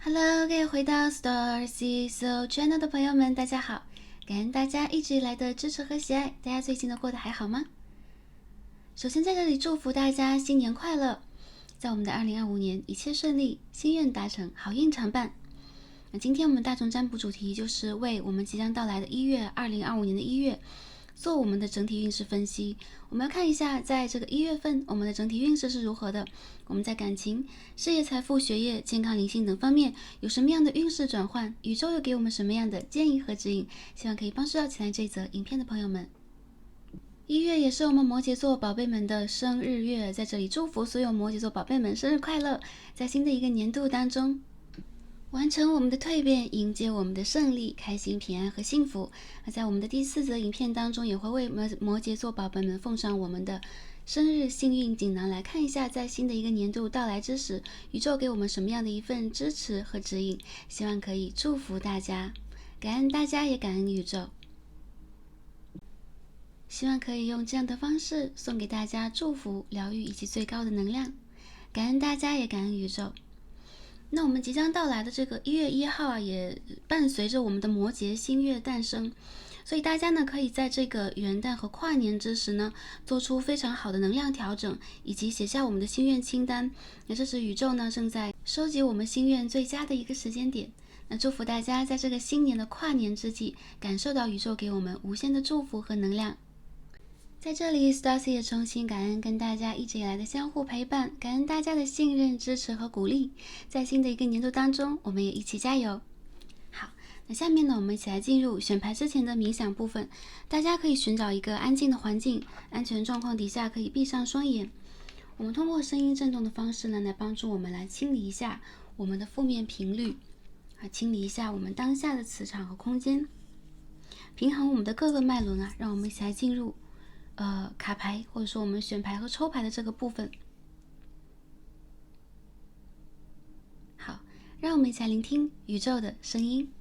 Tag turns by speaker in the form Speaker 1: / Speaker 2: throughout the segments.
Speaker 1: Hello，各位回到 Star C So Channel 的朋友们，大家好！感恩大家一直以来的支持和喜爱，大家最近都过得还好吗？首先在这里祝福大家新年快乐，在我们的2025年一切顺利，心愿达成，好运常伴。那今天我们大众占卜主题就是为我们即将到来的2025年的1月做我们的整体运势分析。我们要看一下在这个1月份我们的整体运势是如何的，我们在感情、事业、财富、学业、健康、灵性等方面有什么样的运势转换，宇宙又给我们什么样的建议和指引，希望可以帮助到起来这则影片的朋友们。1月也是我们摩羯座宝贝们的生日月，在这里祝福所有摩羯座宝贝们生日快乐，在新的一个年度当中完成我们的蜕变，迎接我们的胜利、开心、平安和幸福。那在我们的第4则影片当中，也会为摩羯座宝贝们奉上我们的生日幸运锦囊，来看一下在新的一个年度到来之时，宇宙给我们什么样的一份支持和指引，希望可以祝福大家，感恩大家也感恩宇宙，希望可以用这样的方式送给大家祝福、疗愈以及最高的能量，感恩大家也感恩宇宙。那我们即将到来的这个1月1号啊，也伴随着我们的摩羯新月诞生，所以大家呢可以在这个元旦和跨年之时呢，做出非常好的能量调整，以及写下我们的心愿清单。那这是宇宙呢正在收集我们心愿最佳的一个时间点。那祝福大家在这个新年的跨年之际，感受到宇宙给我们无限的祝福和能量。在这里 Stacy 也衷心感恩跟大家一直以来的相互陪伴，感恩大家的信任、支持和鼓励。在新的一个年度当中，我们也一起加油。好，那下面呢，我们一起来进入选牌之前的冥想部分。大家可以寻找一个安静的环境，安全状况底下可以闭上双眼。我们通过声音震动的方式呢，来帮助我们来清理一下我们的负面频率，清理一下我们当下的磁场和空间，平衡我们的各个脉轮啊，让我们一起来进入卡牌，或者说我们选牌和抽牌的这个部分。好，让我们一起来聆听宇宙的声音。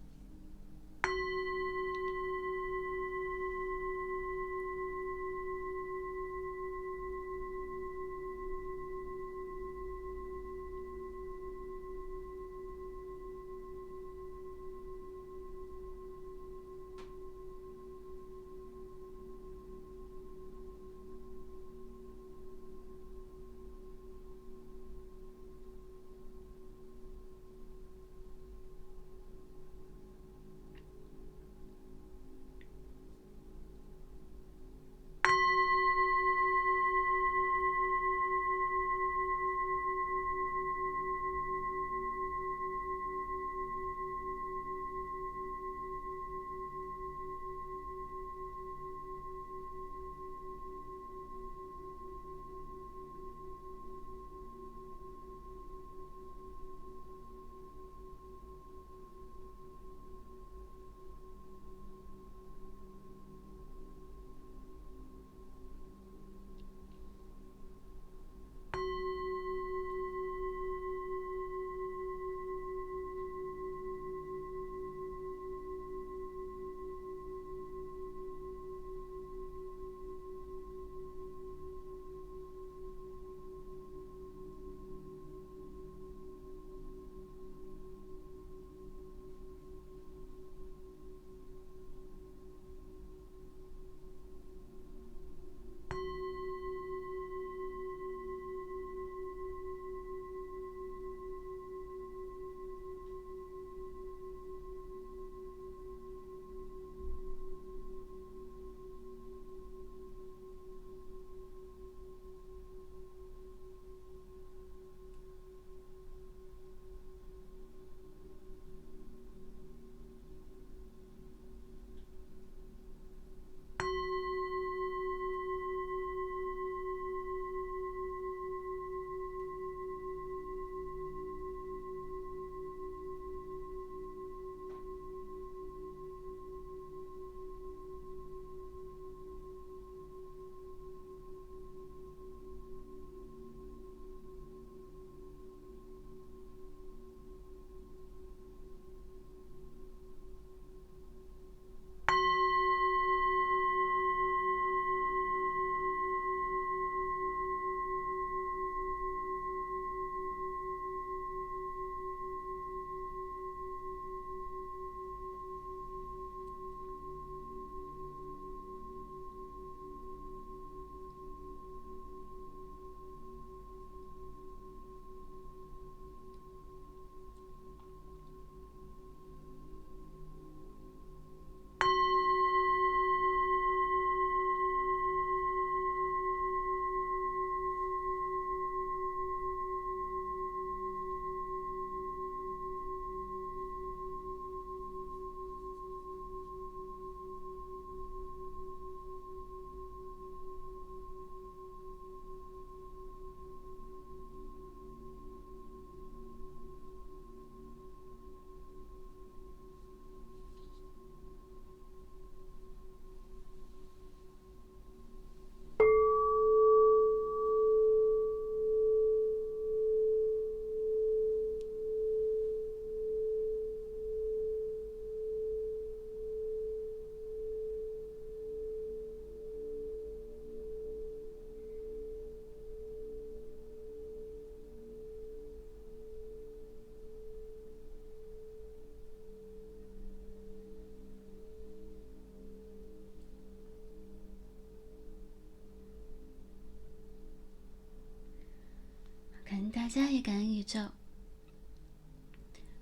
Speaker 1: 家，也感恩宇宙。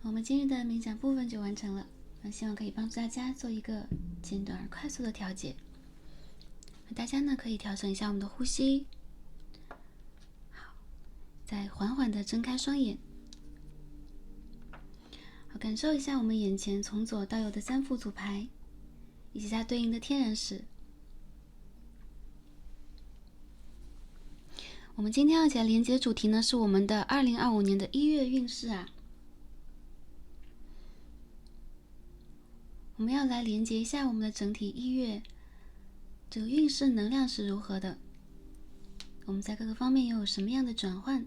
Speaker 1: 我们今日的冥想部分就完成了，希望可以帮助大家做一个简短而快速的调节。大家呢可以调整一下我们的呼吸，好，再缓缓的睁开双眼，好，感受一下我们眼前从左到右的3副组牌，以及它对应的天然石。我们今天要一起来连接主题呢，是我们的2025年的1月运势啊。我们要来连接一下我们的整体1月这个运势能量是如何的，我们在各个方面又有什么样的转换，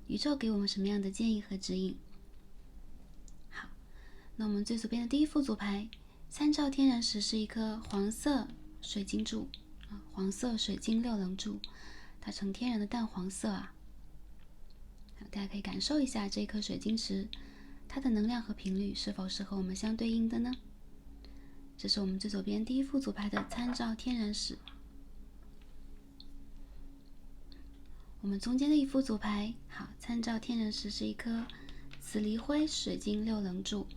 Speaker 1: 宇宙给我们什么样的建议和指引。好，那我们最左边的第1副组牌参照天然石是一颗黄色水晶柱黄色水晶6棱柱，它呈天然的淡黄色啊。大家可以感受一下这颗水晶石，它的能量和频率是否是和我们相对应的呢？这是我们最左边第1副组牌的参照天然石。我们中间的1副组牌，好，参照天然石是一颗紫锂灰水晶6棱柱，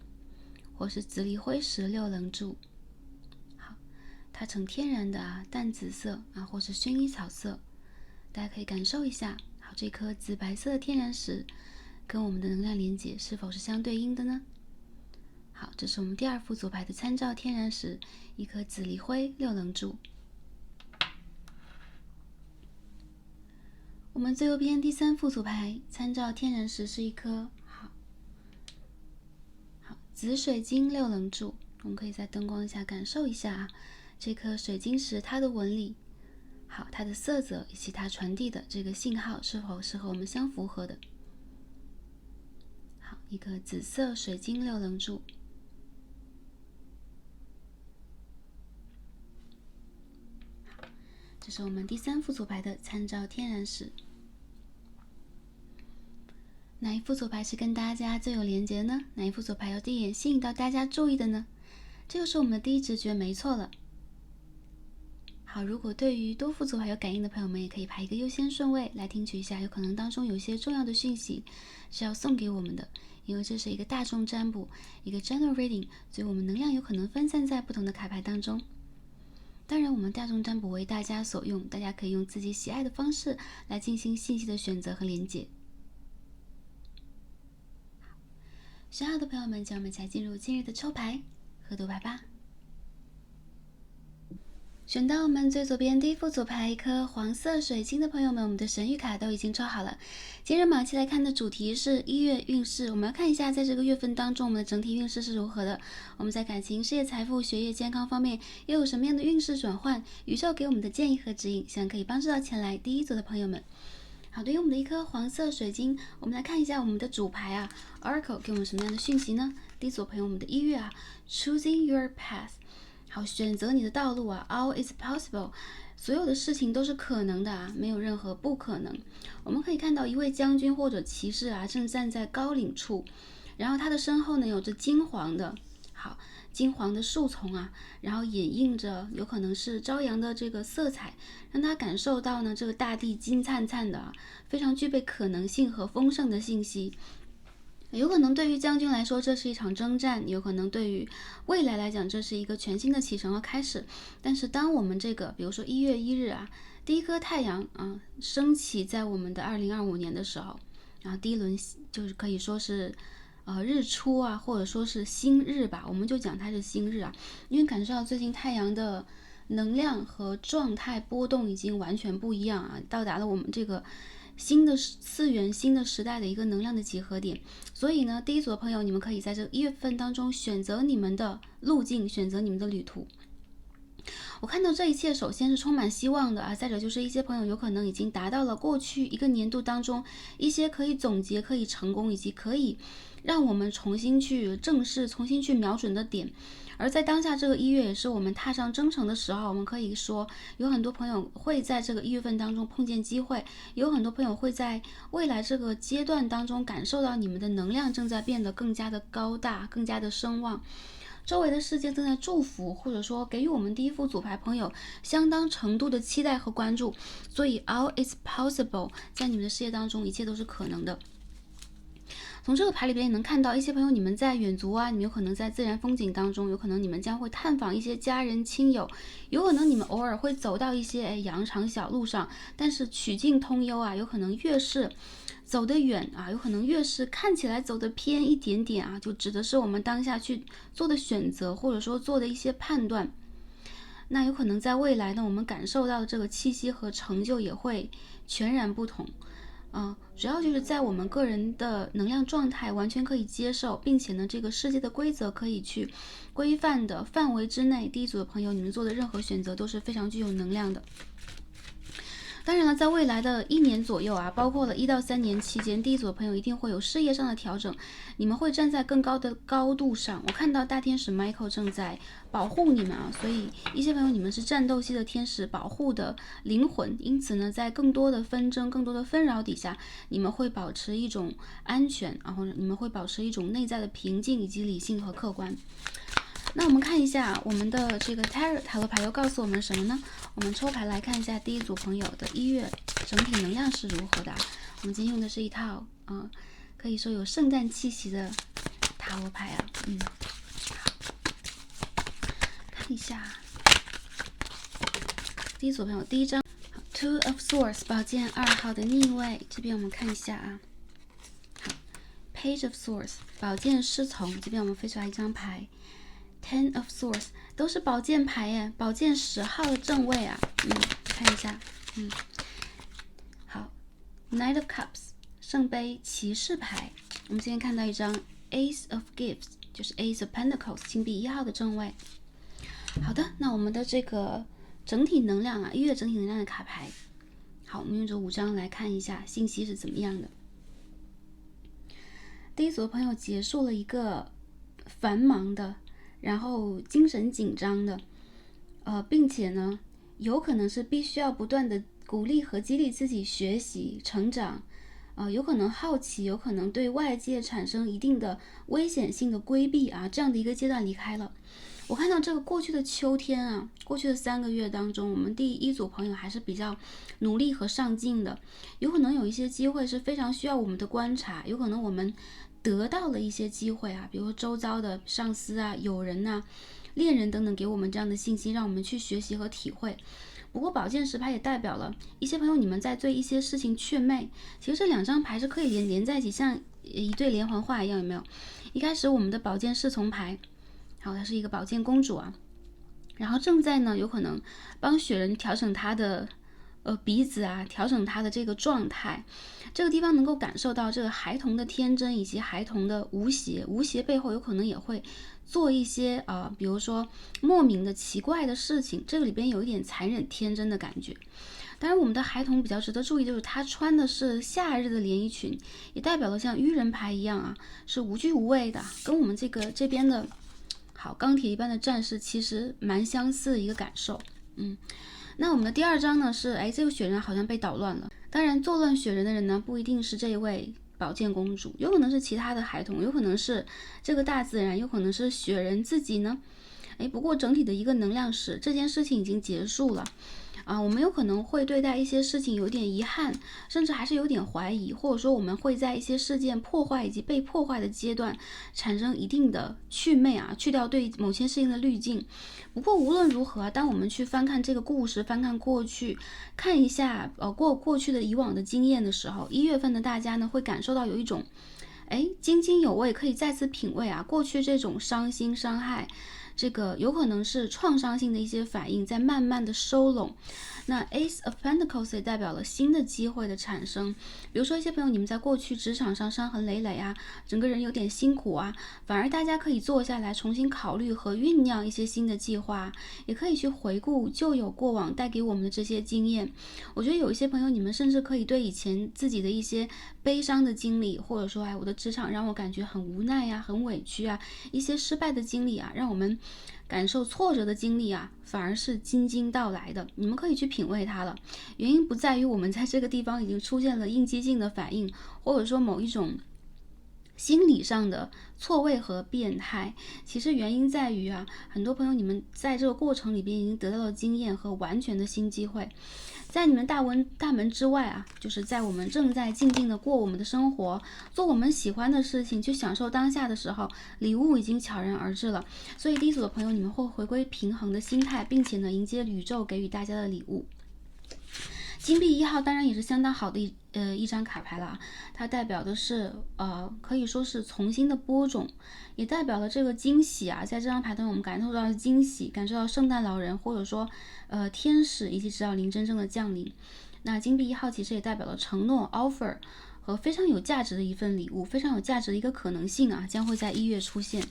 Speaker 1: 或是紫锂灰石6棱柱。好，它呈天然的淡紫色或是薰衣草色，大家可以感受一下。好，这颗紫白色的天然石跟我们的能量连接是否是相对应的呢？好，这是我们第2副组牌的参照天然石，一颗紫锂灰6棱柱。我们最右边第3副组牌参照天然石是一颗紫水晶6棱柱。我们可以在灯光下感受一下这颗水晶石它的纹理，好，它的色泽以及它传递的这个信号是否是和我们相符合的。好，一个紫色水晶6棱柱。这是我们第3副组牌的参照天然石。哪一副组牌是跟大家最有连结呢？哪一副组牌要第一眼吸引到大家注意的呢？这就是我们的第一直觉，没错了。好，如果对于多副组牌有感应的朋友们，也可以排一个优先顺位来听取一下，有可能当中有一些重要的讯息是要送给我们的，因为这是一个大众占卜，一个 general reading， 所以我们能量有可能分散在不同的卡牌当中。当然，我们大众占卜为大家所用，大家可以用自己喜爱的方式来进行信息的选择和连结。选好的朋友们，将我们一起来进入今日的抽牌和读牌吧。选到我们最左边第1副组牌一颗黄色水晶的朋友们，我们的神谕卡都已经抽好了。今日马期来看的主题是1月运势，我们要看一下在这个月份当中我们的整体运势是如何的。我们在感情、事业、财富、学业、健康方面又有什么样的运势转换，宇宙给我们的建议和指引，希望可以帮助到前来第1组的朋友们。好，对于我们的一颗黄色水晶，我们来看一下我们的主牌Oracle 给我们什么样的讯息呢？第1组朋友，我们的1月Choosing your path， 好，选择你的道路All is possible， 所有的事情都是可能的没有任何不可能。我们可以看到一位将军或者骑士正站在高岭处，然后他的身后呢有着金黄的树丛然后掩映着有可能是朝阳的这个色彩，让他感受到呢这个大地金灿灿的非常具备可能性和丰盛的信息。有可能对于将军来说这是一场征战，有可能对于未来来讲这是一个全新的启程和开始。但是当我们这个比如说1月1日第一颗太阳升起在我们的2025年的时候，然后第一轮就是可以说是日出或者说是新日吧，我们就讲它是新日因为感受到最近太阳的能量和状态波动已经完全不一样到达了我们这个新的次元、新的时代的一个能量的集合点。所以呢，第1组的朋友，你们可以在这1月份当中选择你们的路径，选择你们的旅途。我看到这一切首先是充满希望的再者就是一些朋友有可能已经达到了过去一个年度当中一些可以总结、可以成功以及可以让我们重新去正视、重新去瞄准的点。而在当下这个1月也是我们踏上征程的时候，我们可以说有很多朋友会在这个1月份当中碰见机会，有很多朋友会在未来这个阶段当中感受到你们的能量正在变得更加的高大、更加的声望。周围的世界正在祝福，或者说给予我们第一副组牌朋友相当程度的期待和关注，所以 all is possible， 在你们的世界当中，一切都是可能的。从这个牌里边也能看到一些朋友，你们在远足啊，你们有可能在自然风景当中，有可能你们将会探访一些家人亲友，有可能你们偶尔会走到一些羊肠小路上，但是曲径通幽啊，有可能越是走得远啊，有可能越是看起来走得偏一点点啊，就指的是我们当下去做的选择，或者说做的一些判断。那有可能在未来呢，我们感受到的这个气息和成就也会全然不同。主要就是在我们个人的能量状态完全可以接受，并且呢，这个世界的规则可以去规范的范围之内，第一组的朋友，你们做的任何选择都是非常具有能量的。当然了，在未来的1年左右啊，包括了1到3年期间，第一组的朋友一定会有事业上的调整，你们会站在更高的高度上。我看到大天使 Michael 正在保护你们啊，所以一些朋友你们是战斗系的天使保护的灵魂，因此呢，在更多的纷争、更多的纷扰底下，你们会保持一种安全，然后你们会保持一种内在的平静以及理性和客观。那我们看一下我们的这个塔罗牌又告诉我们什么呢？我们抽牌来看一下第一组朋友的1月整体能量是如何的。我们今天用的是一套可以说有圣诞气息的塔罗牌啊。好，看一下第一组朋友第一张 Two of Swords 宝剑2号的逆位，这边我们看一下啊。好 Page of Swords 宝剑侍从，这边我们飞出来一张牌Ten of Swords 都是宝剑牌耶，宝剑10号的正位啊，看一下，好 ，Knight of Cups 圣杯骑士牌，我们今天看到一张 Ace of Gifts， 就是 Ace of Pentacles 金币1号的正位。好的，那我们的这个整体能量啊，1月整体能量的卡牌，好，我们用这5张来看一下信息是怎么样的。第一组的朋友结束了一个繁忙的。然后精神紧张的，并且呢，有可能是必须要不断的鼓励和激励自己学习成长，有可能好奇，有可能对外界产生一定的危险性的规避啊，这样的一个阶段离开了。我看到这个过去的秋天啊，过去的3个月当中，我们第一组朋友还是比较努力和上进的，有可能有一些机会是非常需要我们的观察，有可能我们得到了一些机会啊，比如说周遭的上司啊、友人呐、恋人等等给我们这样的信息，让我们去学习和体会。不过宝剑10牌也代表了一些朋友你们在对一些事情雀媚，其实这2张牌是可以连在一起，像一对连环画一样，有没有？一开始我们的宝剑侍从牌，好，她是一个宝剑公主啊，然后正在呢有可能帮雪人调整她的鼻子啊，调整他的这个状态，这个地方能够感受到这个孩童的天真以及孩童的无邪，无邪背后有可能也会做一些比如说莫名的奇怪的事情，这个里边有一点残忍天真的感觉。当然我们的孩童比较值得注意，就是他穿的是夏日的连衣裙，也代表了像愚人牌一样啊，是无惧无畏的，跟我们这边的好钢铁一般的战士其实蛮相似的一个感受。那我们的第2张呢是，这个雪人好像被捣乱了。当然，作乱雪人的人呢，不一定是这一位宝剑公主，有可能是其他的孩童，有可能是这个大自然，有可能是雪人自己呢。不过整体的一个能量是，这件事情已经结束了。我们有可能会对待一些事情有点遗憾，甚至还是有点怀疑，或者说我们会在一些事件破坏以及被破坏的阶段产生一定的祛魅啊，去掉对某些事情的滤镜。不过无论如何啊，当我们去翻看这个故事，翻看过去，看一下过去的以往的经验的时候，1月份的大家呢会感受到有一种津津有味，可以再次品味啊过去这种伤心伤害，这个有可能是创伤性的一些反应在慢慢的收拢。那 Ace of Pentacles 也代表了新的机会的产生，比如说一些朋友你们在过去职场上伤痕累累啊，整个人有点辛苦啊，反而大家可以坐下来重新考虑和酝酿一些新的计划，也可以去回顾旧有过往带给我们的这些经验。我觉得有一些朋友你们甚至可以对以前自己的一些悲伤的经历，或者说我的职场让我感觉很无奈啊，很委屈啊，一些失败的经历啊，让我们感受挫折的经历啊，反而是津津到来的，你们可以去品味它了。原因不在于我们在这个地方已经出现了应激性的反应，或者说某一种心理上的错位和变态，其实原因在于啊，很多朋友你们在这个过程里边已经得到了经验和完全的新机会，在你们大门之外啊，就是在我们正在静静的过我们的生活，做我们喜欢的事情，去享受当下的时候，礼物已经悄然而至了。所以第一组的朋友，你们会回归平衡的心态，并且呢，迎接宇宙给予大家的礼物。金币1号当然也是相当好的一张卡牌了，它代表的是可以说是重新的播种，也代表了这个惊喜啊，在这张牌当中我们感受到惊喜，感受到圣诞老人或者说天使以及指导灵真正的降临。那金币1号其实也代表了承诺 offer 和非常有价值的一份礼物，非常有价值的一个可能性啊，将会在1月出现。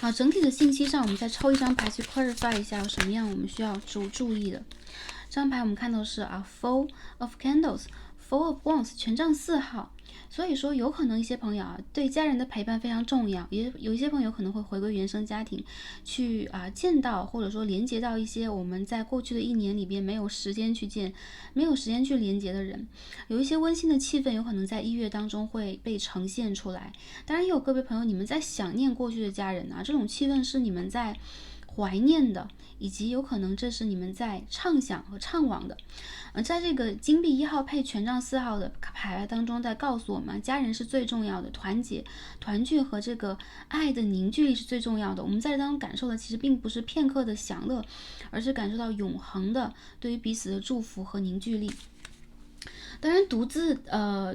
Speaker 1: 好，整体的信息上，我们再抽一张牌去 clarify 一下有什么样我们需要注意的。这张牌我们看到是Four of Candles、Four of Wands、权杖4号，所以说有可能一些朋友啊，对家人的陪伴非常重要，也有一些朋友可能会回归原生家庭，去见到或者说连接到一些我们在过去的1年里边没有时间去见、没有时间去连接的人，有一些温馨的气氛有可能在1月当中会被呈现出来。当然也有个别朋友你们在想念过去的家人啊，这种气氛是你们在怀念的，以及有可能这是你们在畅想和怅惘的。在这个金币1号配权杖4号的牌当中，在告诉我们，家人是最重要的，团结、团聚和这个爱的凝聚力是最重要的。我们在这当中感受的其实并不是片刻的享乐，而是感受到永恒的对于彼此的祝福和凝聚力。当然独自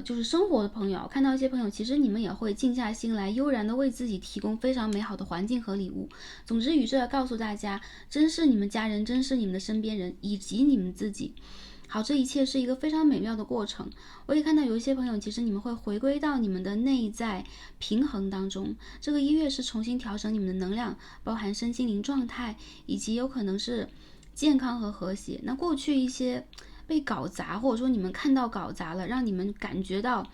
Speaker 1: 就是生活的朋友，看到一些朋友其实你们也会静下心来，悠然的为自己提供非常美好的环境和礼物。总之宇宙要告诉大家，珍视你们家人，珍视你们的身边人以及你们自己。好，这一切是一个非常美妙的过程。我也看到有一些朋友其实你们会回归到你们的内在平衡当中，这个1月是重新调整你们的能量，包含身心灵状态，以及有可能是健康和和谐。那过去一些被搞砸，或者说你们看到搞砸了，让你们感觉到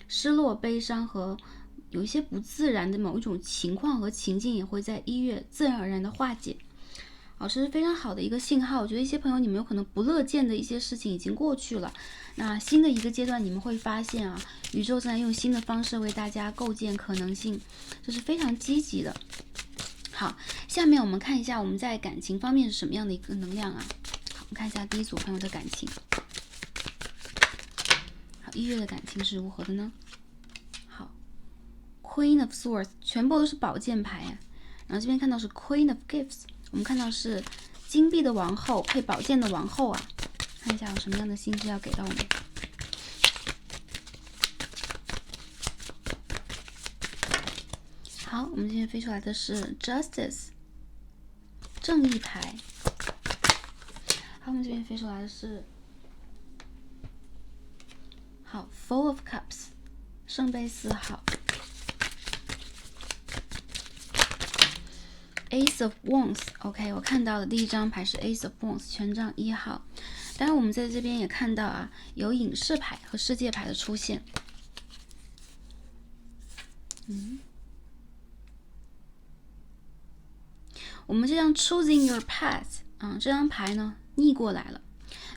Speaker 1: 失落、悲伤和有一些不自然的某一种情况和情境，也会在1月自然而然的化解。好，这是非常好的一个信号。我觉得一些朋友你们有可能不乐见的一些事情已经过去了，那新的一个阶段你们会发现啊，宇宙正在用新的方式为大家构建可能性，这是非常积极的。好，下面我们看一下我们在感情方面是什么样的一个能量啊。好，我们看一下第一组朋友的感情。好，1月的感情是如何的呢？好 ，Queen of Swords 全部都是宝剑牌，然后这边看到是 Queen of Gifts， 我们看到是金币的王后配宝剑的王后啊，看一下有什么样的信息要给到我们。好，我们今天飞出来的是 Justice 正义牌。好，我们这边飞出来的是好 Four of Cups 圣杯4号。Ace of Wands，OK， 我看到的第一张牌是 Ace of Wands 权杖1号。当然我们在这边也看到啊，有隐士牌和世界牌的出现。我们这张 Choosing Your Path 这张牌呢逆过来了，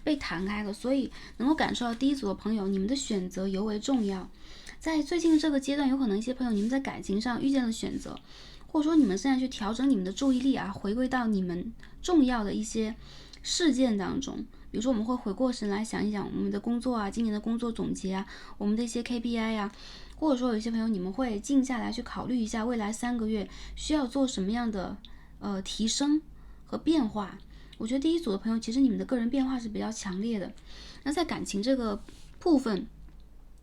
Speaker 1: 被弹开了，所以能够感受到第一组的朋友，你们的选择尤为重要。在最近的这个阶段，有可能一些朋友你们在感情上遇见了选择，或者说你们现在去调整你们的注意力啊，回归到你们重要的一些事件当中。比如说我们会回过神来想一想我们的工作啊，今年的工作总结啊，我们的一些 KPI 啊，或者说有些朋友你们会静下来去考虑一下未来3个月需要做什么样的提升和变化。我觉得第一组的朋友其实你们的个人变化是比较强烈的。那在感情这个部分，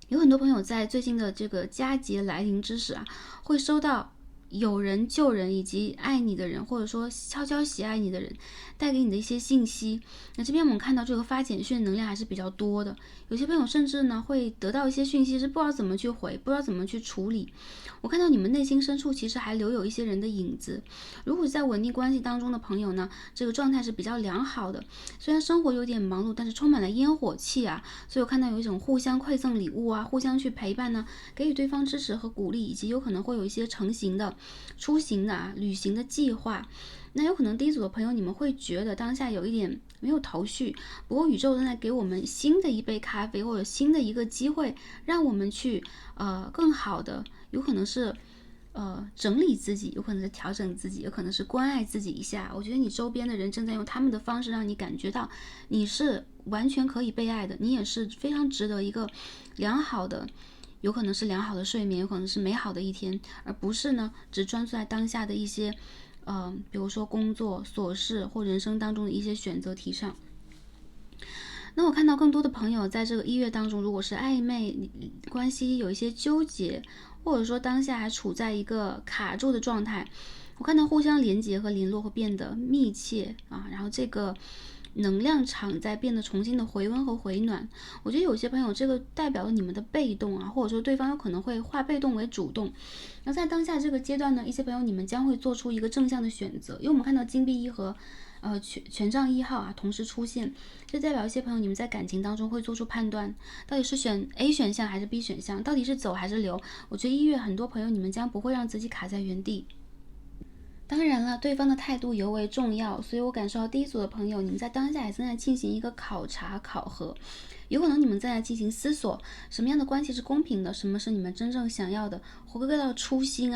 Speaker 1: 有很多朋友在最近的这个佳节来临之时啊，会收到有人救人以及爱你的人，或者说悄悄喜爱你的人带给你的一些信息。那这边我们看到这个发简讯能量还是比较多的，有些朋友甚至呢会得到一些讯息是不知道怎么去回，不知道怎么去处理。我看到你们内心深处其实还留有一些人的影子。如果在稳定关系当中的朋友呢，这个状态是比较良好的，虽然生活有点忙碌，但是充满了烟火气啊。所以我看到有一种互相馈赠礼物啊，互相去陪伴呢，给予对方支持和鼓励，以及有可能会有一些成型的出行的旅行的计划。那有可能第一组的朋友，你们会觉得当下有一点没有头绪，不过宇宙正在给我们新的一杯咖啡，或者新的一个机会，让我们去更好的，有可能是整理自己，有可能是调整自己，有可能是关爱自己一下。我觉得你周边的人正在用他们的方式让你感觉到你是完全可以被爱的，你也是非常值得一个良好的，有可能是良好的睡眠，有可能是美好的一天，而不是呢只专注在当下的一些比如说工作琐事或人生当中的一些选择题上。那我看到更多的朋友在这个1月当中，如果是暧昧关系有一些纠结，或者说当下还处在一个卡住的状态，我看到互相连接和联络会变得密切然后这个能量场在变得重新的回温和回暖。我觉得有些朋友这个代表了你们的被动或者说对方有可能会化被动为主动。那在当下这个阶段呢，一些朋友你们将会做出一个正向的选择，因为我们看到金币1和权杖1号同时出现，这代表一些朋友你们在感情当中会做出判断，到底是选 A 选项还是 B 选项，到底是走还是留。我觉得1月很多朋友你们将不会让自己卡在原地。当然了，对方的态度尤为重要，所以我感受到第一组的朋友，你们在当下也正在进行一个考察考核，有可能你们在进行思索，什么样的关系是公平的，什么是你们真正想要的，回归到初心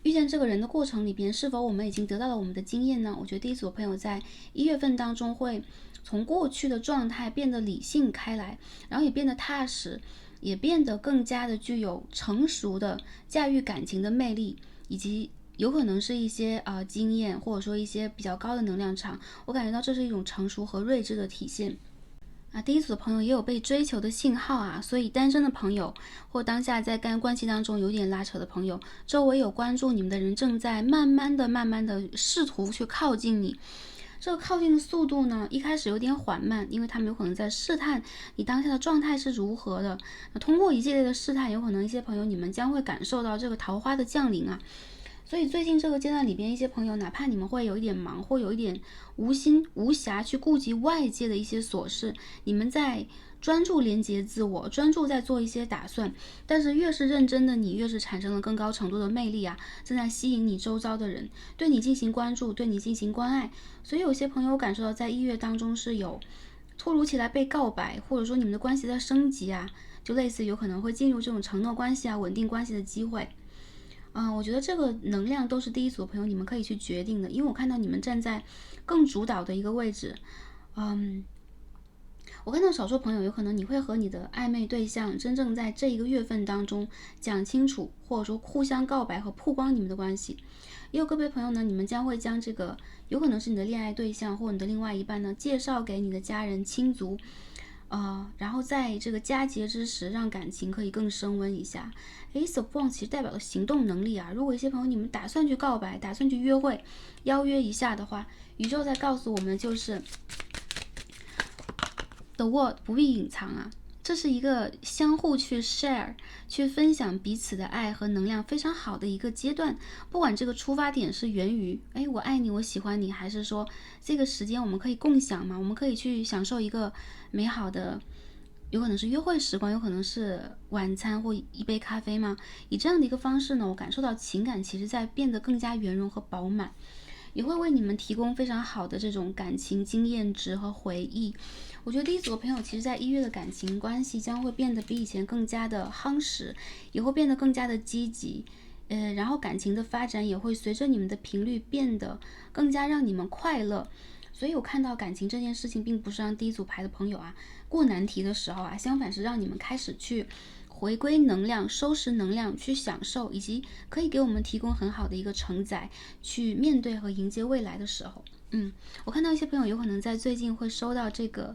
Speaker 1: 遇见这个人的过程里边，是否我们已经得到了我们的经验呢？我觉得第一组的朋友在1月份当中会从过去的状态变得理性开来，然后也变得踏实，也变得更加的具有成熟的驾驭感情的魅力，以及有可能是一些经验，或者说一些比较高的能量场。我感觉到这是一种成熟和睿智的体现。第一组的朋友也有被追求的信号所以单身的朋友或当下在关系当中有点拉扯的朋友，周围有关注你们的人正在慢慢的试图去靠近你。这个靠近的速度呢，一开始有点缓慢，因为他们有可能在试探你当下的状态是如何的。通过一系列的试探，有可能一些朋友你们将会感受到这个桃花的降临所以最近这个阶段里边，一些朋友哪怕你们会有一点忙，或有一点无心无暇去顾及外界的一些琐事，你们在专注连接自我，专注在做一些打算，但是越是认真的你，越是产生了更高程度的魅力正在吸引你周遭的人对你进行关注，对你进行关爱。所以有些朋友感受到在1月当中是有突如其来被告白，或者说你们的关系在升级就类似有可能会进入这种承诺关系稳定关系的机会。我觉得这个能量都是第一组的朋友你们可以去决定的，因为我看到你们站在更主导的一个位置。我看到少数朋友有可能你会和你的暧昧对象真正在这一个月份当中讲清楚，或者说互相告白和曝光你们的关系。也有个别朋友呢，你们将会将这个有可能是你的恋爱对象或你的另外一半呢介绍给你的家人亲族，然后在这个佳节之时让感情可以更升温一下。Ace of Wands 其实代表了行动能力如果一些朋友你们打算去告白，打算去约会，邀约一下的话，宇宙在告诉我们就是The word 不必隐藏这是一个相互去 share 去分享彼此的爱和能量非常好的一个阶段。不管这个出发点是源于我爱你我喜欢你，还是说这个时间我们可以共享嘛，我们可以去享受一个美好的，有可能是约会时光，有可能是晚餐或一杯咖啡嘛。以这样的一个方式呢，我感受到情感其实在变得更加圆融和饱满，也会为你们提供非常好的这种感情经验值和回忆。我觉得第一组的朋友其实在1月的感情关系将会变得比以前更加的夯实，也会变得更加的积极，然后感情的发展也会随着你们的频率变得更加让你们快乐。所以我看到感情这件事情并不是让第一组牌的朋友过难题的时候相反是让你们开始去回归能量，收拾能量，去享受，以及可以给我们提供很好的一个承载，去面对和迎接未来的时候。我看到一些朋友有可能在最近会收到这个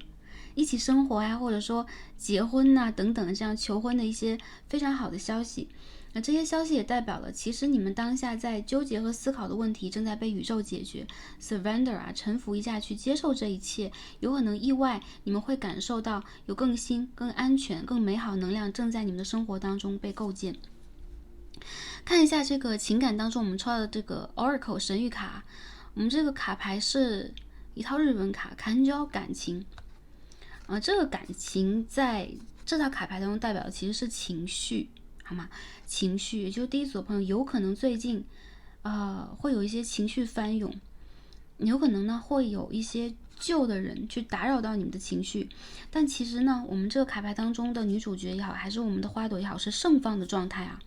Speaker 1: 一起生活或者说结婚等等这样求婚的一些非常好的消息。那这些消息也代表了其实你们当下在纠结和思考的问题正在被宇宙解决。 Surrender 臣服一下，去接受这一切，有可能意外你们会感受到有更新更安全更美好能量正在你们的生活当中被构建。看一下这个情感当中我们抽到的这个 Oracle 神谕卡，我们这个卡牌是一套日文卡，Kanjo 感情。这个感情在这套卡牌当中代表的其实是情绪，好吗？情绪，也就是第一组的朋友有可能最近会有一些情绪翻涌，有可能呢会有一些旧的人去打扰到你们的情绪，但其实呢，我们这个卡牌当中的女主角也好，还是我们的花朵也好，是盛放的状态啊，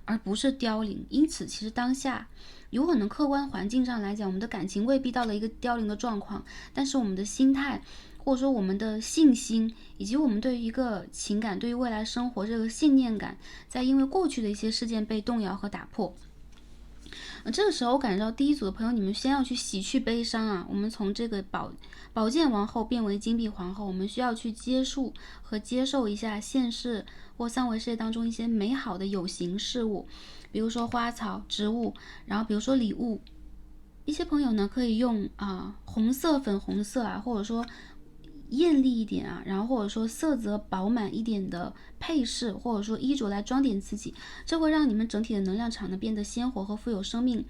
Speaker 1: 而不是凋零。因此，其实当下有可能客观环境上来讲，我们的感情未必到了一个凋零的状况，但是我们的心态，或者说我们的信心，以及我们对于一个情感、对于未来生活这个信念感，在因为过去的一些事件被动摇和打破。这个时候我感觉到第一组的朋友，你们先要去洗去悲伤啊！我们从这个宝剑王后变为金币皇后，我们需要去接受一下现实或三维世界当中一些美好的有形事物，比如说花草、植物，然后比如说礼物。一些朋友呢可以用红色、粉红色啊，或者说艳丽一点啊，然后或者说色泽饱满一点的配饰，或者说衣着来装点自己，这会让你们整体的能量场呢变得鲜活和富有生命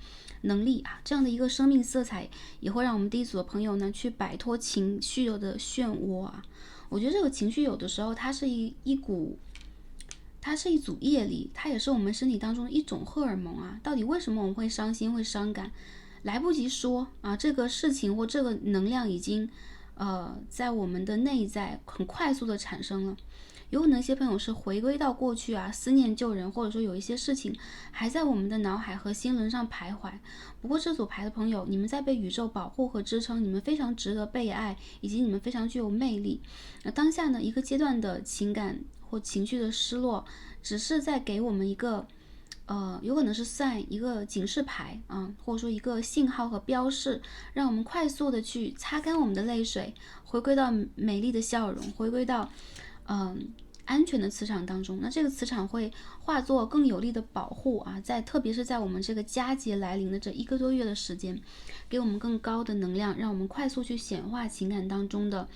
Speaker 1: 能力啊。这样的一个生命色彩也会让我们第一组的朋友呢去摆脱情绪的漩涡啊。我觉得这个情绪有的时候它是它是一组业力，它也是我们身体当中的一种荷尔蒙啊。到底为什么我们会伤心会伤感，来不及说啊，这个事情或这个能量已经在我们的内在很快速的产生了。有可能一些朋友是回归到过去啊，思念旧人，或者说有一些事情还在我们的脑海和心轮上徘徊。不过这组牌的朋友，你们在被宇宙保护和支撑，你们非常值得被爱，以及你们非常具有魅力。那当下呢，一个阶段的情感或情绪的失落，只是在给我们一个有可能是 sign 一个警示牌啊，或者说一个信号和标示，让我们快速的去擦干我们的泪水，回归到美丽的笑容，回归到安全的磁场当中。那这个磁场会化作更有力的保护啊，特别是在我们这个佳节来临的这1个多月的时间，给我们更高的能量，让我们快速去显化情感当中的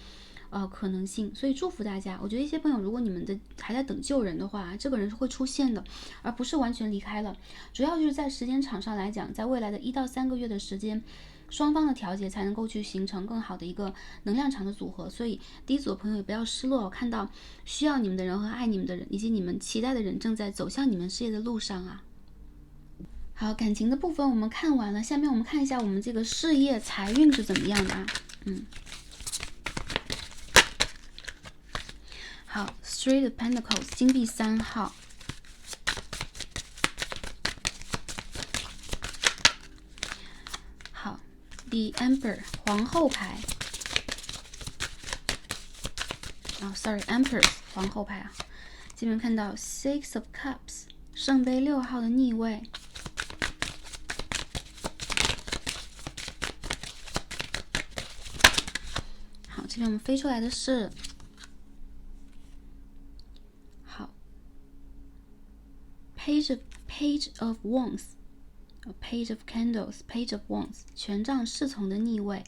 Speaker 1: 可能性。所以祝福大家。我觉得一些朋友，如果你们还在等救人的话，这个人是会出现的，而不是完全离开了。主要就是在时间场上来讲，在未来的1到3个月的时间，双方的调节才能够去形成更好的一个能量场的组合。所以第一组的朋友也不要失落，看到需要你们的人和爱你们的人，以及你们期待的人正在走向你们事业的路上啊。好，感情的部分我们看完了，下面我们看一下我们这个事业财运是怎么样的啊。好 ，Three of Pentacles 金币3号。好 ，The Emperor 皇后牌。Empress 皇后牌啊。这边看到 Six of Cups 圣杯6号的逆位。好，这边我们飞出来的是。Page of Wands, Page of Candles, Page of Wands 权杖侍从的逆位。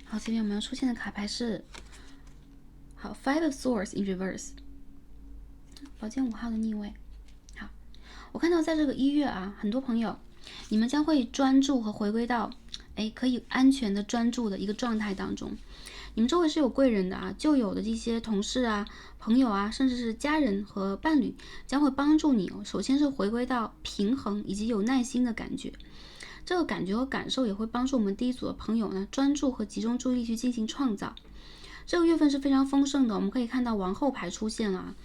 Speaker 1: 好，这边我们要出现的卡牌是Five of Swords in Reverse 宝剑5号的逆位。好，我看到在这个1月啊，很多朋友你们将会专注和回归到可以安全的专注的一个状态当中。你们周围是有贵人的啊，旧有的这些同事啊、朋友啊，甚至是家人和伴侣将会帮助你首先是回归到平衡以及有耐心的感觉，这个感觉和感受也会帮助我们第一组的朋友呢专注和集中注意力去进行创造。这个月份是非常丰盛的，我们可以看到王后牌出现了，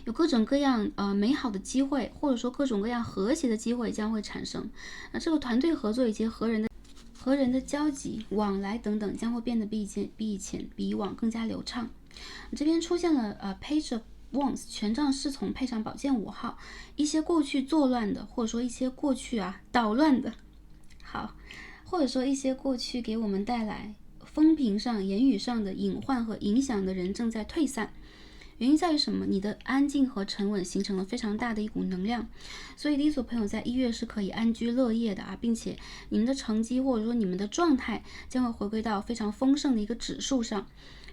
Speaker 1: 有各种各样美好的机会，或者说各种各样和谐的机会将会产生。那这个团队合作以及和人的交集、往来等等将会变得比以往更加流畅。这边出现了Page of Wands 权杖侍从配上宝剑5号，一些过去作乱的，或者说一些过去捣乱的，好，或者说一些过去给我们带来风评上、言语上的隐患和影响的人正在退散。原因在于什么？你的安静和沉稳形成了非常大的一股能量，所以第一组朋友在1月是可以安居乐业的啊，并且你们的成绩或者说你们的状态将会回归到非常丰盛的一个指数上。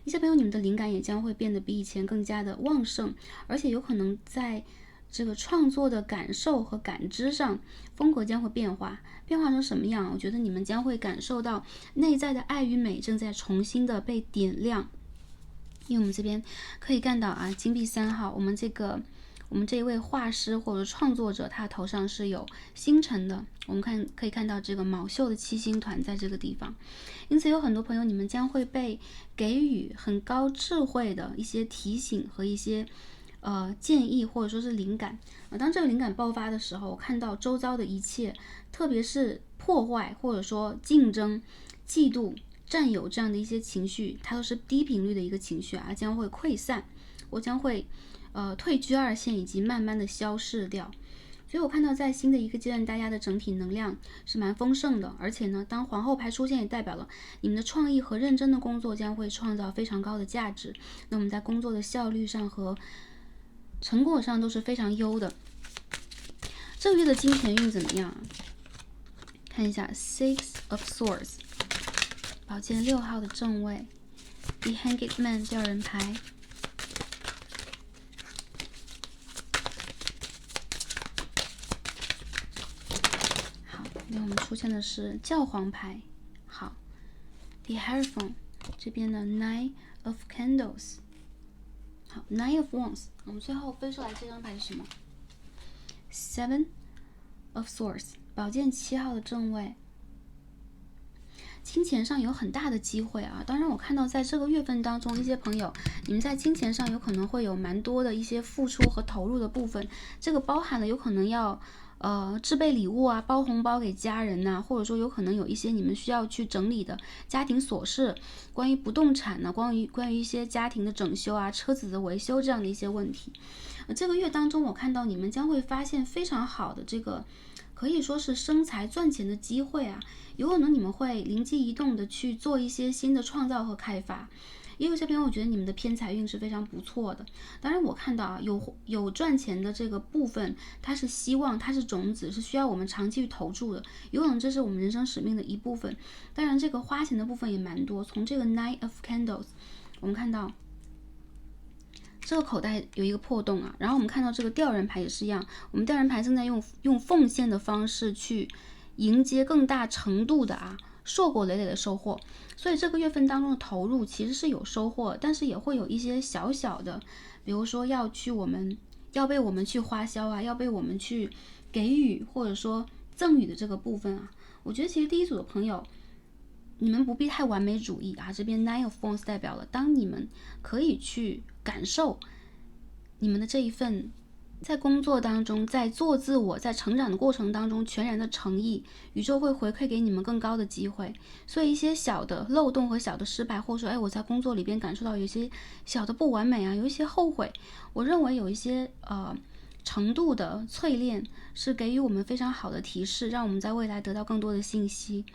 Speaker 1: 一些朋友你们的灵感也将会变得比以前更加的旺盛，而且有可能在这个创作的感受和感知上风格将会变化成什么样？我觉得你们将会感受到内在的爱与美正在重新的被点亮。因为我们这边可以看到啊，金币3号，我们这一位画师或者创作者，他头上是有星辰的。我们可以看到这个卯宿的7星团在这个地方，因此有很多朋友，你们将会被给予很高智慧的一些提醒和一些建议，或者说是灵感。当这个灵感爆发的时候，我看到周遭的一切，特别是破坏或者说竞争、嫉妒、占有这样的一些情绪，它都是低频率的一个情绪啊，将会溃散，我将会退居2线，以及慢慢的消逝掉。所以我看到在新的一个阶段，大家的整体能量是蛮丰盛的，而且呢，当皇后牌出现，也代表了你们的创意和认真的工作将会创造非常高的价值。那我们在工作的效率上和成果上都是非常优的。这个月的金钱运怎么样？看一下 Six of Swords， 宝剑6号的正位 ，The Hanged Man 吊人牌。好，那我们出现的是教皇牌。好 ，The Hierophant 这边的 Nine of Candles。好 ，Nine of Wands， 我们最后飞出来这张牌是什么 ？Seven of Swords， 宝剑7号的正位。金钱上有很大的机会啊！当然，我看到在这个月份当中，一些朋友，你们在金钱上有可能会有蛮多的一些付出和投入的部分，这个包含了有可能要制备礼物啊，包红包给家人呐、或者说有可能有一些你们需要去整理的家庭琐事，关于不动产呢，关于一些家庭的整修啊、车子的维修这样的一些问题。这个月当中，我看到你们将会发现非常好的这个。可以说是生财赚钱的机会啊，有可能你们会灵机一动的去做一些新的创造和开发。也有些朋友，我觉得你们的偏财运是非常不错的。当然，我看到啊，有赚钱的这个部分，它是希望，它是种子，是需要我们长期去投注的。有可能这是我们人生使命的一部分。当然，这个花钱的部分也蛮多。从这个 Nine of Candles， 我们看到。这个口袋有一个破洞啊，然后我们看到这个吊人牌也是一样，我们吊人牌正在用奉献的方式去迎接更大程度的硕果累累的收获。所以这个月份当中的投入其实是有收获，但是也会有一些小小的，比如说要被我们去花销啊，要被我们去给予或者说赠予的这个部分啊，我觉得其实第一组的朋友。你们不必太完美主义啊！这边 Nine of Wands 代表了，当你们可以去感受你们的这一份在工作当中，在做自我，在成长的过程当中全然的诚意，宇宙会回馈给你们更高的机会。所以一些小的漏洞和小的失败，或者说，我在工作里边感受到有一些小的不完美啊，有一些后悔，我认为有一些程度的淬炼是给予我们非常好的提示，让我们在未来得到更多的信息。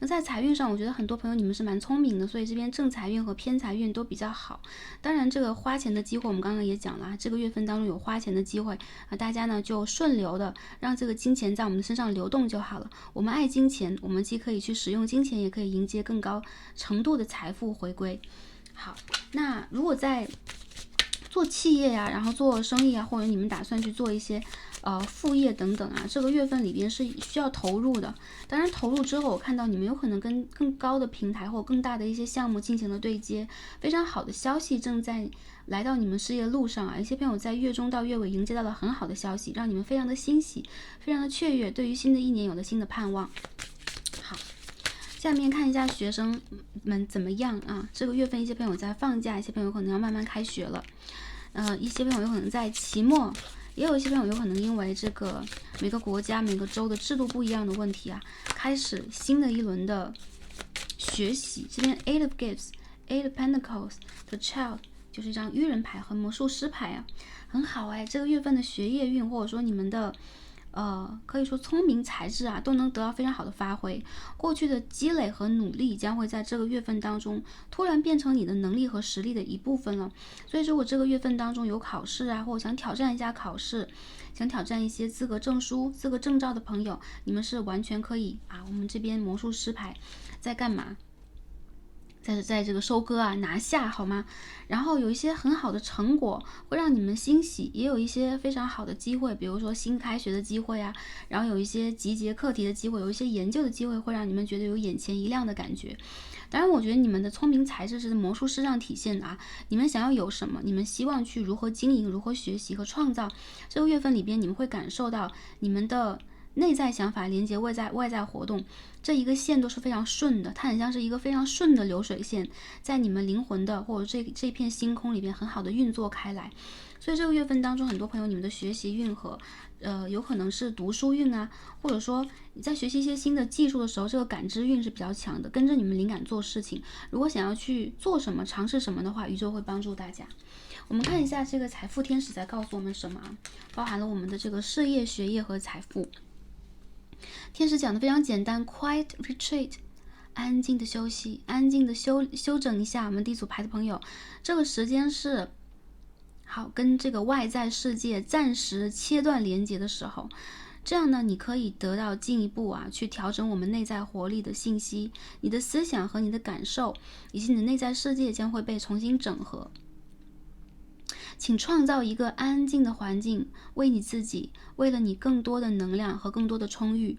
Speaker 1: 那在财运上，我觉得很多朋友你们是蛮聪明的，所以这边正财运和偏财运都比较好。当然，这个花钱的机会我们刚刚也讲了，这个月份当中有花钱的机会啊，大家呢就顺流的让这个金钱在我们的身上流动就好了。我们爱金钱，我们既可以去使用金钱，也可以迎接更高程度的财富回归。好，那如果在做企业呀、然后做生意啊，或者你们打算去做一些副业等等啊，这个月份里边是需要投入的。当然投入之后，我看到你们有可能跟更高的平台或更大的一些项目进行了对接，非常好的消息正在来到你们事业路上啊。一些朋友在月中到月尾迎接到了很好的消息，让你们非常的欣喜，非常的雀跃，对于新的一年有了新的盼望。好，下面看一下学生们怎么样啊？这个月份一些朋友在放假，一些朋友可能要慢慢开学了，一些朋友有可能在期末，也有一些朋友有可能因为这个每个国家每个州的制度不一样的问题啊，开始新的一轮的学习。这边 Eight of Gifts、Eight of Pentacles、The Child 就是一张愚人牌和魔术师牌啊，很好哎。这个月份的学业运或者说你们的可以说聪明才智啊，都能得到非常好的发挥。过去的积累和努力将会在这个月份当中突然变成你的能力和实力的一部分了。所以如果这个月份当中有考试啊，或者想挑战一下考试，想挑战一些资格证书、资格证照的朋友，你们是完全可以啊。我们这边魔术师牌在干嘛？在这个收割啊拿下，好吗？然后有一些很好的成果会让你们欣喜，也有一些非常好的机会，比如说新开学的机会啊，然后有一些集结课题的机会，有一些研究的机会，会让你们觉得有眼前一亮的感觉。当然我觉得你们的聪明才智是在魔术师上体现的啊，你们想要有什么，你们希望去如何经营，如何学习和创造，这个月份里边你们会感受到你们的内在想法连接外在活动，这一个线都是非常顺的，它很像是一个非常顺的流水线，在你们灵魂的或者这片星空里边很好的运作开来。所以这个月份当中，很多朋友你们的学习运和有可能是读书运啊，或者说你在学习一些新的技术的时候，这个感知运是比较强的，跟着你们灵感做事情。如果想要去做什么尝试什么的话，宇宙会帮助大家。我们看一下这个财富天使在告诉我们什么啊，包含了我们的这个事业、学业和财富。天使讲的非常简单 ，quiet retreat， 安静的休息，安静的休整一下。我们第一组牌的朋友，这个时间是好跟这个外在世界暂时切断连接的时候，这样呢，你可以得到进一步去调整我们内在活力的信息，你的思想和你的感受以及你的内在世界将会被重新整合。请创造一个安静的环境，为你自己，为了你更多的能量和更多的充裕，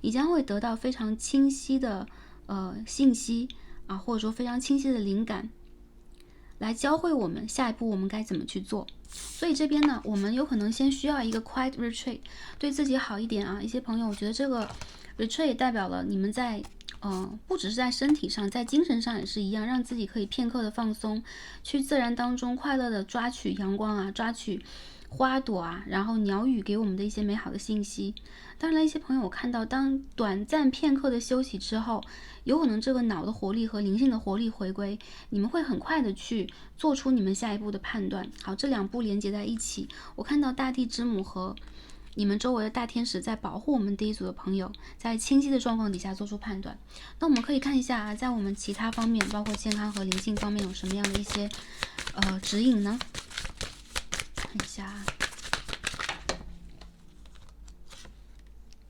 Speaker 1: 你将会得到非常清晰的信息啊，或者说非常清晰的灵感，来教会我们下一步我们该怎么去做。所以这边呢，我们有可能先需要一个 quiet retreat， 对自己好一点啊。一些朋友，我觉得这个 retreat 代表了你们在不只是在身体上，在精神上也是一样，让自己可以片刻的放松，去自然当中快乐的抓取阳光啊，抓取花朵啊，然后鸟语给我们的一些美好的信息。当然了，一些朋友我看到，当短暂片刻的休息之后，有可能这个脑的活力和灵性的活力回归，你们会很快的去做出你们下一步的判断。好，这两步连接在一起，我看到大地之母和你们周围的大天使在保护我们第一组的朋友，在清晰的状况底下做出判断。那我们可以看一下啊，在我们其他方面，包括健康和灵性方面有什么样的一些指引呢？看一下啊。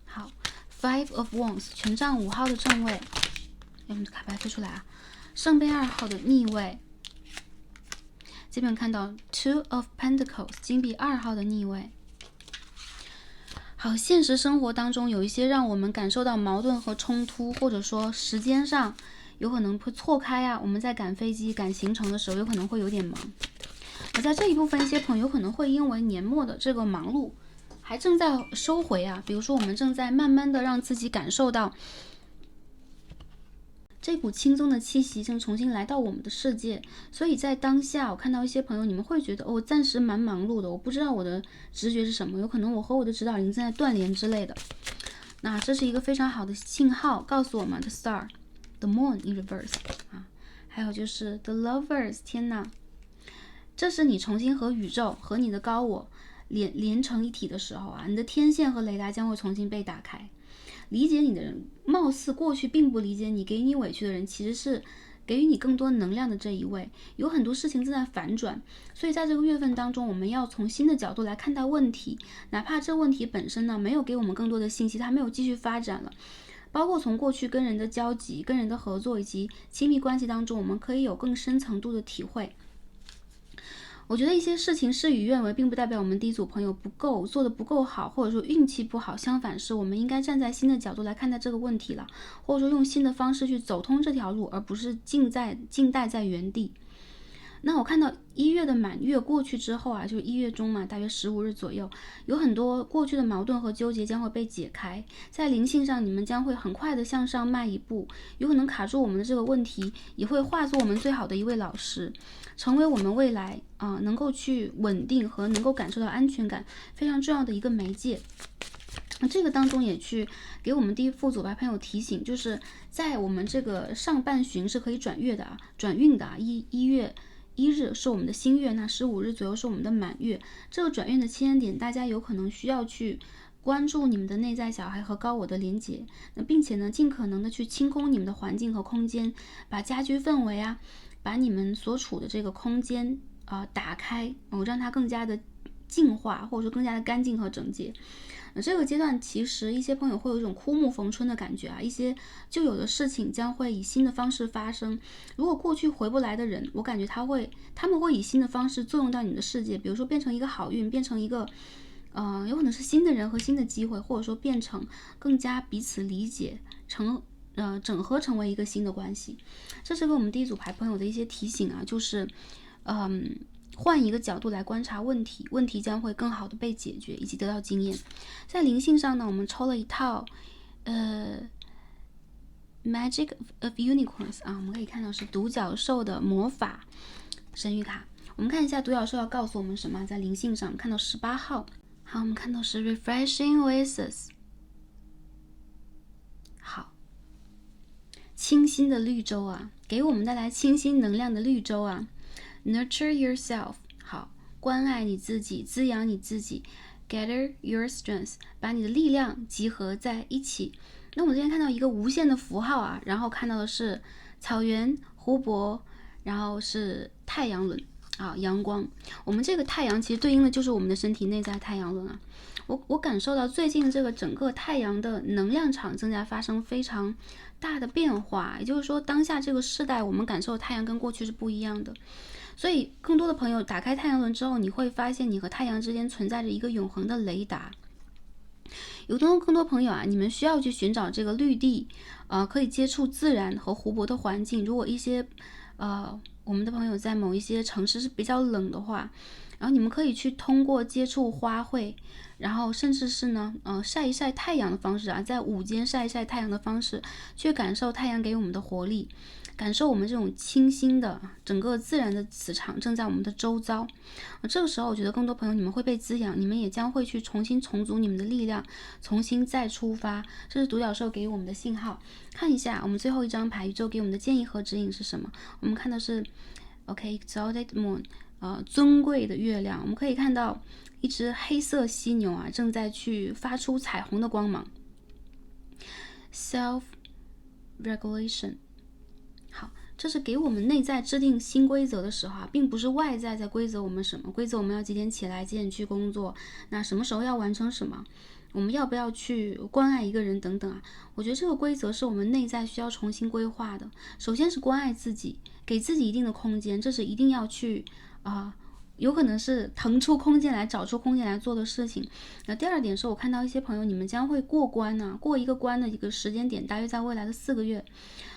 Speaker 1: 好 ，Five of Wands 权杖5号的正位，我们的卡牌飞出来啊，圣杯2号的逆位，这边看到 Two of Pentacles 金币2号的逆位。好，现实生活当中有一些让我们感受到矛盾和冲突，或者说时间上有可能会错开啊。我们在赶飞机、赶行程的时候，有可能会有点忙。而在这一部分，一些朋友可能会因为年末的这个忙碌，还正在收回啊。比如说，我们正在慢慢的让自己感受到这股轻松的气息正重新来到我们的世界，所以在当下，我看到一些朋友，你们会觉得我暂时蛮忙碌的，我不知道我的直觉是什么，有可能我和我的指导灵正在断联之类的。那这是一个非常好的信号，告诉我们 The Star, The Moon in Reverse 啊，还有就是 The Lovers， 天哪，这是你重新和宇宙和你的高我连成一体的时候啊，你的天线和雷达将会重新被打开。理解你的人，貌似过去并不理解你、给你委屈的人，其实是给予你更多能量的这一位。有很多事情正在反转，所以在这个月份当中，我们要从新的角度来看待问题，哪怕这问题本身呢没有给我们更多的信息，它没有继续发展了。包括从过去跟人的交集、跟人的合作以及亲密关系当中，我们可以有更深层度的体会。我觉得一些事情事与愿违，并不代表我们第一组朋友不够做的不够好，或者说运气不好，相反是我们应该站在新的角度来看待这个问题了，或者说用新的方式去走通这条路，而不是静待在原地。那我看到1月的满月过去之后啊，就是1月中嘛，大约15日左右，有很多过去的矛盾和纠结将会被解开，在灵性上你们将会很快的向上迈一步，有可能卡住我们的这个问题，也会化作我们最好的一位老师，成为我们未来能够去稳定和能够感受到安全感非常重要的一个媒介。那这个当中也去给我们第一副组牌朋友提醒，就是在我们这个上半旬是可以转运的啊，1月1日是我们的新月，那15日左右是我们的满月。这个转运的期间点，大家有可能需要去关注你们的内在小孩和高我的连结，那并且呢，尽可能的去清空你们的环境和空间，把家居氛围把你们所处的这个空间打开，让它更加的净化，或者说更加的干净和整洁。这个阶段其实一些朋友会有一种枯木逢春的感觉啊，一些旧有的事情将会以新的方式发生。如果过去回不来的人，我感觉他们会以新的方式作用到你的世界，比如说变成一个好运，变成一个有可能是新的人和新的机会，或者说变成更加彼此理解整合成为一个新的关系。这是给我们第一组牌朋友的一些提醒啊，就是换一个角度来观察问题，问题将会更好的被解决以及得到经验。在灵性上呢，我们抽了一套Magic of Unicorns 啊，我们可以看到是独角兽的魔法神谕卡。我们看一下独角兽要告诉我们什么，在灵性上我们看到18号，好，我们看到是 Refreshing Oasis， 好，清新的绿洲啊，给我们带来清新能量的绿洲啊。Nurture yourself， 好，关爱你自己，滋养你自己。Gather your strength， 把你的力量集合在一起。那我们这边看到一个无限的符号啊，然后看到的是草原、湖泊，然后是太阳轮啊，阳光。我们这个太阳其实对应的就是我们的身体内在太阳轮啊。我感受到最近这个整个太阳的能量场正在发生非常大的变化，也就是说当下这个世代我们感受太阳跟过去是不一样的。所以更多的朋友打开太阳轮之后，你会发现你和太阳之间存在着一个永恒的雷达。有更多朋友啊，你们需要去寻找这个绿地，可以接触自然和湖泊的环境。如果一些我们的朋友在某一些城市是比较冷的话，然后你们可以去通过接触花卉，然后甚至是呢晒一晒太阳的方式啊，在午间晒一晒太阳的方式，去感受太阳给我们的活力，感受我们这种清新的整个自然的磁场正在我们的周遭。这个时候我觉得更多朋友你们会被滋养，你们也将会去重新重组你们的力量，重新再出发。这是独角兽给予我们的信号。看一下我们最后一张牌，宇宙给我们的建议和指引是什么。我们看到是 Exalted Moon， 尊贵的月亮。我们可以看到一只黑色犀牛啊，正在去发出彩虹的光芒。Self Regulation，好，这是给我们内在制定新规则的时候啊，并不是外在在规则我们什么，规则我们要几点起来，几点去工作，那什么时候要完成什么，我们要不要去关爱一个人等等啊。我觉得这个规则是我们内在需要重新规划的。首先是关爱自己，给自己一定的空间，这是一定要去有可能是腾出空间来，找出空间来做的事情。那第二点是我看到一些朋友，你们将会过关呢，过一个关的一个时间点，大约在未来的4个月。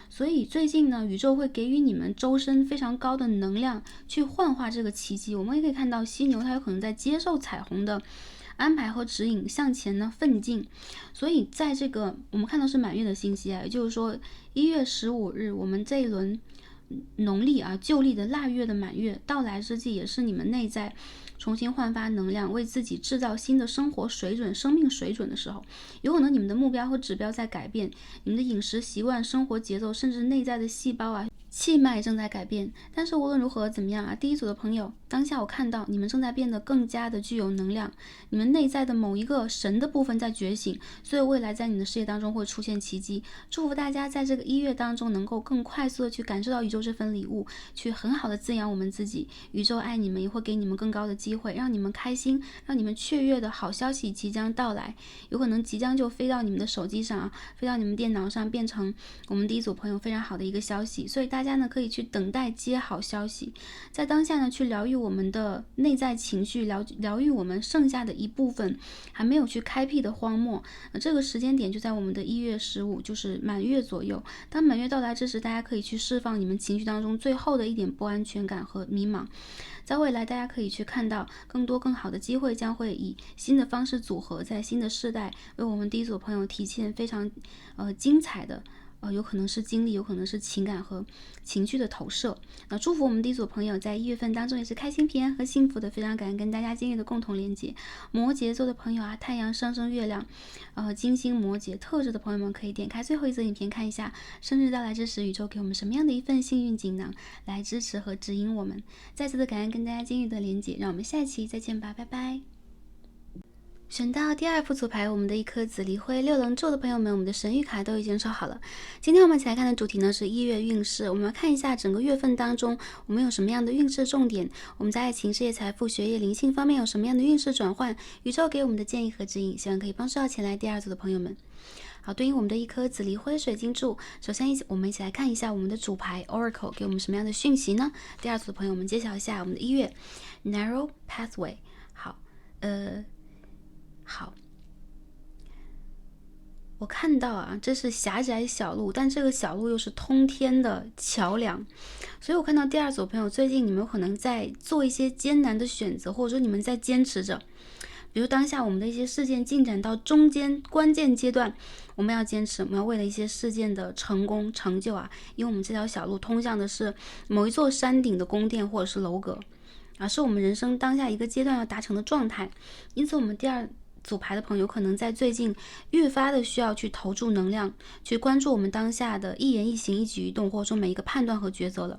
Speaker 1: 所以最近呢，宇宙会给予你们周身非常高的能量，去幻化这个奇迹。我们也可以看到犀牛，它有可能在接受彩虹的安排和指引，向前呢奋进。所以在这个我们看到是满月的信息啊，也就是说1月15日，我们这一轮农历旧历的腊月的满月到来之际，也是你们内在重新焕发能量，为自己制造新的生活水准、生命水准的时候。有可能你们的目标和指标在改变，你们的饮食习惯、生活节奏，甚至内在的细胞气脉正在改变。但是无论如何怎么样第一组的朋友，当下我看到你们正在变得更加的具有能量，你们内在的某一个神的部分在觉醒，所以未来在你的事业当中会出现奇迹。祝福大家在这个1月当中能够更快速的去感受到宇宙这份礼物，去很好的滋养我们自己。宇宙爱你们，也会给你们更高的机会，让你们开心，让你们雀跃的好消息即将到来，有可能即将就飞到你们的手机上飞到你们电脑上，变成我们第一组朋友非常好的一个消息。所以大家呢可以去等待接好消息，在当下呢去疗愈我们的内在情绪，疗愈我们剩下的一部分还没有去开辟的荒漠。这个时间点就在我们的1月15，就是满月左右。当满月到来之时，大家可以去释放你们情绪当中最后的一点不安全感和迷茫。在未来大家可以去看到更多更好的机会将会以新的方式组合，在新的世代为我们第一组朋友提前非常精彩的有可能是经历，有可能是情感和情绪的投射。祝福我们第一组朋友在1月份当中也是开心、平安和幸福的。非常感恩跟大家今日的共同连接。摩羯座的朋友太阳上升月亮金星摩羯特质的朋友们，可以点开最后一则影片看一下生日到来之时，宇宙给我们什么样的一份幸运锦囊来支持和指引我们。再次的感恩跟大家今日的连接，让我们下期再见吧，拜拜。选到第2副组牌，我们的一颗紫离灰6棱柱的朋友们，我们的神谕卡都已经抽好了。今天我们一起来看的主题呢是1月运势，我们来看一下整个月份当中我们有什么样的运势重点，我们在爱情、事业、财富、学业、灵性方面有什么样的运势转换，宇宙给我们的建议和指引，希望可以帮助到前来第2组的朋友们。好，对应我们的一颗紫离灰水晶柱，首先我们一起来看一下我们的主牌 Oracle 给我们什么样的讯息呢？第2组的朋友们揭晓一下我们的1月 Narrow Pathway。 好，我看到啊，这是狭窄小路，但这个小路又是通天的桥梁，所以我看到第2组朋友最近你们有可能在做一些艰难的选择，或者说你们在坚持着。比如当下我们的一些事件进展到中间关键阶段，我们要坚持，我们要为了一些事件的成功成就啊，因为我们这条小路通向的是某一座山顶的宫殿或者是楼阁啊，是我们人生当下一个阶段要达成的状态。因此我们第2组牌的朋友可能在最近愈发的需要去投注能量，去关注我们当下的一言一行一举一动，或者说每一个判断和抉择了。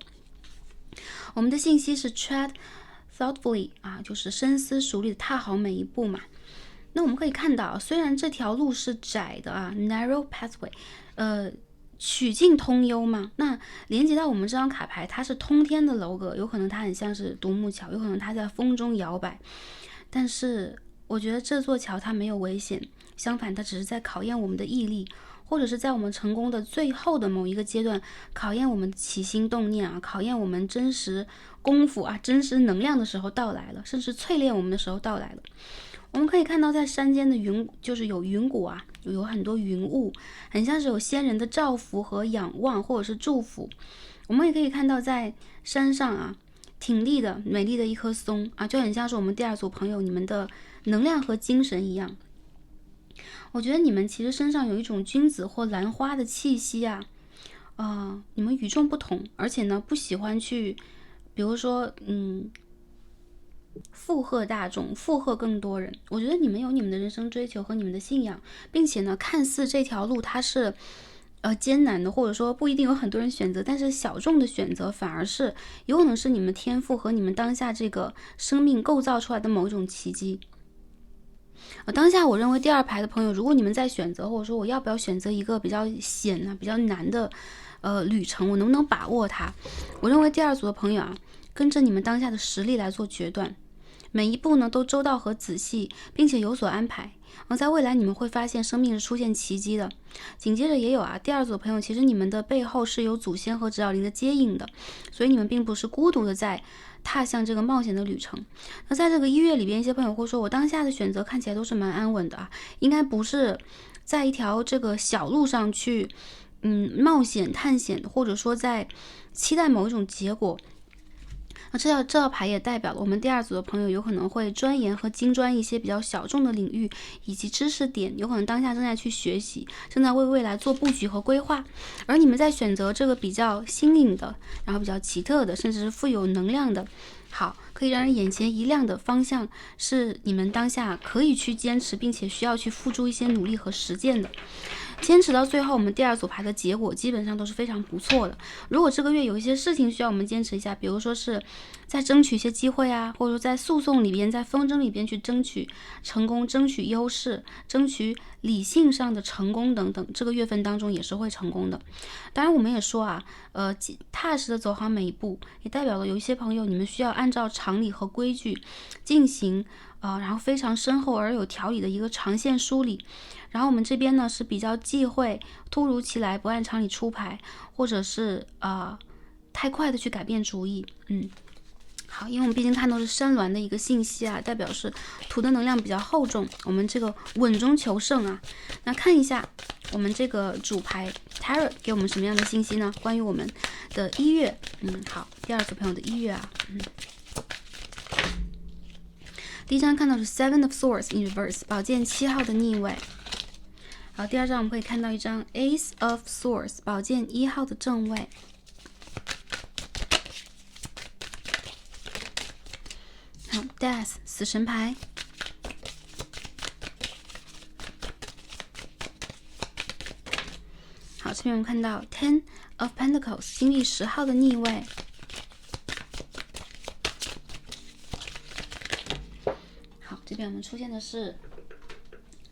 Speaker 1: 我们的信息是 tread thoughtfully 啊，就是深思熟虑的踏好每一步嘛。那我们可以看到，虽然这条路是窄的啊 narrow pathway，曲径通幽嘛，那连接到我们这张卡牌，它是通天的楼阁，有可能它很像是独木桥，有可能它在风中摇摆，但是我觉得这座桥它没有危险，相反它只是在考验我们的毅力，或者是在我们成功的最后的某一个阶段考验我们起心动念啊，考验我们真实功夫啊，真实能量的时候到来了，甚至淬炼我们的时候到来了。我们可以看到在山间的云，就是有云谷啊，有很多云雾，很像是有先人的照拂和仰望或者是祝福。我们也可以看到在山上啊，挺立的美丽的一棵松啊，就很像是我们第2组朋友你们的能量和精神一样。我觉得你们其实身上有一种君子或兰花的气息啊，你们与众不同，而且呢不喜欢去比如说附和大众，附和更多人。我觉得你们有你们的人生追求和你们的信仰，并且呢看似这条路它是艰难的，或者说不一定有很多人选择，但是小众的选择反而是有可能是你们天赋和你们当下这个生命构造出来的某一种奇迹。当下我认为第2排的朋友，如果你们在选择，或者说我要不要选择一个比较险比较难的旅程，我能不能把握它，我认为第2组的朋友啊，跟着你们当下的实力来做决断，每一步呢都周到和仔细，并且有所安排。而在未来你们会发现生命是出现奇迹的。紧接着也有啊，第2组的朋友，其实你们的背后是有祖先和指导灵的接应的，所以你们并不是孤独的在踏向这个冒险的旅程。那在这个1月里边，一些朋友会说，我当下的选择看起来都是蛮安稳的啊，应该不是在一条这个小路上去冒险探险，或者说在期待某一种结果。那这套牌也代表了我们第2组的朋友有可能会钻研和精专一些比较小众的领域以及知识点，有可能当下正在去学习，正在为未来做布局和规划。而你们在选择这个比较新颖的，然后比较奇特的，甚至是富有能量的，好，可以让人眼前一亮的方向，是你们当下可以去坚持，并且需要去付诸一些努力和实践的。坚持到最后，我们第2组牌的结果基本上都是非常不错的。如果这个月有一些事情需要我们坚持一下，比如说是在争取一些机会啊，或者说在诉讼里边，在纷争里边去争取成功，争取优势，争取理性上的成功等等，这个月份当中也是会成功的。当然我们也说啊，踏实的走好每一步，也代表了有一些朋友你们需要按照常理和规矩进行然后非常深厚而有条理的一个长线梳理。然后我们这边呢是比较忌讳突如其来不按常理出牌，或者是太快的去改变主意。好，因为我们毕竟看到是山峦的一个信息啊，代表是土的能量比较厚重，我们这个稳中求胜啊。那看一下我们这个主牌 Tarot 给我们什么样的信息呢？关于我们的1月，好，第2组朋友的1月啊，第一张看到是 Seven of Swords in Reverse， 宝剑7号的逆位。好，第2张我们可以看到一张 Ace of Swords， 宝剑1号的正位。好 ，Death 死神牌。好，这边我们看到 Ten of Pentacles， 金币10号的逆位。好，这边我们出现的是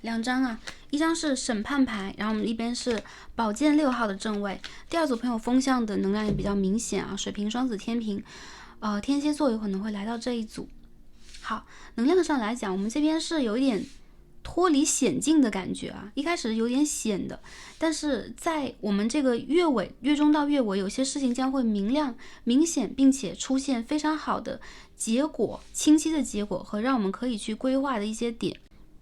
Speaker 1: 2张啊，一张是审判牌，然后我们一边是宝剑6号的正位。第二组朋友风向的能量也比较明显啊，水瓶、双子、天平，天蝎座有可能会来到这一组。好，能量上来讲，我们这边是有一点脱离险境的感觉啊，一开始有点险的，但是在我们这个月尾、月中到月尾，有些事情将会明亮、明显，并且出现非常好的结果、清晰的结果和让我们可以去规划的一些点。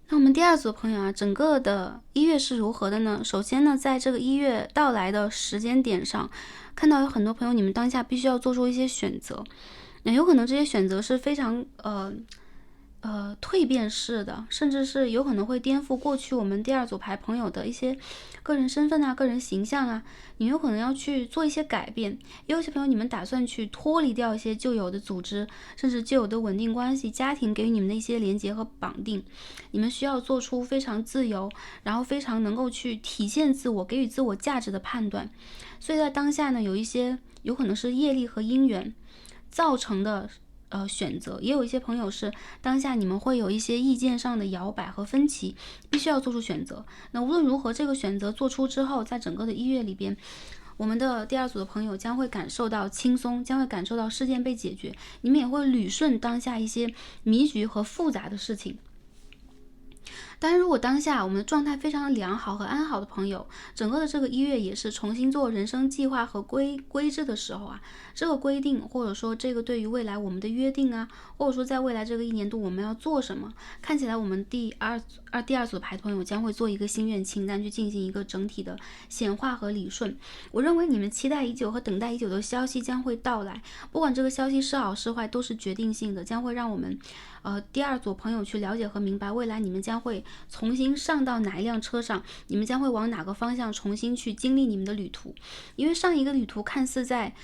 Speaker 1: 那我们第二组的朋友啊，整个的1月是如何的呢？首先呢，在这个1月到来的时间点上，看到有很多朋友，你们当下必须要做出一些选择，那有可能这些选择是非常蜕变式的，甚至是有可能会颠覆过去我们第二组牌朋友的一些个人身份啊、个人形象啊，你有可能要去做一些改变。也有些朋友你们打算去脱离掉一些旧有的组织，甚至旧有的稳定关系、家庭给予你们的一些连结和绑定，你们需要做出非常自由，然后非常能够去体现自我、给予自我价值的判断。所以在当下呢，有一些有可能是业力和因缘造成的选择，也有一些朋友是当下你们会有一些意见上的摇摆和分歧，必须要做出选择。那无论如何，这个选择做出之后，在整个的1月里边，我们的第二组的朋友将会感受到轻松，将会感受到事件被解决，你们也会捋顺当下一些迷局和复杂的事情。当然，如果当下我们的状态非常良好和安好的朋友，整个的这个1月也是重新做人生计划和规制的时候啊，这个规定或者说这个对于未来我们的约定啊，或者说在未来这个1年度我们要做什么，看起来我们第二组的牌朋友将会做一个心愿清单，去进行一个整体的显化和理顺。我认为你们期待已久和等待已久的消息将会到来，不管这个消息是好是坏，都是决定性的，将会让我们第二组朋友去了解和明白未来你们将会重新上到哪一辆车上，你们将会往哪个方向重新去经历你们的旅途。因为上一个旅途看似在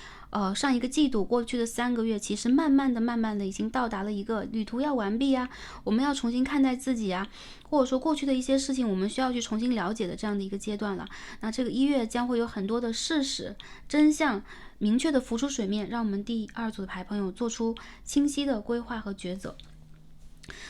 Speaker 1: 上一个季度过去的3个月，其实慢慢的已经到达了一个旅途要完毕啊，我们要重新看待自己啊，或者说过去的一些事情我们需要去重新了解的这样的一个阶段了。那这个1月将会有很多的事实真相明确的浮出水面，让我们第二组的牌朋友做出清晰的规划和抉择。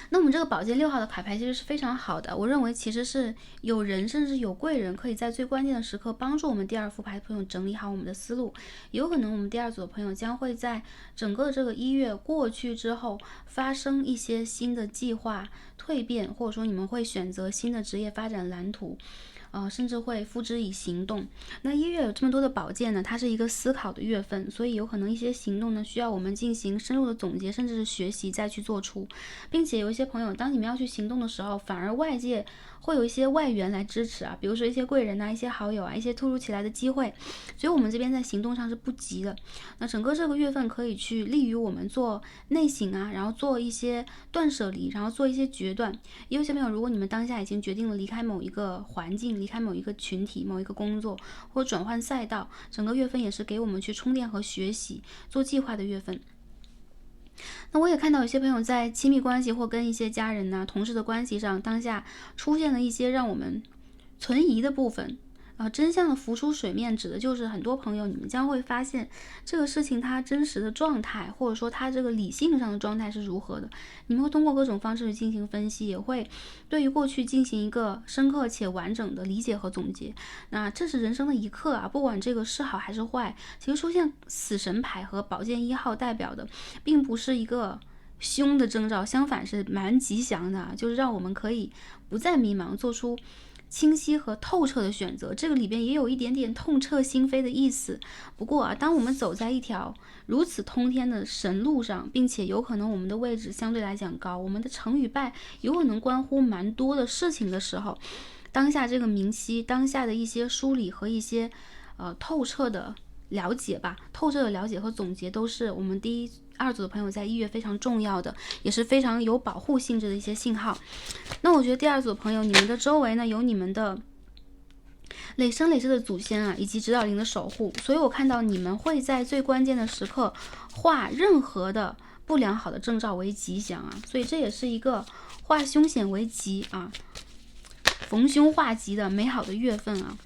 Speaker 1: 那我们这个宝剑6号的牌其实是非常好的，我认为其实是有人甚至有贵人可以在最关键的时刻帮助我们第二副牌的朋友整理好我们的思路。有可能我们第二组的朋友将会在整个这个1月过去之后发生一些新的计划蜕变，或者说你们会选择新的职业发展蓝图，甚至会付之以行动。那1月有这么多的宝剑呢，它是一个思考的月份，所以有可能一些行动呢需要我们进行深入的总结，甚至是学习再去做出。并且有一些朋友，当你们要去行动的时候，反而外界会有一些外援来支持啊，比如说一些贵人啊、一些好友啊、一些突如其来的机会，所以我们这边在行动上是不急的。那整个这个月份可以去利于我们做内省啊，然后做一些断舍离，然后做一些决断。也有些朋友，如果你们当下已经决定了离开某一个环境，离开某一个群体、某一个工作，或者转换赛道，整个月份也是给我们去充电和学习、做计划的月份。那我也看到有些朋友在亲密关系或跟一些家人呐、同事的关系上，当下出现了一些让我们存疑的部分。真相的浮出水面，指的就是很多朋友你们将会发现这个事情它真实的状态，或者说它这个理性上的状态是如何的。你们会通过各种方式去进行分析，也会对于过去进行一个深刻且完整的理解和总结。那这是人生的一课啊，不管这个是好还是坏，其实出现死神牌和宝剑1号代表的并不是一个凶的征兆，相反是蛮吉祥的，就是让我们可以不再迷茫，做出清晰和透彻的选择。这个里边也有一点点痛彻心扉的意思。不过啊，当我们走在一条如此通天的神路上，并且有可能我们的位置相对来讲高，我们的成与败有可能关乎蛮多的事情的时候，当下这个明晰，当下的一些梳理和一些透彻的了解吧，透彻的了解和总结，都是我们第二组的朋友在1月非常重要的，也是非常有保护性质的一些信号。那我觉得第二组的朋友，你们的周围呢有你们的累生累世的祖先啊，以及指导灵的守护，所以我看到你们会在最关键的时刻化任何的不良好的征兆为吉祥啊，所以这也是一个化凶险为吉啊，逢凶化吉的美好的月份啊。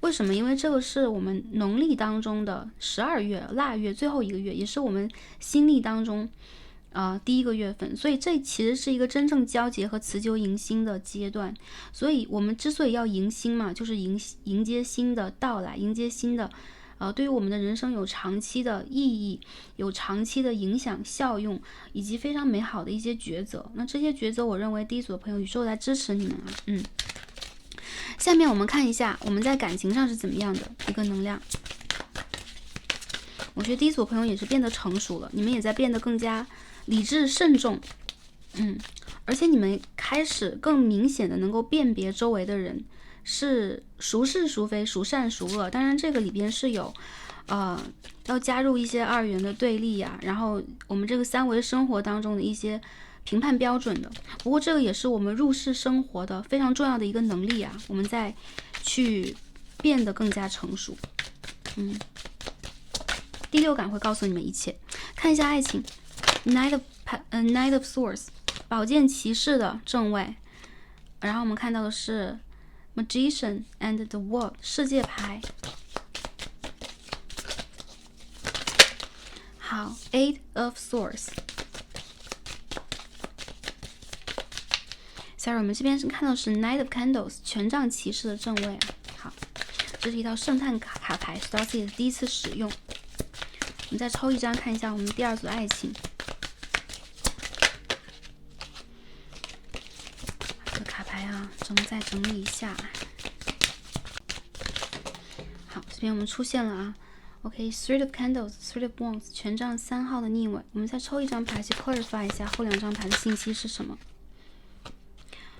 Speaker 1: 为什么？因为这个是我们农历当中的12月腊月最后一个月，也是我们新历当中第一个月份，所以这其实是一个真正交接和辞旧迎新的阶段。所以我们之所以要迎新嘛，就是迎接新的到来，迎接新的对于我们的人生有长期的意义，有长期的影响效用，以及非常美好的一些抉择。那这些抉择，我认为第一组的朋友宇宙在支持你们啊。下面我们看一下我们在感情上是怎么样的一个能量。我觉得第一组朋友也是变得成熟了，你们也在变得更加理智慎重，而且你们开始更明显的能够辨别周围的人是孰是孰非，孰善孰恶。当然这个里边是有要加入一些二元的对立呀，然后我们这个三维生活当中的一些评判标准的。不过这个也是我们入世生活的非常重要的一个能力啊，我们在去变得更加成熟。第六感会告诉你们一切。看一下爱情 Knight of Swords 宝剑骑士的正位，然后我们看到的是 Magician and the World 世界牌。好 Eight of Swords。 Sorry 我们这边是看到是 Knight of Candles 权杖骑士的正位啊。好，这是一套圣诞卡牌，是到自己的第一次使用。我们再抽一张看一下我们第二组爱情。这个卡牌啊，再整理一下。好，这边我们出现了啊。OK Three of Candles Three of Wands 权杖3号的逆位。我们再抽一张牌去 clarify 一下后两张牌的信息是什么。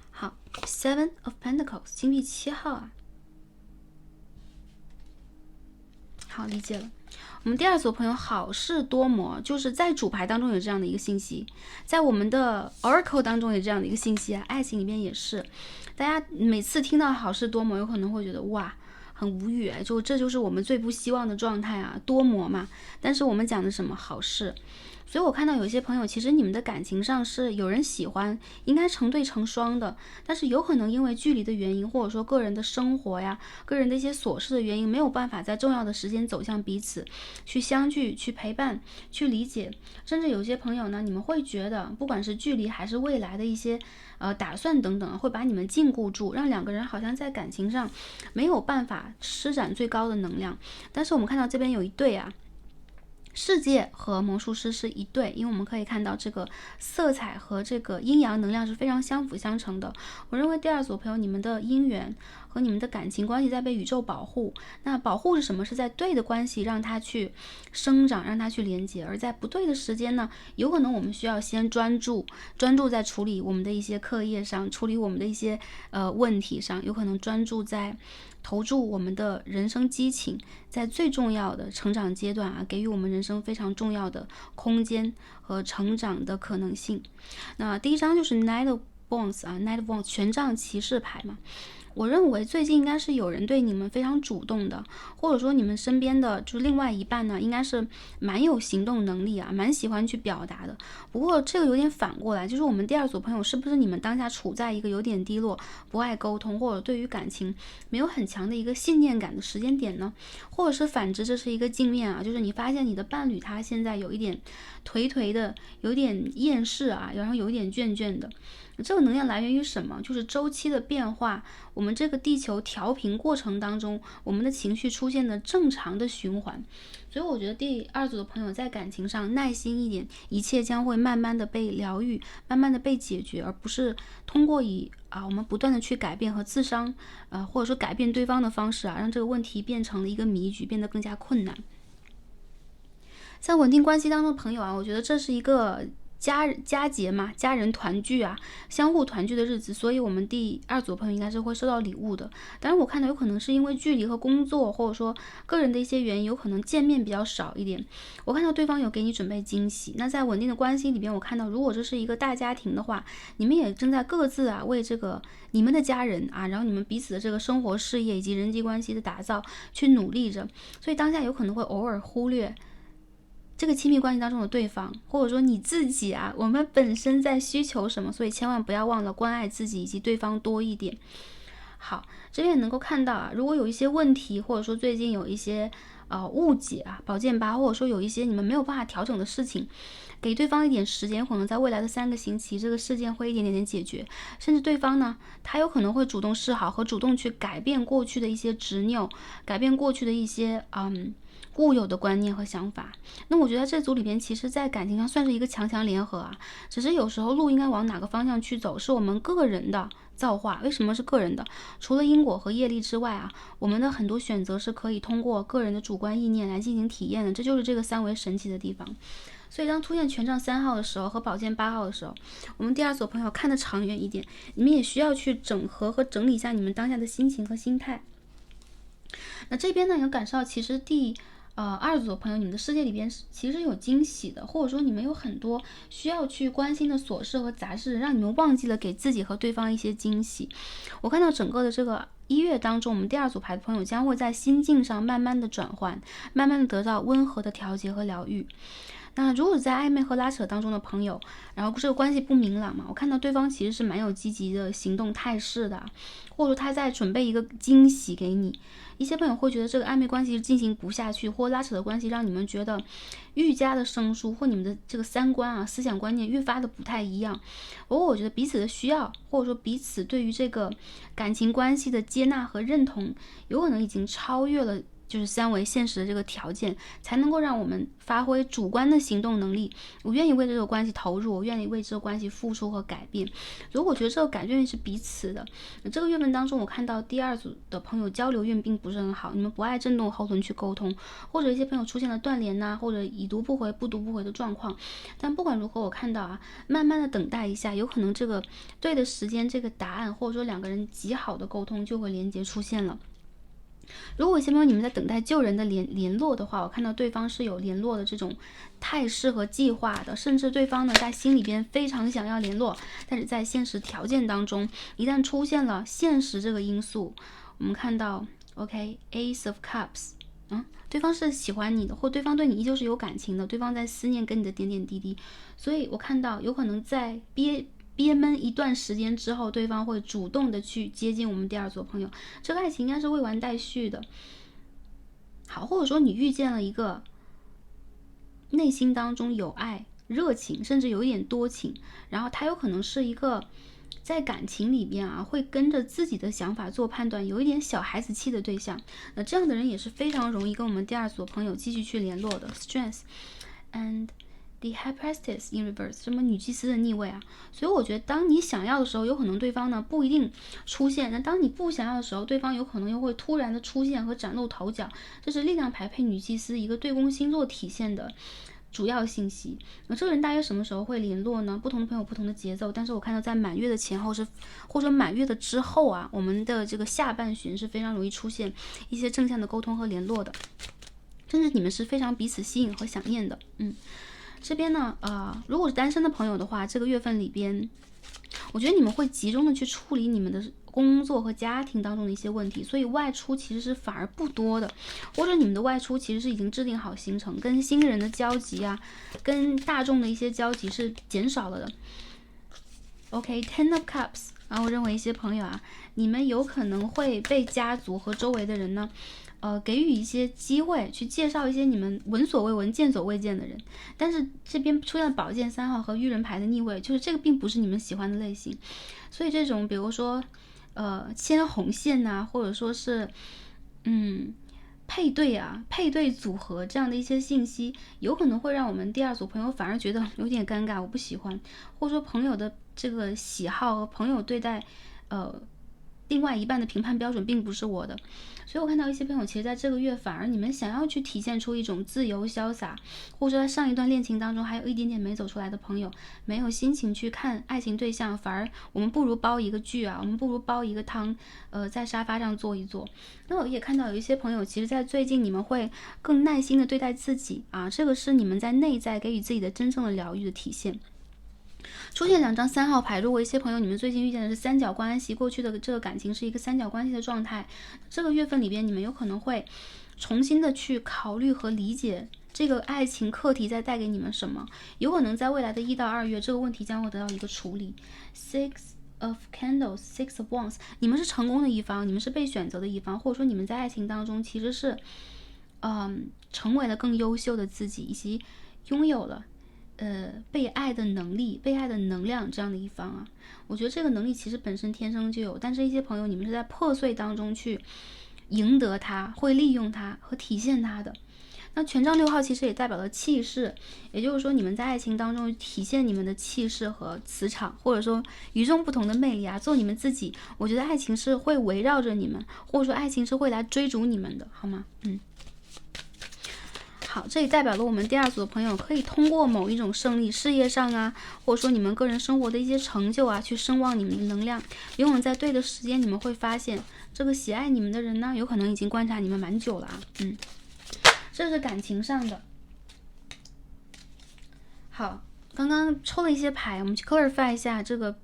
Speaker 1: 好 Seven of Pentacles 金币7号啊。好，理解了。我们第二组朋友好事多磨，就是在主牌当中有这样的一个信息，在我们的 Oracle 当中有这样的一个信息啊，爱情里面也是。大家每次听到好事多磨，有可能会觉得哇，很无语，就这就是我们最不希望的状态啊，多磨嘛。但是我们讲的什么好事？所以我看到有些朋友，其实你们的感情上是有人喜欢，应该成对成双的，但是有可能因为距离的原因，或者说个人的生活呀、个人的一些琐事的原因，没有办法在重要的时间走向彼此，去相聚、去陪伴、去理解。甚至有些朋友呢，你们会觉得，不管是距离还是未来的一些打算等等，会把你们禁锢住，让两个人好像在感情上没有办法施展最高的能量。但是我们看到这边有一对啊。世界和魔术师是一对，因为我们可以看到这个色彩和这个阴阳能量是非常相辅相成的。我认为第二组朋友，你们的姻缘和你们的感情关系在被宇宙保护。那保护是什么？是在对的关系让它去生长，让它去连接。而在不对的时间呢，有可能我们需要先专注在处理我们的一些课业上，处理我们的一些问题上，有可能专注在投注我们的人生激情，在最重要的成长阶段啊，给予我们人生非常重要的空间和成长的可能性。那第一张就是 Knight of Wands 啊 ，Knight of Wands 权杖骑士牌嘛。我认为最近应该是有人对你们非常主动的，或者说你们身边的就是另外一半呢，应该是蛮有行动能力啊，蛮喜欢去表达的。不过这个有点反过来，就是我们第二组朋友是不是你们当下处在一个有点低落、不爱沟通，或者对于感情没有很强的一个信念感的时间点呢？或者是反之，这是一个镜面啊，就是你发现你的伴侣他现在有一点颓颓的，有点厌世啊，然后有一点倦倦的。这个能量来源于什么？就是周期的变化，我们这个地球调频过程当中，我们的情绪出现的正常的循环。所以我觉得第二组的朋友在感情上耐心一点，一切将会慢慢的被疗愈，慢慢的被解决，而不是通过我们不断的去改变和自伤，或者说改变对方的方式啊，让这个问题变成了一个迷局，变得更加困难。在稳定关系当中的朋友啊，我觉得这是一个佳节嘛，家人团聚啊，相互团聚的日子，所以我们第二组朋友应该是会收到礼物的。当然我看到有可能是因为距离和工作，或者说个人的一些原因，有可能见面比较少一点。我看到对方有给你准备惊喜。那在稳定的关系里边，我看到如果这是一个大家庭的话，你们也正在各自为这个你们的家人啊，然后你们彼此的这个生活事业以及人际关系的打造去努力着，所以当下有可能会偶尔忽略这个亲密关系当中的对方，或者说你自己啊，我们本身在需求什么，所以千万不要忘了关爱自己以及对方多一点。好，这边也能够看到啊，如果有一些问题，或者说最近有一些误解啊，宝剑八，或者说有一些你们没有办法调整的事情，给对方一点时间，可能在未来的3个星期，这个事件会一点点解决，甚至对方呢，他有可能会主动示好和主动去改变过去的一些执拗，改变过去的一些固有的观念和想法。那我觉得这组里边其实在感情上算是一个强强联合啊，只是有时候路应该往哪个方向去走，是我们个人的造化。为什么是个人的？除了因果和业力之外啊，我们的很多选择是可以通过个人的主观意念来进行体验的，这就是这个三维神奇的地方。所以当出现权杖3号的时候和宝剑8号的时候，我们第二组朋友看得长远一点，你们也需要去整合和整理一下你们当下的心情和心态。那这边呢，有感受到其实二组的朋友，你们的世界里边其实有惊喜的，或者说你们有很多需要去关心的琐事和杂事，让你们忘记了给自己和对方一些惊喜。我看到整个的这个1月当中，我们第二组牌的朋友将会在心境上慢慢的转换，慢慢的得到温和的调节和疗愈。那如果在暧昧和拉扯当中的朋友，然后这个关系不明朗嘛，我看到对方其实是蛮有积极的行动态势的，或者说他在准备一个惊喜给你。一些朋友会觉得这个暧昧关系进行不下去，或拉扯的关系让你们觉得愈加的生疏，或你们的这个三观啊、思想观念越发的不太一样。不过我觉得彼此的需要，或者说彼此对于这个感情关系的接纳和认同，有可能已经超越了就是三维现实的这个条件，才能够让我们发挥主观的行动能力。我愿意为这个关系投入，我愿意为这个关系付出和改变。如果我觉得这个改变是彼此的，这个月份当中，我看到第二组的朋友交流运并不是很好，你们不爱震动后臀去沟通，或者一些朋友出现了断联或者已读不回、不读不回的状况。但不管如何，我看到慢慢的等待一下，有可能这个对的时间、这个答案，或者说两个人极好的沟通就会连接出现了。如果有些朋友你们在等待旧人的联络的话，我看到对方是有联络的这种态势和计划的，甚至对方呢在心里边非常想要联络，但是在现实条件当中，一旦出现了现实这个因素，我们看到 Ace of Cups，对方是喜欢你的，或对方对你依旧是有感情的，对方在思念跟你的点点滴滴，所以我看到有可能在憋闷一段时间之后，对方会主动的去接近我们第二组朋友，这个爱情应该是未完待续的。好，或者说你遇见了一个内心当中有爱、热情，甚至有一点多情，然后他有可能是一个在感情里边会跟着自己的想法做判断，有一点小孩子气的对象。那这样的人也是非常容易跟我们第二组朋友继续去联络的。Strength and The High Priestess in Reverse， 什么女祭司的逆位所以我觉得当你想要的时候，有可能对方呢不一定出现，那当你不想要的时候，对方有可能又会突然的出现和崭露头角。这是力量牌配女祭司一个对宫星座体现的主要信息。那这个人大约什么时候会联络呢？不同的朋友不同的节奏，但是我看到在满月的前后或者满月的之后我们的这个下半旬是非常容易出现一些正向的沟通和联络的，甚至你们是非常彼此吸引和想念的。这边呢，如果是单身的朋友的话，这个月份里边，我觉得你们会集中的去处理你们的工作和家庭当中的一些问题，所以外出其实是反而不多的，或者你们的外出其实是已经制定好行程，跟新人的交集跟大众的一些交集是减少了的。Ten of Cups， 我认为一些朋友你们有可能会被家族和周围的人呢。给予一些机会去介绍一些你们闻所未闻、见所未见的人，但是这边出现宝剑3号和愚人牌的逆位，就是这个并不是你们喜欢的类型，所以这种比如说牵红线或者说是配对组合这样的一些信息，有可能会让我们第二组朋友反而觉得有点尴尬，我不喜欢，或者说朋友的这个喜好和朋友对待另外一半的评判标准并不是我的，所以我看到一些朋友其实在这个月反而你们想要去体现出一种自由潇洒，或者说在上一段恋情当中还有一点点没走出来的朋友，没有心情去看爱情对象，反而我们不如煲一个剧我们不如煲一个汤在沙发上坐一坐。那我也看到有一些朋友其实在最近你们会更耐心的对待自己这个是你们在内在给予自己的真正的疗愈的体现。出现2张3号牌，如果一些朋友你们最近遇见的是三角关系，过去的这个感情是一个三角关系的状态，这个月份里边你们有可能会重新的去考虑和理解这个爱情课题在带给你们什么，有可能在未来的1到2月这个问题将会得到一个处理。Six of Candles, Six of Wands， 你们是成功的一方，你们是被选择的一方，或者说你们在爱情当中其实是成为了更优秀的自己，以及拥有了被爱的能力、被爱的能量这样的一方啊。我觉得这个能力其实本身天生就有，但是一些朋友你们是在破碎当中去赢得它，会利用它和体现它的。那权杖6号其实也代表了气势，也就是说你们在爱情当中体现你们的气势和磁场，或者说与众不同的魅力啊，做你们自己。我觉得爱情是会围绕着你们，或者说爱情是会来追逐你们的，好吗？好，这也代表了我们第二组的朋友可以通过某一种胜利，事业上啊，或者说你们个人生活的一些成就啊，去声望你们的能量。永远在对的时间，你们会发现这个喜爱你们的人呢，有可能已经观察你们蛮久了啊。这是感情上的。好，刚刚抽了一些牌，我们去 clarify 一下这个。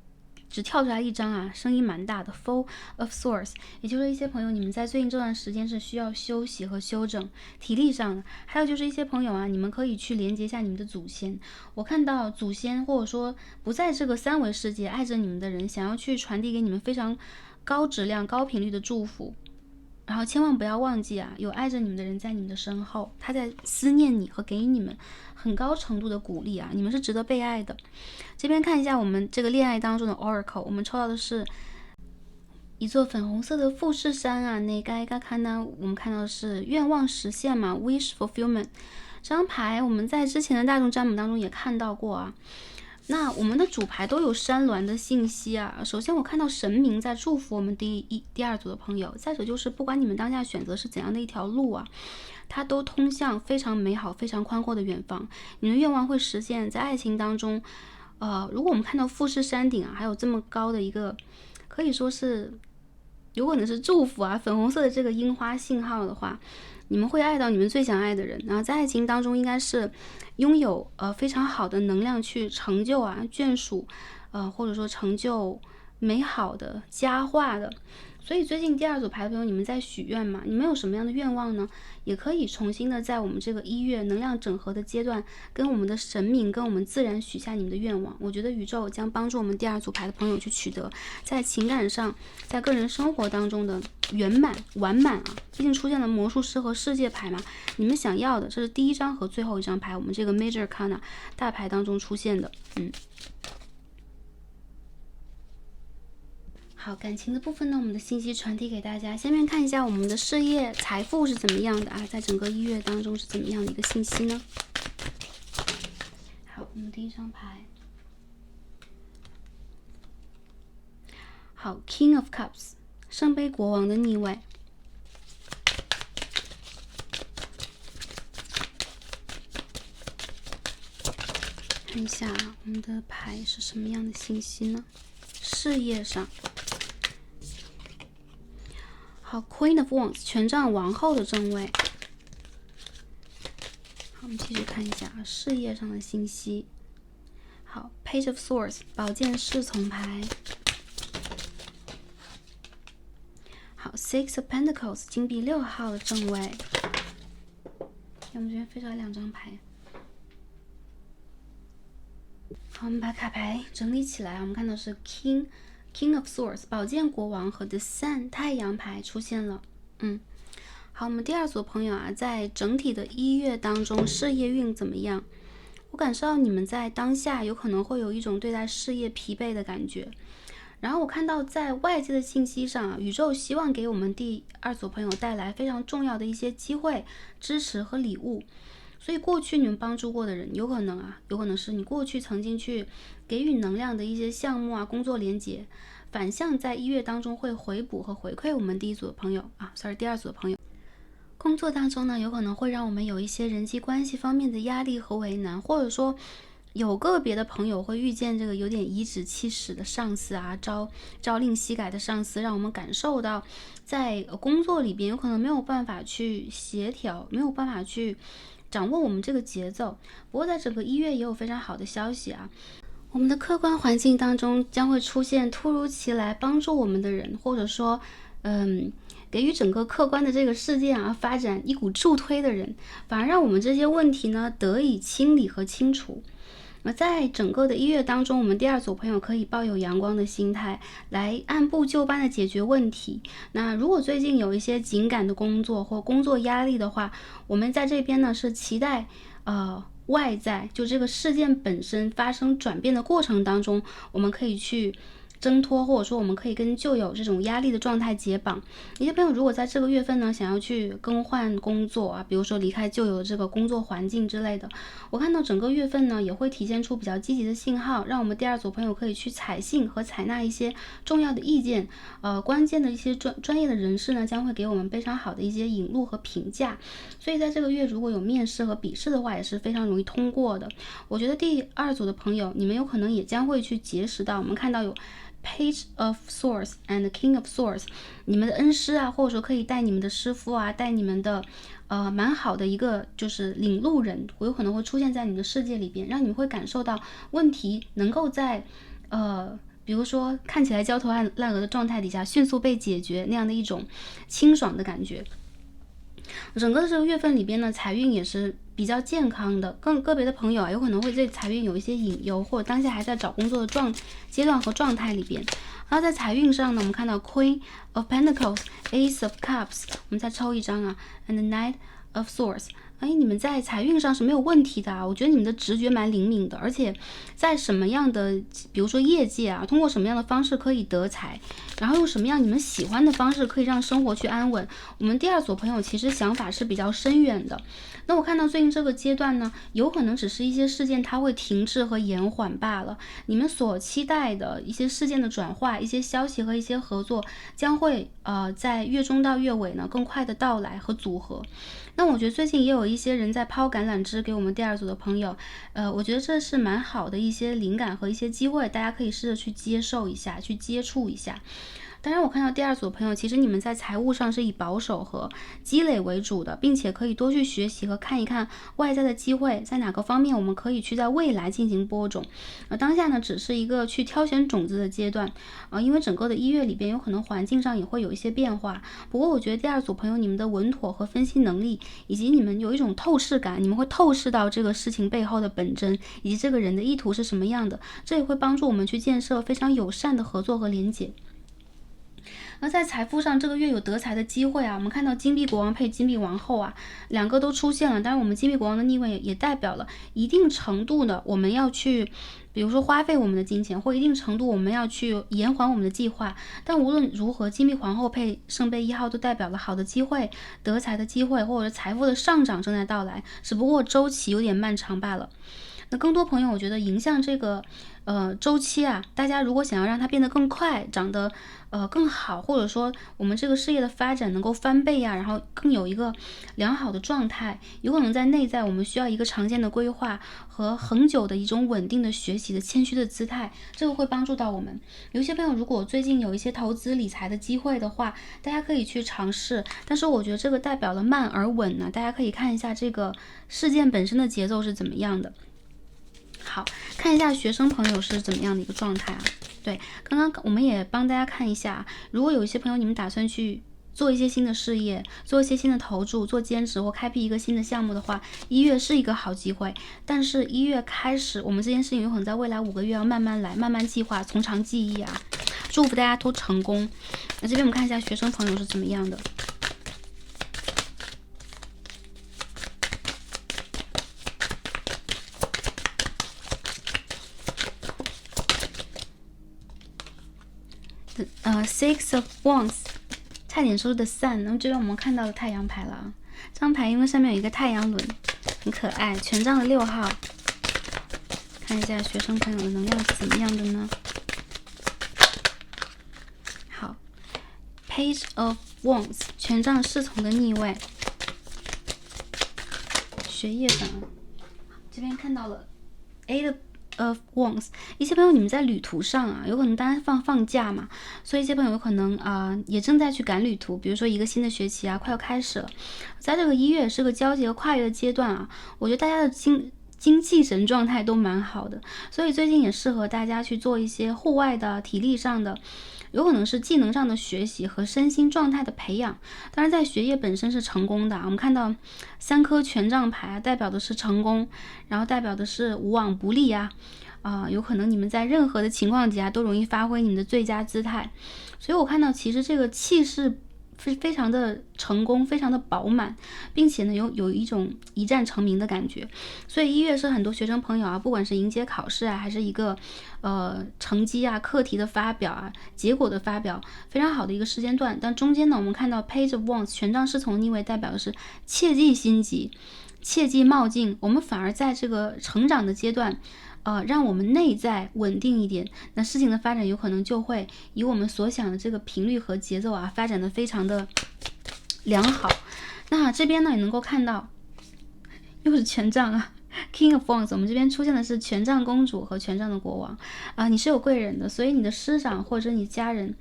Speaker 1: 只跳出来一张啊，声音蛮大的 Four of Swords， 也就是一些朋友你们在最近这段时间是需要休息和休整，体力上的。还有就是一些朋友啊，你们可以去连接一下你们的祖先。我看到祖先或者说不在这个三维世界爱着你们的人，想要去传递给你们非常高质量、高频率的祝福。然后千万不要忘记啊，有爱着你们的人在你们的身后，他在思念你和给你们很高程度的鼓励啊，你们是值得被爱的。这边看一下我们这个恋爱当中的 Oracle， 我们抽到的是一座粉红色的富士山啊，那该看呢，我们看到的是愿望实现嘛 ，Wish Fulfillment。这张牌我们在之前的大众占卜当中也看到过啊。那我们的主牌都有山峦的信息啊。首先我看到神明在祝福我们第二组的朋友，再者就是不管你们当下选择是怎样的一条路啊，它都通向非常美好、非常宽阔的远方。你的愿望会实现，在爱情当中，如果我们看到富士山顶啊，还有这么高的一个，可以说是有可能是祝福啊，粉红色的这个樱花信号的话，你们会爱到你们最想爱的人，然后在爱情当中应该是拥有非常好的能量去成就啊眷属，或者说成就美好的佳话的。所以最近第二组牌的朋友，你们在许愿嘛？你们有什么样的愿望呢？也可以重新的在我们这个1月能量整合的阶段，跟我们的神明、跟我们自然许下你们的愿望。我觉得宇宙将帮助我们第二组牌的朋友去取得在情感上、在个人生活当中的圆满、完满啊！毕竟出现了魔术师和世界牌嘛，你们想要的，这是第一张和最后一张牌，我们这个 Major Arcana 大牌当中出现的，好，感情的部分呢，我们的信息传递给大家。下面看一下我们的事业、财富是怎么样的啊？在整个1月当中是怎么样的一个信息呢？好，我们第一张牌，好 ，King of Cups， 圣杯国王的逆位。看一下我们的牌是什么样的信息呢？事业上。好 ，Queen of Wands， 权杖王后的正位。好，我们继续看一下事业上的信息。好 ，Page of Swords， 宝剑侍从牌。好 ，Six of Pentacles， 金币6号的正位。我们这边飞出来2张牌。好，我们把卡牌整理起来，我们看到是 King of Swords， 宝剑国王和 The Sun 太阳牌出现了。好，我们第二组朋友啊，在整体的1月当中，事业运怎么样？我感受到你们在当下有可能会有一种对待事业疲惫的感觉。然后我看到在外界的信息上啊，宇宙希望给我们第二组朋友带来非常重要的一些机会、支持和礼物。所以过去你们帮助过的人，有可能是你过去曾经去给予能量的一些项目啊、工作连结，反向在1月当中会回补和回馈我们第二组的朋友。工作当中呢，有可能会让我们有一些人际关系方面的压力和为难，或者说有个别的朋友会遇见这个有点颐指气使的上司啊，朝令夕改的上司，让我们感受到在工作里边有可能没有办法去协调，没有办法去掌握我们这个节奏。不过在整个1月也有非常好的消息啊，我们的客观环境当中将会出现突如其来帮助我们的人，或者说给予整个客观的这个事件啊发展一股助推的人，反而让我们这些问题呢得以清理和清除。在整个的1月当中，我们第二组朋友可以抱有阳光的心态，来按部就班的解决问题。那如果最近有一些紧赶的工作或工作压力的话，我们在这边呢是期待外在，就这个事件本身发生转变的过程当中，我们可以去挣脱，或者说我们可以跟旧有这种压力的状态解绑。一些朋友如果在这个月份呢，想要去更换工作啊，比如说离开旧有的这个工作环境之类的，我看到整个月份呢也会体现出比较积极的信号，让我们第二组朋友可以去采信和采纳一些重要的意见，关键的一些专业的人士呢将会给我们非常好的一些引路和评价。所以在这个月如果有面试和笔试的话，也是非常容易通过的。我觉得第二组的朋友，你们有可能也将会去结识到，我们看到有Page of Swords and King of Swords， 你们的恩师啊，或者说可以带你们的师傅啊，带你们的蛮好的一个就是领路人，有可能会出现在你的世界里边，让你们会感受到问题能够在比如说看起来焦头烂额的状态底下迅速被解决，那样的一种清爽的感觉。整个的这个月份里边呢，财运也是比较健康的，个别的朋友啊，有可能会对财运有一些隐忧，或者当下还在找工作的阶段和状态里边。然后在财运上呢，我们看到 Queen of Pentacles、Ace of Cups， 我们再抽一张啊 ，and Knight of Swords。你们在财运上是没有问题的啊，我觉得你们的直觉蛮灵敏的，而且在什么样的，比如说业界啊，通过什么样的方式可以得财，然后用什么样你们喜欢的方式可以让生活去安稳。我们第二组朋友其实想法是比较深远的。那我看到最近这个阶段呢，有可能只是一些事件它会停滞和延缓罢了，你们所期待的一些事件的转化，一些消息和一些合作将会在月中到月尾呢更快的到来和组合。那我觉得最近也有一些人在抛橄榄枝给我们第二组的朋友，我觉得这是蛮好的一些灵感和一些机会，大家可以试着去接受一下，去接触一下。当然我看到第二组的朋友，其实你们在财务上是以保守和积累为主的，并且可以多去学习和看一看外在的机会在哪个方面，我们可以去在未来进行播种。当下呢只是一个去挑选种子的阶段，因为整个的1月里边有可能环境上也会有一些变化。不过我觉得第二组朋友，你们的稳妥和分析能力，以及你们有一种透视感，你们会透视到这个事情背后的本真，以及这个人的意图是什么样的，这也会帮助我们去建设非常友善的合作和连结。而在财富上，这个月有得财的机会啊，我们看到金币国王配金币王后啊，两个都出现了。当然我们金币国王的逆位也代表了一定程度的我们要去比如说花费我们的金钱，或一定程度我们要去延缓我们的计划。但无论如何，金币皇后配圣杯1号都代表了好的机会、得财的机会，或者财富的上涨正在到来，只不过周期有点漫长罢了。那更多朋友我觉得迎向这个周期啊，大家如果想要让它变得更快，长得更好，或者说我们这个事业的发展能够翻倍啊，然后更有一个良好的状态，有可能在内在我们需要一个长线的规划和恒久的一种稳定的学习的谦虚的姿态，这个会帮助到我们。有些朋友如果最近有一些投资理财的机会的话，大家可以去尝试，但是我觉得这个代表了慢而稳呢，大家可以看一下这个事件本身的节奏是怎么样的。好，看一下学生朋友是怎么样的一个状态啊？对，刚刚我们也帮大家看一下，如果有一些朋友你们打算去做一些新的事业，做一些新的投注，做兼职或开辟一个新的项目的话，1月是一个好机会。但是1月开始，我们这件事情有可能在未来5个月要慢慢来，慢慢计划，从长计议啊。祝福大家都成功。那这边我们看一下学生朋友是怎么样的。Six of Wands， 差点说的 Sun， 然后这边我们看到了太阳牌了啊。这张牌因为上面有一个太阳轮，很可爱。权杖的6号，看一下学生朋友的能量是怎么样的呢？好 ，Page of Wands， 权杖侍从的逆位。学业上，这边看到了 Eight of Wands， 一些朋友你们在旅途上啊，有可能大家放假嘛，所以一些朋友有可能也正在去赶旅途，比如说一个新的学期啊快要开始了，在这个1月是个交接和跨越的阶段啊，我觉得大家的精气神状态都蛮好的，所以最近也适合大家去做一些户外的体力上的，有可能是技能上的学习和身心状态的培养。当然在学业本身是成功的，我们看到3颗权杖牌代表的是成功，然后代表的是无往不利啊，有可能你们在任何的情况底下都容易发挥你们的最佳姿态。所以我看到其实这个气势非常的成功，非常的饱满，并且呢有一种一战成名的感觉。所以1月是很多学生朋友啊，不管是迎接考试啊，还是一个成绩啊、课题的发表啊、结果的发表，非常好的一个时间段。但中间呢，我们看到 Page of Wands 权杖侍从的逆位代表的是切忌心急，切忌冒进，我们反而在这个成长的阶段。让我们内在稳定一点，那事情的发展有可能就会以我们所想的这个频率和节奏啊，发展的非常的良好。那这边呢也能够看到，又是权杖啊 ，King of Wands， 我们这边出现的是权杖公主和权杖的国王啊，你是有贵人的，所以你的师长或者你家人。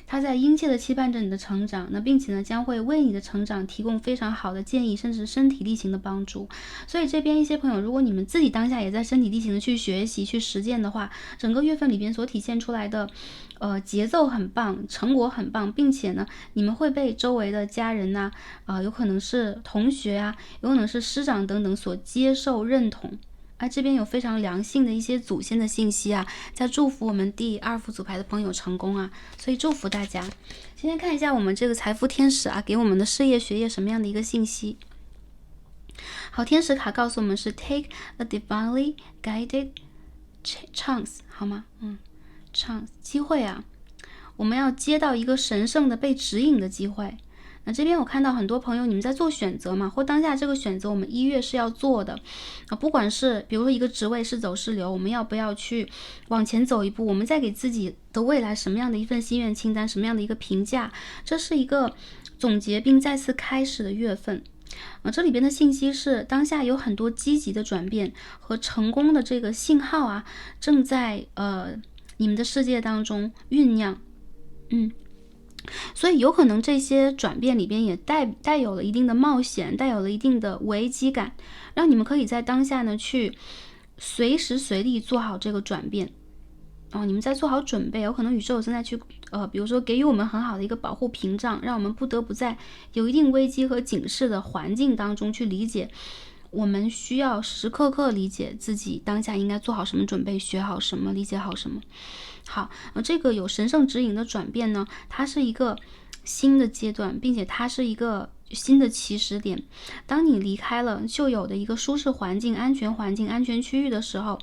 Speaker 1: 他在殷切的期盼着你的成长，那并且呢将会为你的成长提供非常好的建议，甚至身体力行的帮助。所以这边一些朋友，如果你们自己当下也在身体力行的去学习、去实践的话，整个月份里边所体现出来的节奏很棒，成果很棒，并且呢你们会被周围的家人呐、有可能是同学啊，有可能是师长等等所接受认同。这边有非常良性的一些祖先的信息啊，在祝福我们第2副组牌的朋友成功啊，所以祝福大家。先来看一下我们这个财富天使啊，给我们的事业学业什么样的一个信息。好，天使卡告诉我们是 take a divinely guided chance， 好吗？chance 机会啊，我们要接到一个神圣的被指引的机会。那这边我看到很多朋友，你们在做选择嘛，或当下这个选择我们1月是要做的不管是比如说一个职位是走是留，我们要不要去往前走一步，我们再给自己的未来什么样的一份心愿清单，什么样的一个评价，这是一个总结并再次开始的月份这里边的信息是当下有很多积极的转变和成功的这个信号啊，正在你们的世界当中酝酿所以有可能这些转变里边也带有了一定的冒险，带有了一定的危机感，让你们可以在当下呢去随时随地做好这个转变你们在做好准备，有可能宇宙正在去比如说给予我们很好的一个保护屏障，让我们不得不在有一定危机和警示的环境当中去理解，我们需要时时刻刻理解自己当下应该做好什么准备，学好什么，理解好什么。好这个有神圣指引的转变呢，它是一个新的阶段，并且它是一个新的起始点。当你离开了旧有的一个舒适环境、安全环境、安全区域的时候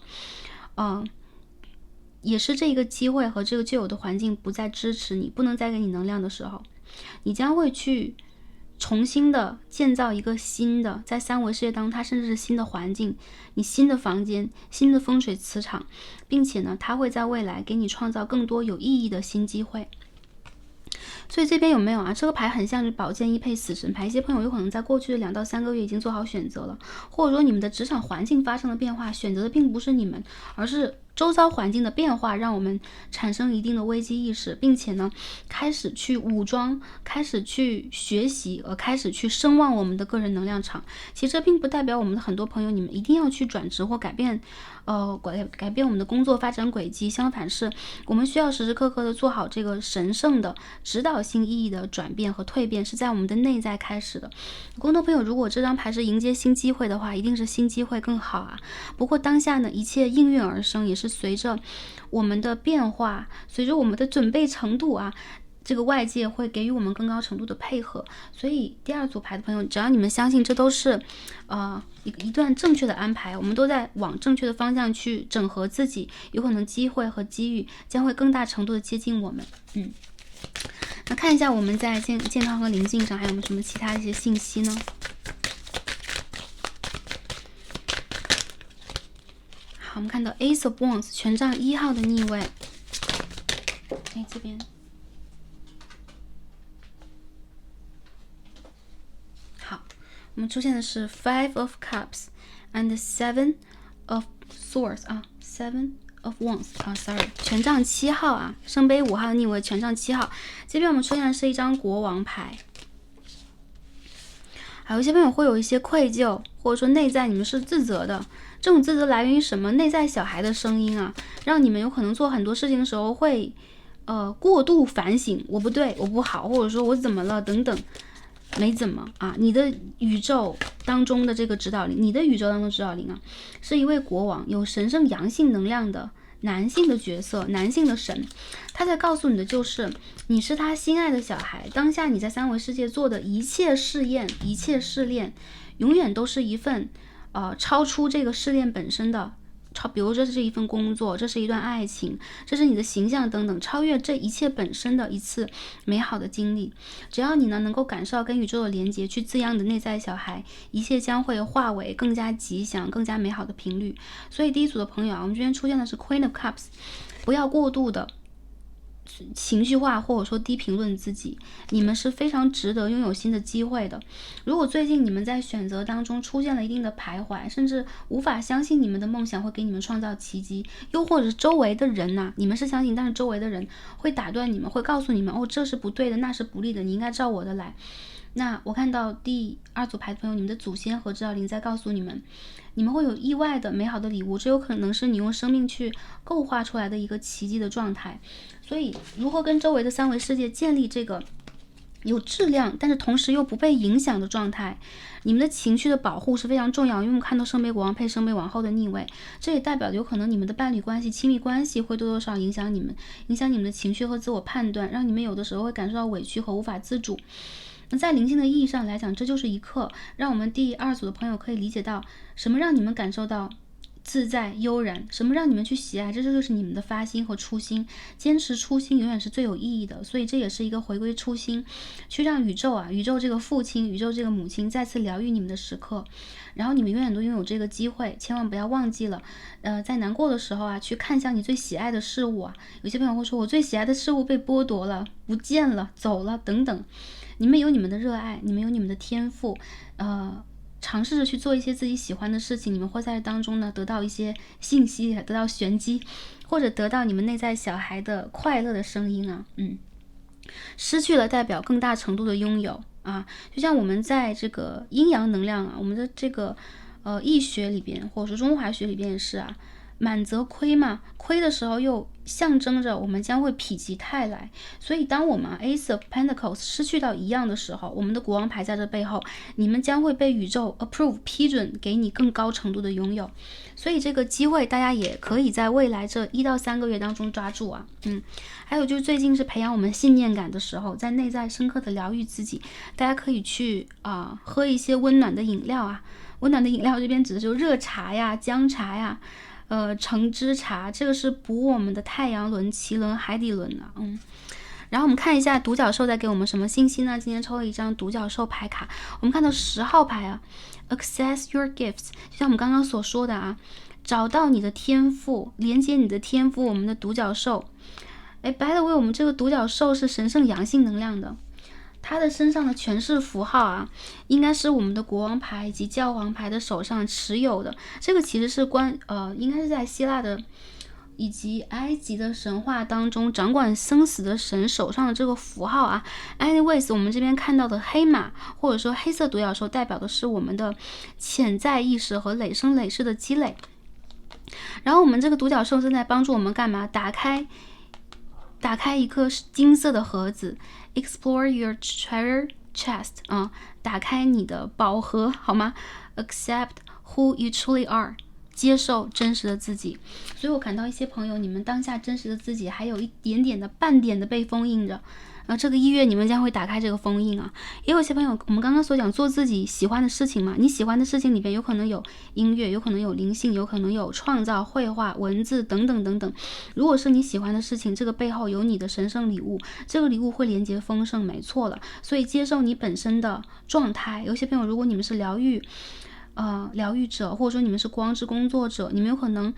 Speaker 1: 也是这个机会和这个旧有的环境不再支持你，不能再给你能量的时候，你将会去重新的建造一个新的，在3维世界当中它甚至是新的环境，你新的房间，新的风水磁场，并且呢它会在未来给你创造更多有意义的新机会。所以这边有没有这个牌很像是宝剑一配死神牌，一些朋友有可能在过去的2到3个月已经做好选择了，或者说你们的职场环境发生了变化，选择的并不是你们，而是周遭环境的变化让我们产生一定的危机意识，并且呢开始去武装，开始去学习，开始去声望我们的个人能量场。其实这并不代表我们的很多朋友你们一定要去转职或改变改变我们的工作发展轨迹，相反是我们需要时时刻刻的做好这个神圣的指导性意义的转变和蜕变，是在我们的内在开始的。更多朋友如果这张牌是迎接新机会的话，一定是新机会更好啊。不过当下呢一切应运而生，也是随着我们的变化，随着我们的准备程度这个外界会给予我们更高程度的配合。所以第2组牌的朋友，只要你们相信这都是一段正确的安排，我们都在往正确的方向去整合自己，有可能机会和机遇将会更大程度的接近我们那看一下我们在健康和灵性上还有没有什么其他的一些信息呢？好，我们看到 Ace of Wands 权杖1号的逆位这边好，我们出现的是 Five of Cups and Seven of Swords Seven of Wands sorry 权杖7号圣杯5号逆位，权杖7号。这边我们出现的是一张国王牌。还有一些朋友会有一些愧疚，或者说内在你们是自责的，这种自责来源于什么？内在小孩的声音让你们有可能做很多事情的时候会过度反省，我不对，我不好，或者说我怎么了等等，没怎么你的宇宙当中的这个指导灵，你的宇宙当中的指导灵是一位国王，有神圣阳性能量的男性的角色，男性的神，他在告诉你的就是你是他心爱的小孩，当下你在三维世界做的一切试验，一切试炼，永远都是一份超出这个试炼本身的。比如这是一份工作，这是一段爱情，这是你的形象等等，超越这一切本身的一次美好的经历。只要你呢能够感受到跟宇宙的连接，去滋养你的内在小孩，一切将会化为更加吉祥、更加美好的频率。所以第一组的朋友啊，我们这边出现的是 Queen of Cups， 不要过度的情绪化或者说低评论自己，你们是非常值得拥有新的机会的。如果最近你们在选择当中出现了一定的徘徊，甚至无法相信你们的梦想会给你们创造奇迹，又或者是周围的人呐，你们是相信，但是周围的人会打断你们，会告诉你们这是不对的，那是不利的，你应该照我的来。那我看到第二组牌的朋友，你们的祖先和指导灵在告诉你们，你们会有意外的美好的礼物，这有可能是你用生命去构画出来的一个奇迹的状态。所以如何跟周围的三维世界建立这个有质量但是同时又不被影响的状态，你们的情绪的保护是非常重要。因为我们看到圣杯国王配圣杯王后的逆位，这也代表有可能你们的伴侣关系、亲密关系会多多少少影响你们的情绪和自我判断，让你们有的时候会感受到委屈和无法自主。那在灵性的意义上来讲，这就是一课，让我们第二组的朋友可以理解到什么让你们感受到自在悠然，什么让你们去喜爱，这就是你们的发心和初心。坚持初心永远是最有意义的，所以这也是一个回归初心，去让宇宙这个父亲，宇宙这个母亲再次疗愈你们的时刻。然后你们永远都拥有这个机会，千万不要忘记了在难过的时候去看向你最喜爱的事物有些朋友会说，我最喜爱的事物被剥夺了，不见了，走了等等。你们有你们的热爱，你们有你们的天赋，尝试着去做一些自己喜欢的事情，你们会在当中呢得到一些信息，得到玄机，或者得到你们内在小孩的快乐的声音失去了代表更大程度的拥有就像我们在这个阴阳能量我们的这个易学里边，或者说中华学里边也是满则亏嘛，亏的时候又象征着我们将会否极泰来。所以当我们Ace of Pentacles 失去到一样的时候，我们的国王牌在这背后，你们将会被宇宙 approve 批准给你更高程度的拥有。所以这个机会大家也可以在未来这1到3个月当中抓住还有就是最近是培养我们信念感的时候，在内在深刻的疗愈自己，大家可以去喝一些温暖的饮料温暖的饮料这边指的就是热茶呀、姜茶呀、橙汁茶，这个是补我们的太阳轮、脐轮、海底轮然后我们看一下独角兽在给我们什么信息呢？今天抽了一张独角兽牌卡，我们看到10号牌Access your gifts， 就像我们刚刚所说的找到你的天赋，连接你的天赋。我们的独角兽by the way， 我们这个独角兽是神圣阳性能量的，他的身上的权势符号应该是我们的国王牌以及教皇牌的手上持有的。这个其实是应该是在希腊的以及埃及的神话当中，掌管生死的神手上的这个符号anyways， 我们这边看到的黑马或者说黑色独角兽代表的是我们的潜在意识和累生累世的积累。然后我们这个独角兽正在帮助我们干嘛？打开一个金色的盒子 ，Explore your treasure chest 打开你的宝盒，好吗 ？Accept who you truly are， 接受真实的自己。所以我看到一些朋友，你们当下真实的自己还有一点点的半点的被封印着。这个1月你们将会打开这个封印也有些朋友，我们刚刚所讲做自己喜欢的事情嘛，你喜欢的事情里边有可能有音乐，有可能有灵性，有可能有创造、绘画、文字等等等等。如果是你喜欢的事情，这个背后有你的神圣礼物，这个礼物会连接丰盛，没错了。所以接受你本身的状态。有些朋友，如果你们是疗愈者，或者说你们是光之工作者，你们有可能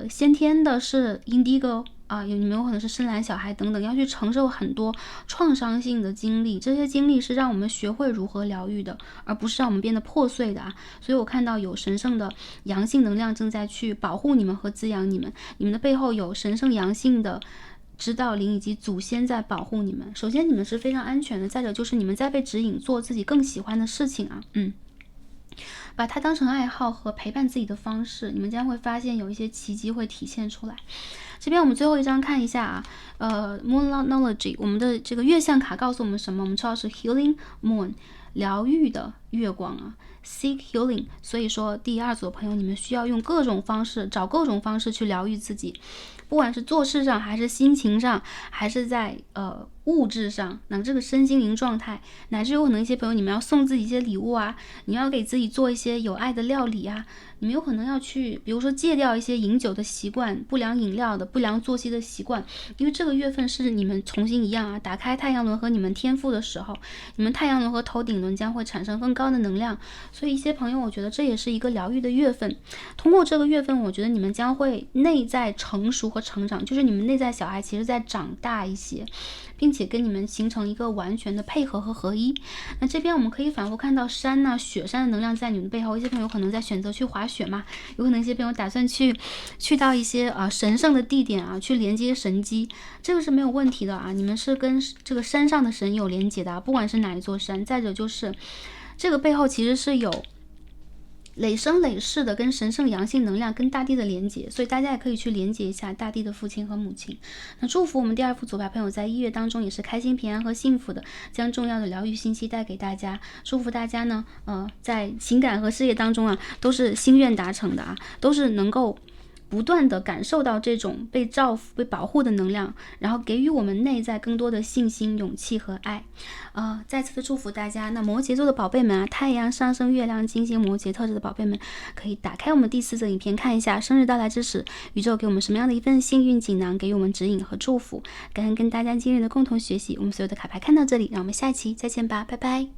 Speaker 1: 先天的是 indigo你们有可能是深蓝小孩等等，要去承受很多创伤性的经历，这些经历是让我们学会如何疗愈的，而不是让我们变得破碎的所以我看到有神圣的阳性能量正在去保护你们和滋养你们，你们的背后有神圣阳性的指导灵以及祖先在保护你们。首先你们是非常安全的，再者就是你们在被指引做自己更喜欢的事情把它当成爱好和陪伴自己的方式，你们将会发现有一些奇迹会体现出来。这边我们最后一张看一下啊，Moonology， 我们的这个月相卡告诉我们什么？我们抽到是 Healing Moon， 疗愈的月光啊。Seek healing， 所以说第二组的朋友，你们需要用各种方式，找各种方式去疗愈自己，不管是做事上，还是心情上，还是在物质上，那这个身心灵状态，乃至有可能一些朋友，你们要送自己一些礼物啊，你要给自己做一些有爱的料理啊，你们有可能要去，比如说戒掉一些饮酒的习惯、不良饮料的、不良作息的习惯，因为这个月份是你们重新一样啊，打开太阳轮和你们天赋的时候，你们太阳轮和头顶轮将会产生更高的能量，所以一些朋友，我觉得这也是一个疗愈的月份。通过这个月份，我觉得你们将会内在成熟和成长，就是你们内在小孩其实在长大一些，并且跟你们形成一个完全的配合和合一。那这边我们可以反复看到山啊、雪山的能量在你们背后，一些朋友可能在选择去滑雪嘛，有可能一些朋友打算去到一些神圣的地点啊，去连接神迹，这个是没有问题的啊。你们是跟这个山上的神有连接的啊，不管是哪一座山。再者就是这个背后其实是有累生累世的跟神圣阳性能量跟大地的连接，所以大家也可以去连接一下大地的父亲和母亲。那祝福我们第二副组牌朋友在1月当中也是开心平安和幸福的，将重要的疗愈信息带给大家。祝福大家呢在情感和事业当中啊都是心愿达成的啊，都是能够不断的感受到这种被照顾、被保护的能量，然后给予我们内在更多的信心、勇气和爱。再次的祝福大家。那摩羯座的宝贝们啊，太阳、上升、月亮、金星、摩羯特质的宝贝们，可以打开我们第4则影片看一下，生日到来之时，宇宙给我们什么样的一份幸运锦囊，给予我们指引和祝福。感恩跟大家今日的共同学习，我们所有的卡牌看到这里，让我们下期再见吧，拜拜。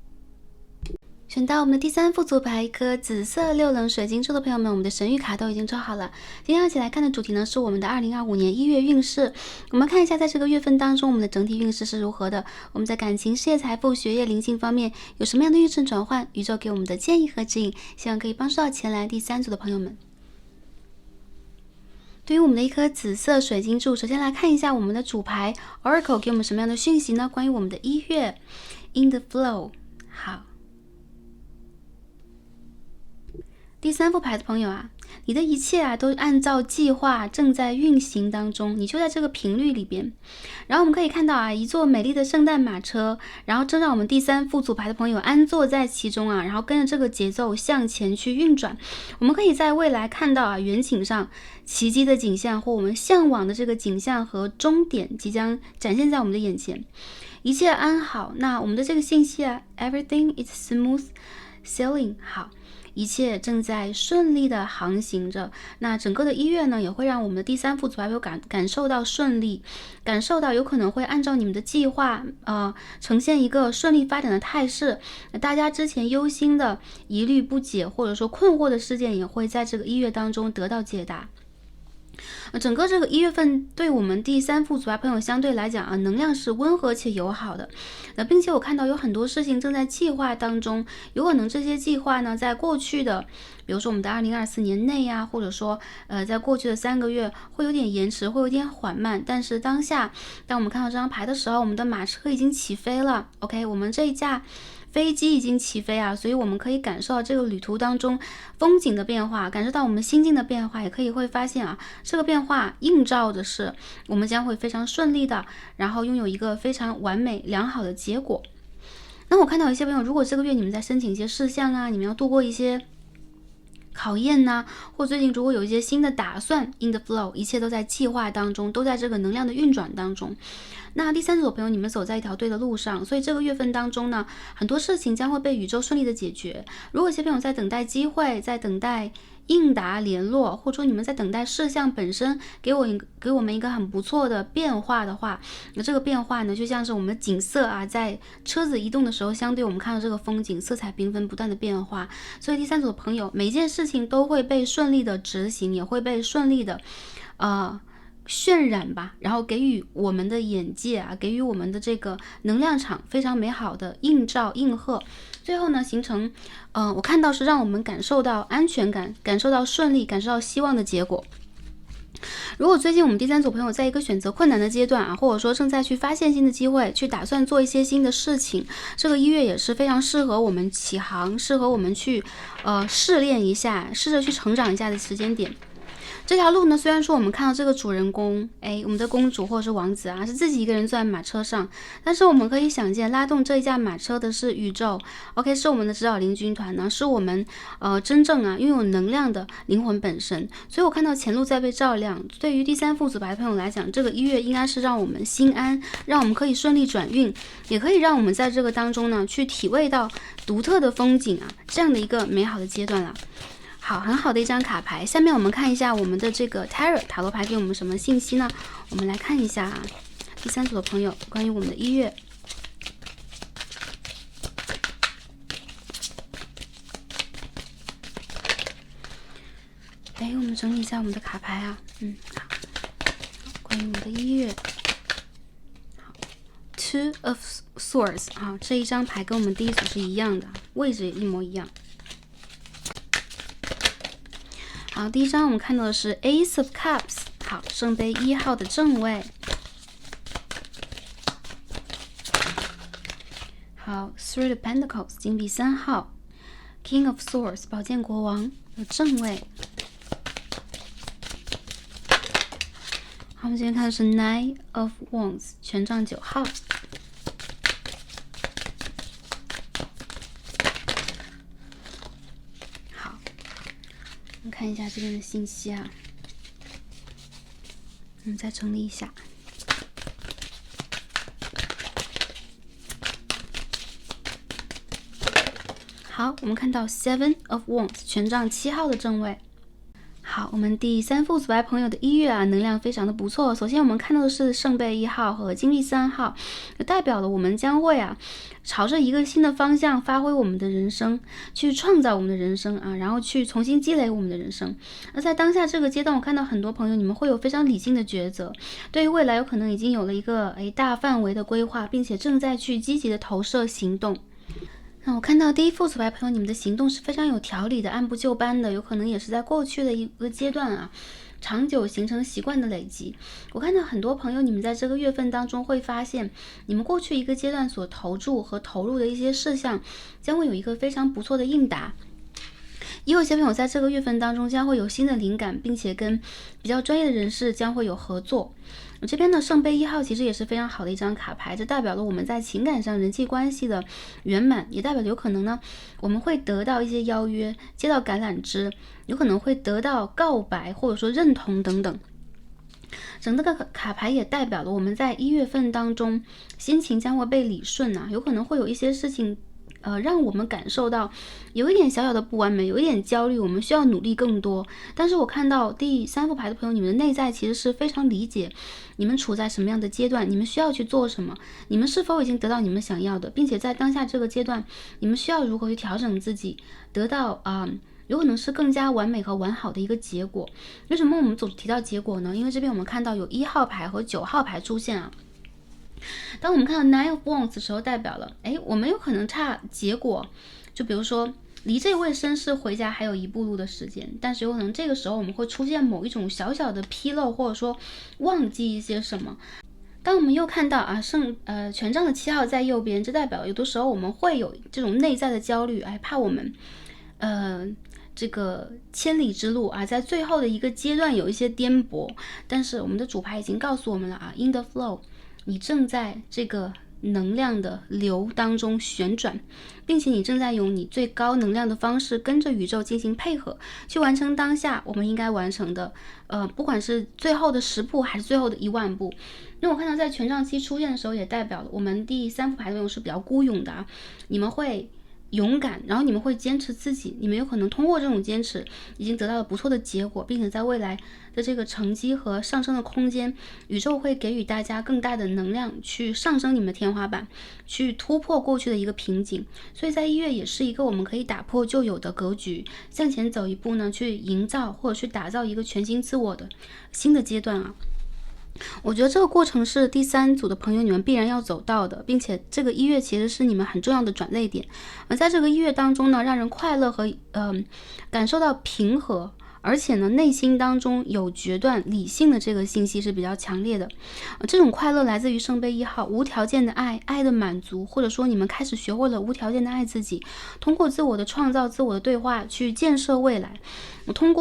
Speaker 1: 选到我们的第3副组牌，一颗紫色6棱水晶柱的朋友们，我们的神谕卡都已经抽好了。今天要一起来看的主题呢，是我们的2025年1月运势。我们看一下，在这个月份当中，我们的整体运势是如何的。我们在感情、事业、财富、学业、灵性方面有什么样的运势转换？宇宙给我们的建议和指引，希望可以帮助到前来第3组的朋友们。对于我们的一颗紫色水晶柱，首先来看一下我们的主牌 Oracle 给我们什么样的讯息呢？关于我们的1月 In the Flow。好。第3副牌的朋友啊，你的一切啊都按照计划正在运行当中，你就在这个频率里边。然后我们可以看到啊，一座美丽的圣诞马车，然后正让我们第3副组牌的朋友安坐在其中啊，然后跟着这个节奏向前去运转。我们可以在未来看到啊，远景上奇迹的景象或我们向往的这个景象和终点即将展现在我们的眼前，一切安好。那我们的这个信息啊 ，everything is smooth sailing， 好。一切正在顺利的航行着。那整个的1月呢，也会让我们的第3副组牌有感受到顺利，感受到有可能会按照你们的计划，呈现一个顺利发展的态势。大家之前忧心的疑虑不解，或者说困惑的事件，也会在这个1月当中得到解答。整个这个1月份对我们第3副组牌朋友相对来讲啊，能量是温和且友好的。并且我看到有很多事情正在计划当中，有可能这些计划呢，在过去的，比如说我们的2024年内呀，或者说在过去的3个月会有点延迟，会有点缓慢。但是当下，当我们看到这张牌的时候，我们的马车已经起飞了。OK， 我们这一架飞机已经起飞啊，所以我们可以感受到这个旅途当中风景的变化，感受到我们心境的变化，也可以会发现啊，这个变化映照的是我们将会非常顺利的，然后拥有一个非常完美良好的结果。那我看到一些朋友，如果这个月你们在申请一些事项啊，你们要度过一些考验呐，或最近如果有一些新的打算 in the flow， 一切都在计划当中，都在这个能量的运转当中。那第3组的朋友，你们走在一条对的路上，所以这个月份当中呢，很多事情将会被宇宙顺利的解决。如果有些朋友在等待机会，在等待应答联络，或者说你们在等待事项本身给我们一个很不错的变化的话，那这个变化呢，就像是我们景色啊，在车子移动的时候，相对我们看到这个风景色彩缤纷不断的变化。所以第3组的朋友，每一件事情都会被顺利的执行，也会被顺利的渲染吧，然后给予我们的眼界啊，给予我们的这个能量场非常美好的映照应和，最后呢形成我看到是让我们感受到安全感，感受到顺利，感受到希望的结果。如果最近我们第三组朋友在一个选择困难的阶段啊，或者说正在去发现新的机会，去打算做一些新的事情，这个1月也是非常适合我们起航，适合我们去试炼一下，试着去成长一下的时间点。这条路呢，虽然说我们看到这个主人公，我们的公主或者是王子啊，是自己一个人坐在马车上，但是我们可以想见，拉动这一架马车的是宇宙 ，OK， 是我们的指导灵军团呢，是我们真正拥有能量的灵魂本身。所以我看到前路在被照亮。对于第三副组牌的朋友来讲，这个1月应该是让我们心安，让我们可以顺利转运，也可以让我们在这个当中呢，去体味到独特的风景啊，这样的一个美好的阶段啦。好，很好的一张卡牌。下面我们看一下我们的这个 Tarot 塔罗牌给我们什么信息呢？我们来看一下第三组的朋友关于我们的1月。我们整理一下我们的卡牌啊。好，关于我们的1月。好 ，Two of Swords 啊，这一张牌跟我们第一组是一样的，位置也一模一样。好，第一张我们看到的是 Ace of Cups， 好，圣杯1号的正位。好 ，Three of Pentacles， 金币3号 ，King of Swords， 宝剑国王的正位。好，我们这边看的是 Nine of Wands， 权杖9号。我们看一下这边的信息啊，我们再整理一下。好，我们看到 Seven of Wands， 权杖7号的正位。好，我们第三副组牌朋友的1月啊，能量非常的不错。首先我们看到的是圣杯1号和金币3号，代表了我们将会朝着一个新的方向发挥我们的人生，去创造我们的人生啊，然后去重新积累我们的人生。而在当下这个阶段，我看到很多朋友你们会有非常理性的抉择，对于未来有可能已经有了一个大范围的规划，并且正在去积极的投射行动。那我看到第一副组牌朋友，你们的行动是非常有条理的，按部就班的，有可能也是在过去的一个阶段啊，长久形成习惯的累积。我看到很多朋友，你们在这个月份当中会发现，你们过去一个阶段所投注和投入的一些事项，将会有一个非常不错的应答。也有些朋友在这个月份当中将会有新的灵感，并且跟比较专业的人士将会有合作。我这边的圣杯1号其实也是非常好的一张卡牌，这代表了我们在情感上人际关系的圆满，也代表有可能呢我们会得到一些邀约，接到橄榄枝，有可能会得到告白或者说认同等等。整个卡牌也代表了我们在1月份当中心情将会被理顺啊，有可能会有一些事情让我们感受到有一点小小的不完美，有一点焦虑，我们需要努力更多。但是我看到第三副牌的朋友，你们的内在其实是非常理解你们处在什么样的阶段，你们需要去做什么，你们是否已经得到你们想要的，并且在当下这个阶段，你们需要如何去调整自己，得到有可能是更加完美和完好的一个结果。为什么我们总提到结果呢？因为这边我们看到有1号牌和9号牌出现啊。当我们看到 Nine of Wands 的时候，代表了我们有可能差结果，就比如说离这位绅士回家还有1步路的时间，但是有可能这个时候我们会出现某一种小小的纰漏，或者说忘记一些什么。当我们又看到权杖的7号在右边，这代表有的时候我们会有这种内在的焦虑，怕我们这个千里之路在最后的一个阶段有一些颠簸，但是我们的主牌已经告诉我们了in the flow， 你正在这个能量的流当中旋转，并且你正在用你最高能量的方式跟着宇宙进行配合，去完成当下我们应该完成的不管是最后的10步还是最后的1万步。那我看到在权杖7出现的时候，也代表了我们第三副牌的朋友是比较孤勇的你们会勇敢，然后你们会坚持自己，你们有可能通过这种坚持已经得到了不错的结果，并且在未来的这个成绩和上升的空间，宇宙会给予大家更大的能量去上升你们的天花板，去突破过去的一个瓶颈。所以在1月也是一个我们可以打破旧有的格局，向前走一步呢，去营造或者去打造一个全新自我的新的阶段我觉得这个过程是第三组的朋友你们必然要走到的，并且这个1月其实是你们很重要的转捩点。而在这个1月当中呢，让人快乐和感受到平和，而且呢，内心当中有决断理性的这个信息是比较强烈的。这种快乐来自于圣杯1号，无条件的爱，爱的满足，或者说你们开始学会了无条件的爱自己，通过自我的创造、自我的对话去建设未来，通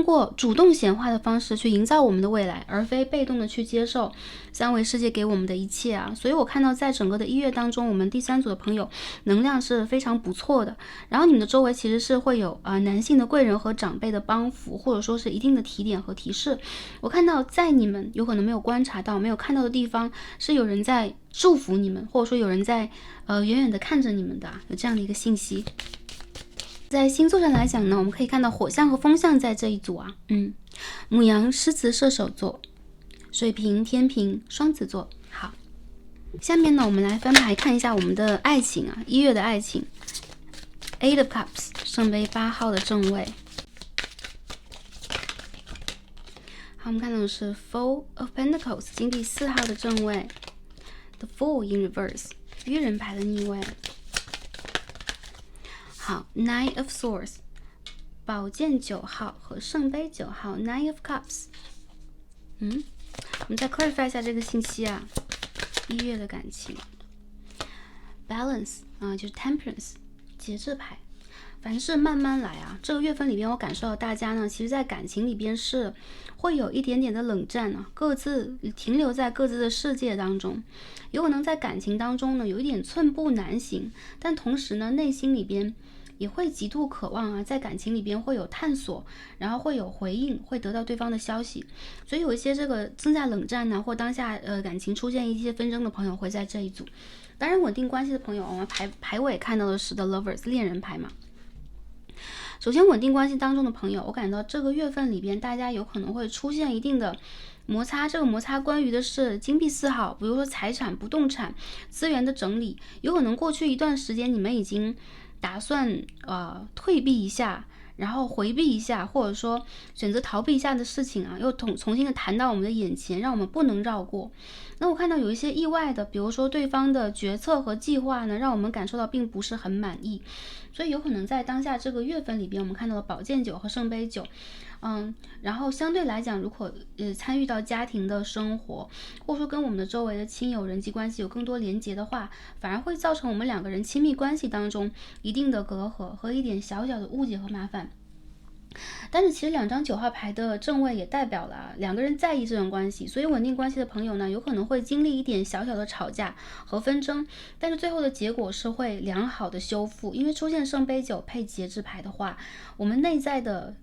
Speaker 1: 过主动显化的方式去营造我们的未来，而非被动的去接受三维世界给我们的一切啊。所以我看到在整个的1月当中，我们第3组的朋友能量是非常不错的。然后你们的周围其实是会有男性的贵人和长辈的帮扶，或者说是一定的提点和提示。我看到在你们有可能没有观察到、没有看到的地方，是有人在祝福你们，或者说有人在远远的看着你们的，有这样的一个信息。在星座上来讲呢，我们可以看到火象和风象在这一组啊，牡羊、狮子、射手座，水瓶、天平、双子座。好，下面呢，我们来翻牌看一下我们的爱情啊，1月的爱情。Eight of Cups， 圣杯8号的正位。好，我们看到的是 Four of Pentacles， 金币4号的正位。The Fool in Reverse， 愚人牌的逆位。好 ，Nine of Swords， 宝剑9号和圣杯9号 ，Nine of Cups。我们再 clarify 一下这个信息啊，1月的感情 ，Balance 就是 Temperance， 节制牌。凡事慢慢来啊，这个月份里边，我感受到大家呢，其实在感情里边是会有一点点的冷战啊，各自停留在各自的世界当中，有可能在感情当中呢，有一点寸步难行，但同时呢，内心里边也会极度渴望啊，在感情里边会有探索，然后会有回应，会得到对方的消息，所以有一些这个正在冷战呢，或当下感情出现一些纷争的朋友会在这一组。当然，稳定关系的朋友，我们牌尾看到的是 The Lovers 恋人牌嘛。首先，稳定关系当中的朋友，我感到这个月份里边，大家有可能会出现一定的摩擦。这个摩擦关于的是金币4号，比如说财产、不动产、资源的整理，有可能过去一段时间你们已经打算退避一下，然后回避一下，或者说选择逃避一下的事情啊，又重新的谈到我们的眼前，让我们不能绕过。那我看到有一些意外的，比如说对方的决策和计划呢，让我们感受到并不是很满意，所以有可能在当下这个月份里边，我们看到了宝剑9和圣杯9。然后相对来讲，如果参与到家庭的生活，或者说跟我们的周围的亲友人际关系有更多连结的话，反而会造成我们两个人亲密关系当中一定的隔阂和一点小小的误解和麻烦。但是其实2张9号牌的正位也代表了两个人在意这种关系，所以稳定关系的朋友呢，有可能会经历一点小小的吵架和纷争，但是最后的结果是会良好的修复。因为出现圣杯9配节制牌的话，我们内在的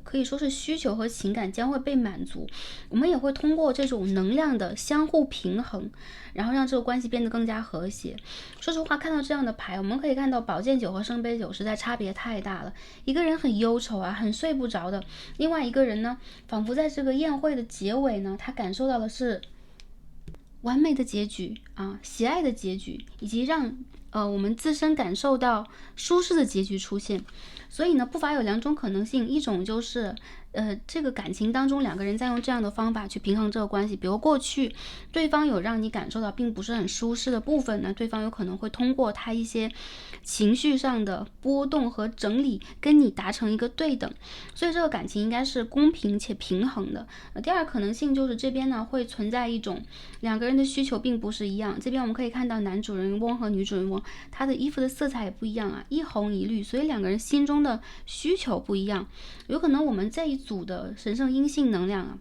Speaker 1: 可以说是需求和情感将会被满足，我们也会通过这种能量的相互平衡，然后让这个关系变得更加和谐。说实话，看到这样的牌，我们可以看到宝剑9和圣杯9实在差别太大了。一个人很忧愁啊，很睡不着的，另外一个人呢，仿佛在这个宴会的结尾呢，他感受到的是完美的结局啊，喜爱的结局，以及让我们自身感受到舒适的结局出现。所以呢，不乏有2种可能性，一种就是这个感情当中两个人在用这样的方法去平衡这个关系，比如过去对方有让你感受到并不是很舒适的部分呢，对方有可能会通过他一些情绪上的波动和整理跟你达成一个对等，所以这个感情应该是公平且平衡的。第二可能性就是这边呢会存在一种两个人的需求并不是一样，这边我们可以看到男主人翁和女主人翁他的衣服的色彩也不一样啊，一红一绿，所以两个人心中的需求不一样。有可能我们这一组的神圣阴性能量啊，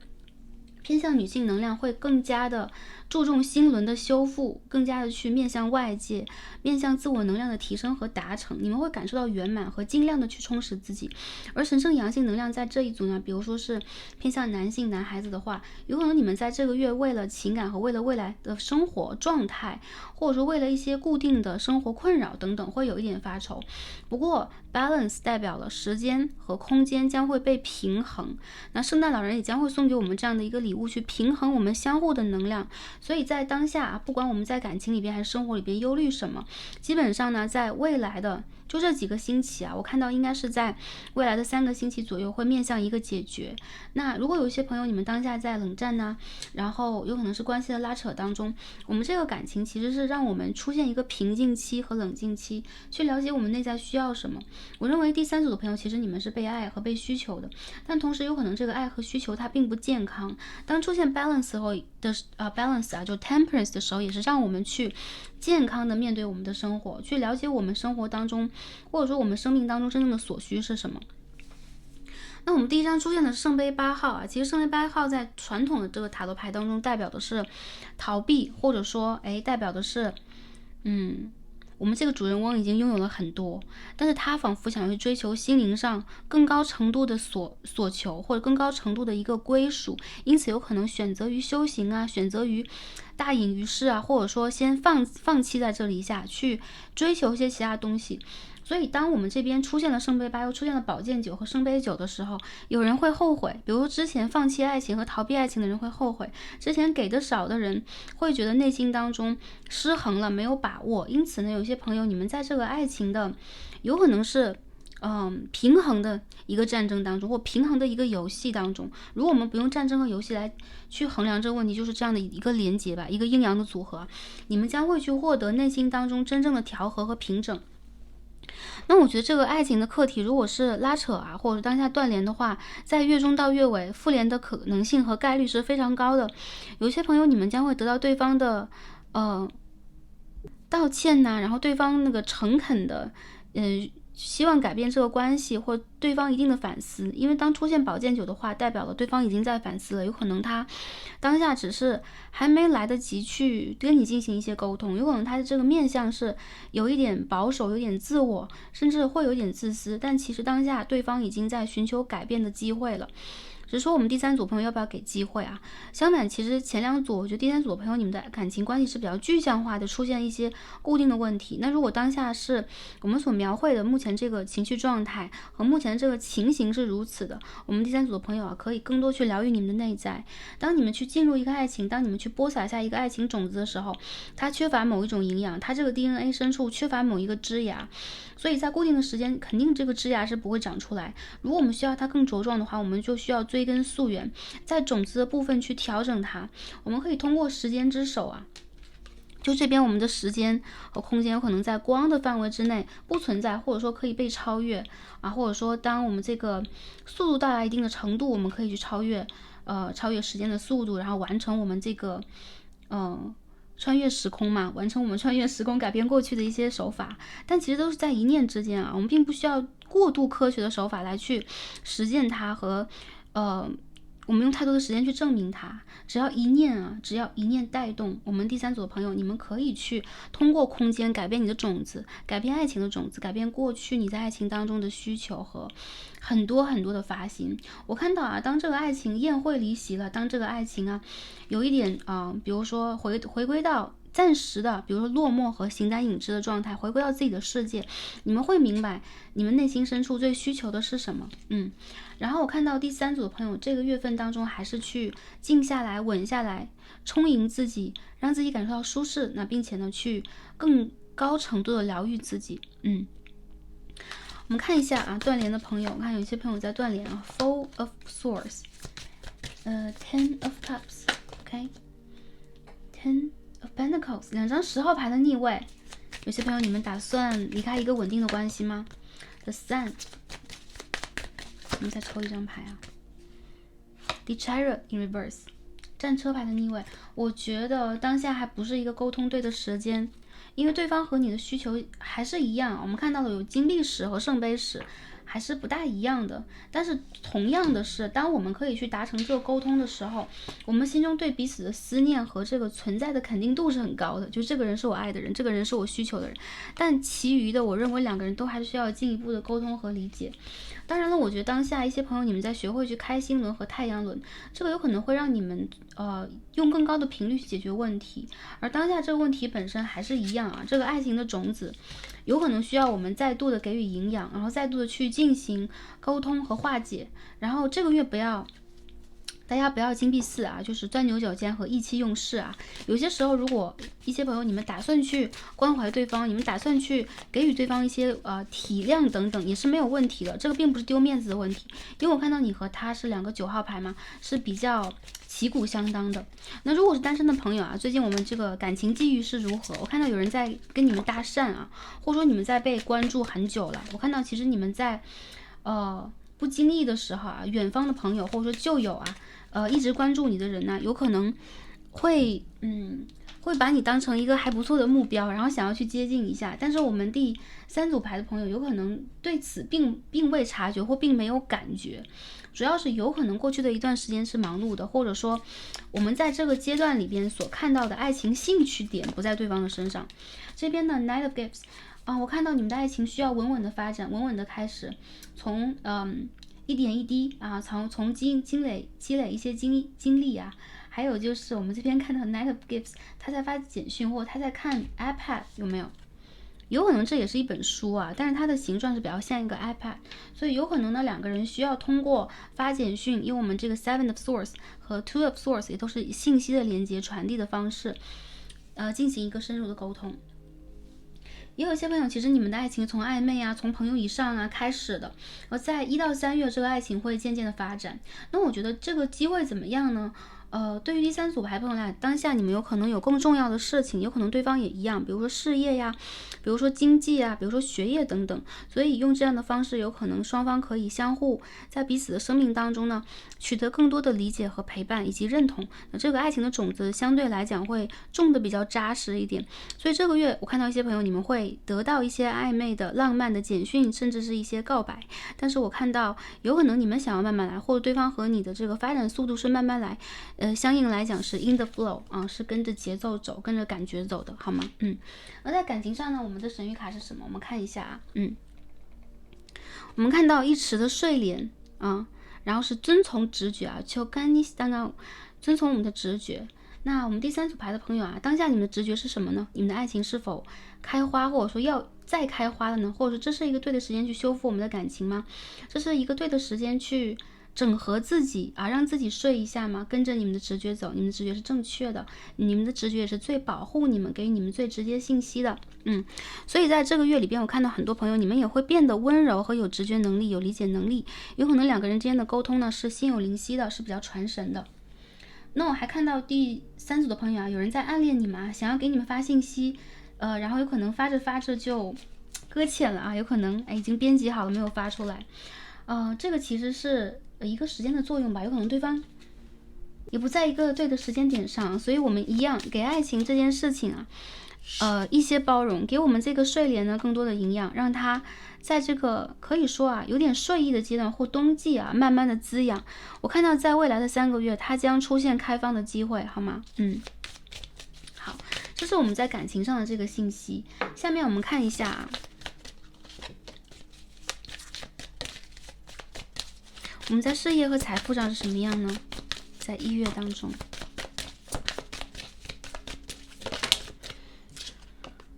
Speaker 1: 偏向女性能量会更加的注重心轮的修复，更加的去面向外界，面向自我能量的提升和达成，你们会感受到圆满和尽量的去充实自己。而神圣阳性能量在这一组呢，比如说是偏向男性男孩子的话，有可能你们在这个月为了情感和为了未来的生活状态，或者说为了一些固定的生活困扰等等，会有一点发愁。不过 balance 代表了时间和空间将会被平衡，那圣诞老人也将会送给我们这样的一个礼物，去平衡我们相互的能量。所以在当下不管我们在感情里边还是生活里边忧虑什么，基本上呢在未来的就这几个星期啊，我看到应该是在未来的3个星期左右会面向一个解决。那如果有一些朋友你们当下在冷战呢，然后有可能是关系的拉扯当中，我们这个感情其实是让我们出现一个平静期和冷静期，去了解我们内在需要什么。我认为第3组的朋友，其实你们是被爱和被需求的，但同时有可能这个爱和需求它并不健康。当出现 balance 后的balance 啊，就 temperance 的时候，也是让我们去健康的面对我们的生活，去了解我们生活当中，或者说我们生命当中真正的所需是什么。那我们第一张出现的是圣杯8号啊，其实圣杯8号在传统的这个塔罗牌当中代表的是逃避，或者说代表的是我们这个主人翁已经拥有了很多，但是他仿佛想要去追求心灵上更高程度的所求，或者更高程度的一个归属，因此有可能选择于修行啊，选择于大隐于市啊，或者说先放弃在这里一下，去追求一些其他东西。所以当我们这边出现了圣杯8，又出现了宝剑9和圣杯9的时候，有人会后悔，比如说之前放弃爱情和逃避爱情的人会后悔，之前给的少的人会觉得内心当中失衡了，没有把握。因此呢，有些朋友你们在这个爱情的有可能是平衡的一个战争当中，或平衡的一个游戏当中，如果我们不用战争和游戏来去衡量这个问题，就是这样的一个连结吧，一个阴阳的组合，你们将会去获得内心当中真正的调和和平整。那我觉得这个爱情的课题，如果是拉扯啊，或者当下断联的话，在月中到月尾复联的可能性和概率是非常高的。有些朋友你们将会得到对方的道歉呐，然后对方那个诚恳的希望改变这个关系，或对方一定的反思。因为当出现宝剑9的话，代表了对方已经在反思了，有可能他当下只是还没来得及去跟你进行一些沟通，有可能他的这个面向是有一点保守，有点自我，甚至会有点自私，但其实当下对方已经在寻求改变的机会了。只是说我们第3组朋友要不要给机会啊？相反，其实前2组，我觉得第3组的朋友你们的感情关系是比较具象化的，出现一些固定的问题。那如果当下是我们所描绘的目前这个情绪状态和目前这个情形是如此的，我们第3组的朋友啊，可以更多去疗愈你们的内在。当你们去进入一个爱情，当你们去播撒下一个爱情种子的时候，它缺乏某一种营养，它这个 DNA 深处缺乏某一个枝芽，所以在固定的时间，肯定这个枝芽是不会长出来。如果我们需要它更茁壮的话，我们就需要追根溯源，在种子的部分去调整它。我们可以通过时间之手啊，就这边我们的时间和空间有可能在光的范围之内不存在，或者说可以被超越啊，或者说当我们这个速度到达一定的程度，我们可以去超越时间的速度，然后完成我们这个穿越时空嘛，完成我们穿越时空改变过去的一些手法，但其实都是在一念之间啊，我们并不需要过度科学的手法来去实践它和我们用太多的时间去证明它，只要一念带动，我们第3组的朋友，你们可以去通过空间改变你的种子，改变爱情的种子，改变过去你在爱情当中的需求和很多很多的发心。我看到啊，当这个爱情宴会离席了，当这个爱情啊有一点比如说回归到暂时的，比如说落寞和形单影只的状态，回归到自己的世界，你们会明白你们内心深处最需求的是什么。然后我看到第3组的朋友，这个月份当中还是去静下来、稳下来，充盈自己，让自己感受到舒适，那并且呢，去更高程度的疗愈自己。我们看一下啊，断联的朋友，我看有些朋友在断联啊 ，Four of Swords，Ten of Cups，OK，Ten of Pentacles， 2张10号牌的逆位。有些朋友你们打算离开一个稳定的关系吗？ The Sun， 我们再抽一张牌啊 The Chariot in Reverse， 战车牌的逆位。我觉得当下还不是一个沟通对的时间，因为对方和你的需求还是一样，我们看到了有金币史和圣杯史还是不大一样的。但是同样的是，当我们可以去达成这个沟通的时候，我们心中对彼此的思念和这个存在的肯定度是很高的，就这个人是我爱的人，这个人是我需求的人。但其余的，我认为2个人都还是需要进一步的沟通和理解。当然了，我觉得当下一些朋友，你们在学会去开心轮和太阳轮，这个有可能会让你们用更高的频率去解决问题。而当下这个问题本身还是一样啊，这个爱情的种子有可能需要我们再度的给予营养，然后再度的去进行沟通和化解。然后这个月不要大家不要金币4啊，就是钻牛角尖和意气用事啊。有些时候，如果一些朋友你们打算去关怀对方，你们打算去给予对方一些体谅等等，也是没有问题的。这个并不是丢面子的问题，因为我看到你和他是2个9号牌嘛，是比较旗鼓相当的。那如果是单身的朋友啊，最近我们这个感情际遇是如何？我看到有人在跟你们搭讪啊，或者说你们在被关注很久了。我看到其实你们在不经意的时候啊，远方的朋友或者说旧友啊，一直关注你的人呢，有可能会把你当成一个还不错的目标，然后想要去接近一下。但是我们第3组牌的朋友有可能对此并未察觉或并没有感觉，主要是有可能过去的一段时间是忙碌的，或者说我们在这个阶段里边所看到的爱情兴趣点不在对方的身上。这边呢 Knight of Gifts。我看到你们的爱情需要稳稳的发展，稳稳的开始，从一点一滴啊，从积累一些经历啊，还有就是我们这边看到 Knight of Gifts， 他在发简讯或者他在看 iPad， 有没有？有可能这也是一本书啊，但是它的形状是比较像一个 iPad， 所以有可能呢2个人需要通过发简讯，因为我们这个 Seven of Swords 和 Two of Swords 也都是信息的连接传递的方式，进行一个深入的沟通。也有一些朋友，其实你们的爱情从暧昧啊，从朋友以上啊开始的，而在1到3月，这个爱情会渐渐的发展。那我觉得这个机会怎么样呢？对于第3组牌朋友来，当下你们有可能有更重要的事情，有可能对方也一样，比如说事业呀，比如说经济啊，比如说学业等等。所以用这样的方式，有可能双方可以相互在彼此的生命当中呢，取得更多的理解和陪伴以及认同。那这个爱情的种子相对来讲会种的比较扎实一点。所以这个月我看到一些朋友，你们会得到一些暧昧的、浪漫的简讯，甚至是一些告白。但是我看到有可能你们想要慢慢来，或者对方和你的这个发展速度是慢慢来。相应来讲是 in the flow 啊，是跟着节奏走，跟着感觉走的，好吗？而在感情上呢，我们的神谕卡是什么？我们看一下啊，我们看到一池的睡莲啊，然后是遵从直觉啊，求干尼斯当当，遵从我们的直觉。那我们第3组牌的朋友啊，当下你们的直觉是什么呢？你们的爱情是否开花，或者说要再开花了呢？或者说这是一个对的时间去修复我们的感情吗？这是一个对的时间去整合自己啊，让自己睡一下吗？跟着你们的直觉走，你们的直觉是正确的，你们的直觉也是最保护你们，给予你们最直接信息的。所以在这个月里边，我看到很多朋友，你们也会变得温柔和有直觉能力，有理解能力，有可能2个人之间的沟通呢是心有灵犀的，是比较传神的。那我还看到第3组的朋友啊，有人在暗恋你们啊，想要给你们发信息，然后有可能发着发着就搁浅了啊，有可能已经编辑好了没有发出来。这个其实是一个时间的作用吧，有可能对方也不在一个对的时间点上，所以我们一样给爱情这件事情啊，一些包容，给我们这个睡莲呢更多的营养，让它在这个可以说啊有点睡意的阶段或冬季啊，慢慢的滋养。我看到在未来的3个月，它将出现开放的机会，好吗？好，这是我们在感情上的这个信息。下面我们看一下啊。我们在事业和财富上是什么样呢？在1月当中，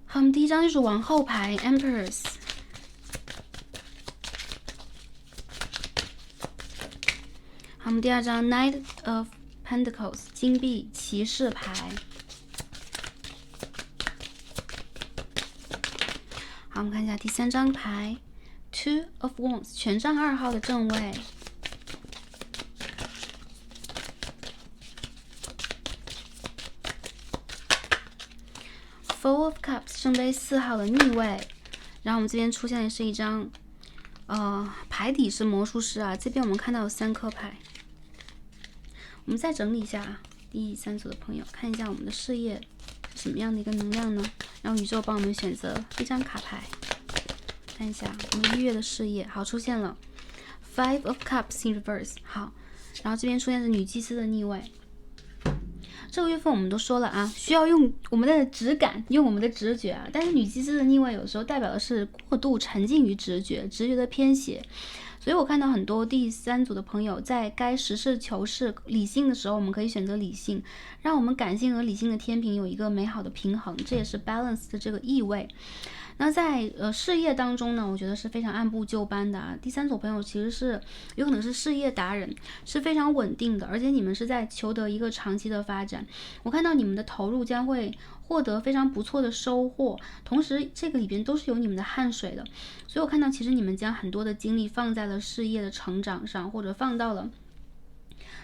Speaker 1: 好，我们第1张就是王后牌 Empress， 好，我们第2张 Knight of Pentacles 金币骑士牌，好，我们看一下第3张牌 Two of Wands 权杖2号的正位。Four of Cups 圣杯4号的逆位，然后我们这边出现的是一张，牌底是魔术师啊。这边我们看到有3颗牌，我们再整理一下啊。第3组的朋友，看一下我们的事业是什么样的一个能量呢？让宇宙帮我们选择一张卡牌，看一下我们1月的事业。好，出现了 Five of Cups in reverse。好，然后这边出现是女祭司的逆位。这个月份我们都说了啊，需要用我们的直感，用我们的直觉啊。但是女祭司的逆位有时候代表的是过度沉浸于直觉的偏斜。所以我看到很多第3组的朋友，在该实事求是、理性的时候，我们可以选择理性，让我们感性和理性的天平有一个美好的平衡，这也是 balance 的这个意味。那在事业当中呢，我觉得是非常按部就班的啊。第三组朋友其实是有可能是事业达人，是非常稳定的，而且你们是在求得一个长期的发展。我看到你们的投入将会获得非常不错的收获，同时这个里边都是有你们的汗水的，所以我看到其实你们将很多的精力放在了事业的成长上，或者放到了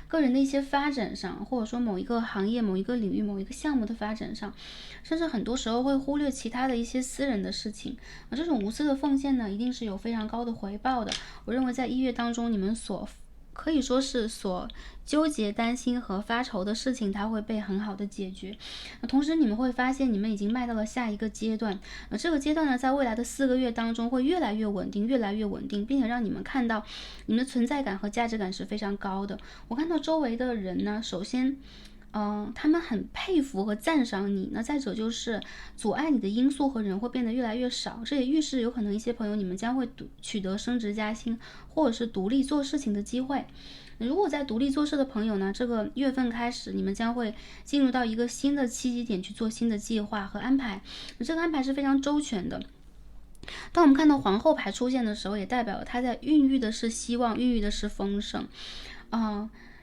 Speaker 1: 个人的一些发展上，或者说某一个行业、某一个领域、某一个项目的发展上，甚至很多时候会忽略其他的一些私人的事情。这种无私的奉献呢，一定是有非常高的回报的。我认为在1月当中，你们可以说是所纠结、担心和发愁的事情，它会被很好的解决。同时，你们会发现你们已经迈到了下一个阶段。这个阶段呢，在未来的4个月当中会越来越稳定，越来越稳定，并且让你们看到你们的存在感和价值感是非常高的。我看到周围的人呢，首先他们很佩服和赞赏你，那再者就是阻碍你的因素和人会变得越来越少，这也预示有可能一些朋友你们将会取得升职加薪，或者是独立做事情的机会。如果在独立做事的朋友呢，这个月份开始你们将会进入到一个新的契机点去做新的计划和安排，这个安排是非常周全的。当我们看到皇后牌出现的时候，也代表了它在孕育的是希望，孕育的是丰盛。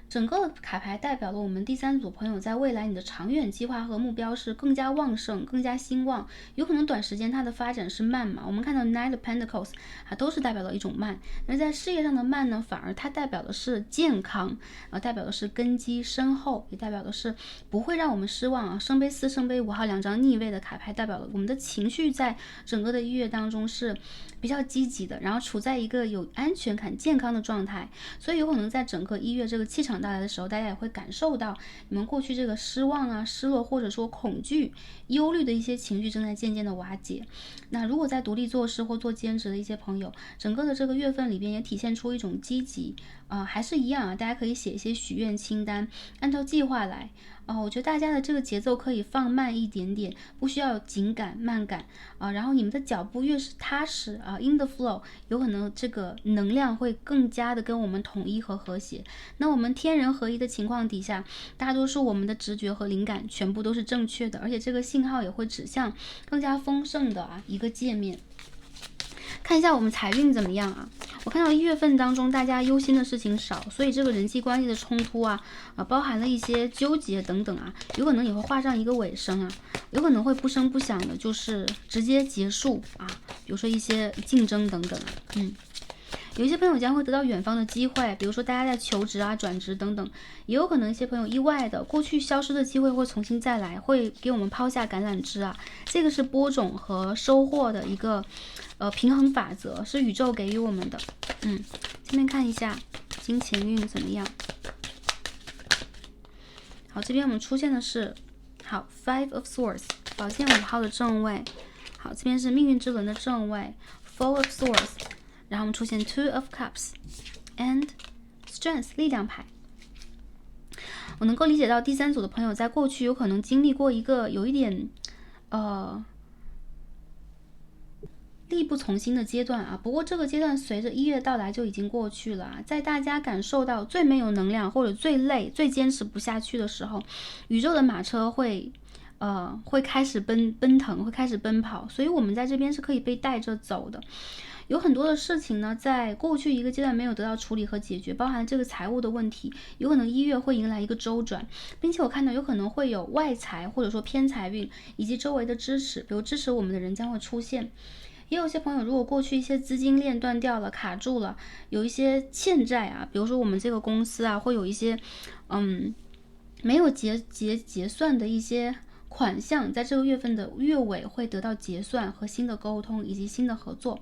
Speaker 1: 整个卡牌代表了我们第三组朋友在未来你的长远计划和目标是更加旺盛、更加兴旺。有可能短时间它的发展是慢嘛，我们看到 Knight of Pentacles 都是代表了一种慢。而在事业上的慢呢，反而它代表的是健康，代表的是根基深厚，也代表的是不会让我们失望啊。圣杯4、圣杯5号2张逆位的卡牌代表了我们的情绪在整个的1月当中是比较积极的，然后处在一个有安全感、健康的状态，所以有可能在整个1月这个气场到来的时候，大家也会感受到你们过去这个失望啊、失落或者说恐惧、忧虑的一些情绪正在渐渐的瓦解。那如果在独立做事或做兼职的一些朋友，整个的这个月份里边也体现出一种积极还是一样啊，大家可以写一些许愿清单，按照计划来。我觉得大家的这个节奏可以放慢一点点，不需要有紧赶慢赶然后你们的脚步越是踏实in the flow， 有可能这个能量会更加的跟我们统一和和谐。那我们天人合一的情况底下，大多数我们的直觉和灵感全部都是正确的，而且这个信号也会指向更加丰盛的一个界面。看一下我们财运怎么样啊？我看到1月份当中大家忧心的事情少，所以这个人际关系的冲突包含了一些纠结等等有可能也会画上一个尾声有可能会不声不响的就是直接结束比如说一些竞争等等有一些朋友将会得到远方的机会，比如说大家在求职转职等等，也有可能一些朋友意外的过去消失的机会会重新再来，会给我们抛下橄榄枝这个是播种和收获的一个平衡法则，是宇宙给予我们的。这边看一下金钱运怎么样。好，这边我们出现的是Five of Swords， 宝剑5号的正位。好，这边是命运之轮的正位 Four of Swords， 然后我们出现 Two of Cups and Strength 力量牌。我能够理解到第三组的朋友在过去有可能经历过一个有一点力不从心的阶段不过这个阶段随着1月到来就已经过去了在大家感受到最没有能量或者最累、最坚持不下去的时候，宇宙的马车会开始奔腾，会开始奔跑，所以我们在这边是可以被带着走的。有很多的事情呢，在过去一个阶段没有得到处理和解决，包含这个财务的问题，有可能1月会迎来一个周转，并且我看到有可能会有外财或者说偏财运，以及周围的支持，比如支持我们的人将会出现。也有些朋友如果过去一些资金链断掉了、卡住了，有一些欠债比如说我们这个公司会有一些没有结算的一些款项，在这个月份的月尾会得到结算和新的沟通以及新的合作，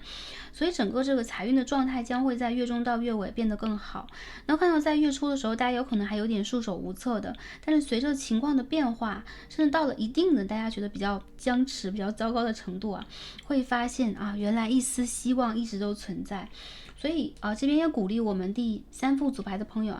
Speaker 1: 所以整个这个财运的状态将会在月中到月尾变得更好。那看到在月初的时候大家有可能还有点束手无策的，但是随着情况的变化，甚至到了一定的大家觉得比较僵持、比较糟糕的程度会发现原来一丝希望一直都存在。所以这边也鼓励我们第3副组牌的朋友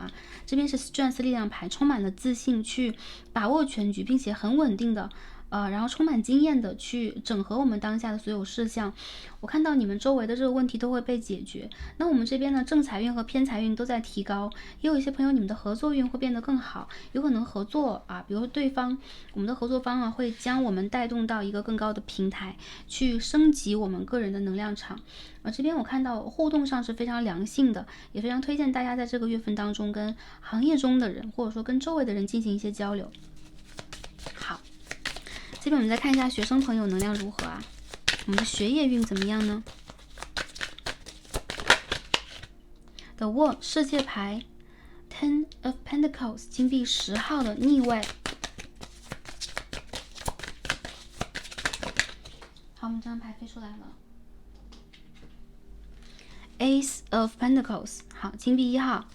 Speaker 1: 这边是 Strength 力量牌，充满了自信去把握全局，并且很稳定的然后充满经验的去整合我们当下的所有事项。我看到你们周围的这个问题都会被解决。那我们这边呢，正财运和偏财运都在提高，也有一些朋友你们的合作运会变得更好，有可能合作啊，比如说对方，我们的合作方啊，会将我们带动到一个更高的平台，去升级我们个人的能量场。这边我看到互动上是非常良性的，也非常推荐大家在这个月份当中跟行业中的人，或者说跟周围的人进行一些交流。好，这边我们再看一下学生朋友能量如何啊？我们的学业运怎么样呢？ The World 世界牌 Ten of Pentacles 金币10号的逆位。好，我们这张牌飞出来了。Ace of Pentacles 好，金币1号。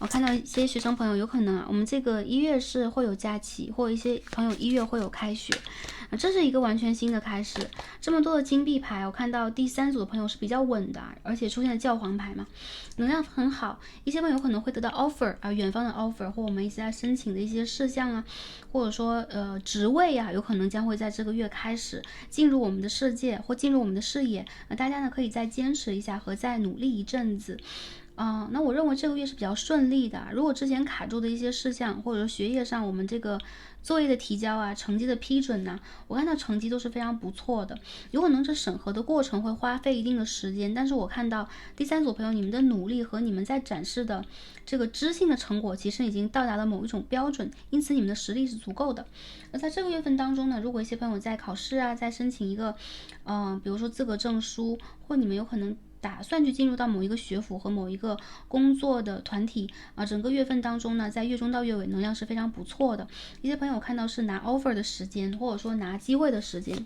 Speaker 1: 我看到一些学生朋友有可能啊，我们这个1月是会有假期，或者一些朋友1月会有开学，这是一个完全新的开始。这么多的金币牌，我看到第3组的朋友是比较稳的，而且出现了教皇牌嘛，能量很好。一些朋友可能会得到 offer 啊，远方的 offer， 或我们一起在申请的一些事项啊，或者说职位啊，有可能将会在这个月开始进入我们的世界或进入我们的视野。大家呢可以再坚持一下和再努力一阵子。那我认为这个月是比较顺利的。如果之前卡住的一些事项，或者说学业上我们这个作业的提交啊，成绩的批准呢，我看到成绩都是非常不错的。有可能这审核的过程会花费一定的时间，但是我看到第3组朋友你们的努力和你们在展示的这个知性的成果，其实已经到达了某一种标准，因此你们的实力是足够的。而在这个月份当中呢，如果一些朋友在考试啊，在申请一个比如说资格证书，或你们有可能打算去进入到某一个学府和某一个工作的团体啊，整个月份当中呢，在月中到月尾能量是非常不错的。一些朋友看到是拿 offer 的时间，或者说拿机会的时间。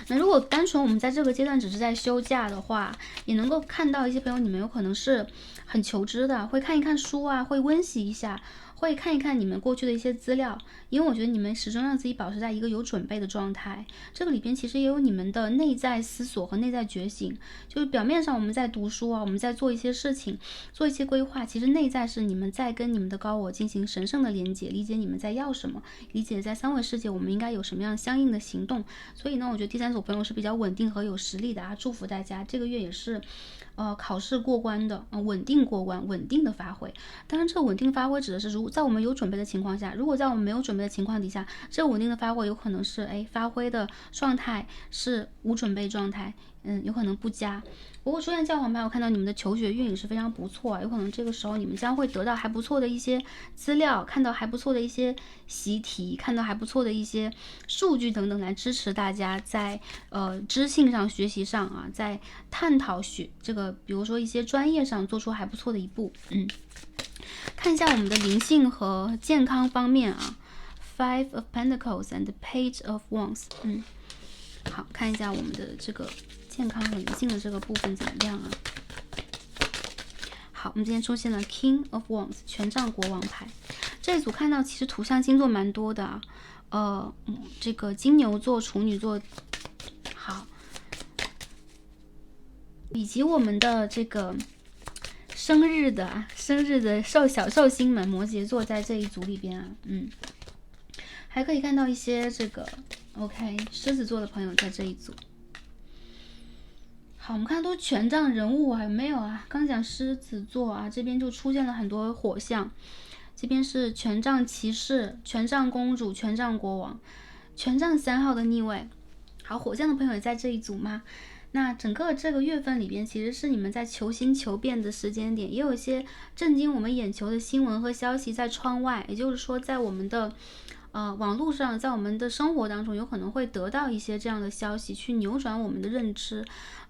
Speaker 1: 那如果单纯我们在这个阶段只是在休假的话，也能够看到一些朋友你们有可能是很求知的，会看一看书啊，会温习一下，会看一看你们过去的一些资料，因为我觉得你们始终让自己保持在一个有准备的状态。这个里边其实也有你们的内在思索和内在觉醒，就是表面上我们在读书啊，我们在做一些事情，做一些规划，其实内在是你们在跟你们的高我进行神圣的连接，理解你们在要什么，理解在3维世界我们应该有什么样相应的行动。所以呢，我觉得第3组朋友是比较稳定和有实力的啊，祝福大家这个月也是考试过关的，稳定过关，稳定的发挥。当然这个稳定发挥指的是在我们有准备的情况下，如果在我们没有准备的情况底下，这个稳定的发挥有可能是发挥的状态是无准备状态，有可能不佳。不过出现教皇牌，我看到你们的求学运也是非常不错，有可能这个时候你们将会得到还不错的一些资料，看到还不错的一些习题，看到还不错的一些数据等等，来支持大家在知性上学习上啊，在探讨这个比如说一些专业上做出还不错的一步。看一下我们的灵性和健康方面啊 ，Five of Pentacles and Page of Wands。好，看一下我们的这个健康和灵性的这个部分怎么样啊？好，我们今天出现了 King of Wands 权杖国王牌，这一组看到其实土象星座蛮多的啊，这个金牛座、处女座，好，以及我们的这个生日的小寿星们，摩羯座在这一组里边啊，还可以看到一些这个 OK 狮子座的朋友在这一组。好，我们看都是权杖人物啊，有没有啊？刚讲狮子座啊，这边就出现了很多火象，这边是权杖骑士、权杖公主、权杖国王、权杖3号的逆位。好，火象的朋友也在这一组吗？那整个这个月份里边，其实是你们在求新求变的时间点，也有一些震惊我们眼球的新闻和消息在窗外，也就是说，在我们的网络上，在我们的生活当中，有可能会得到一些这样的消息，去扭转我们的认知。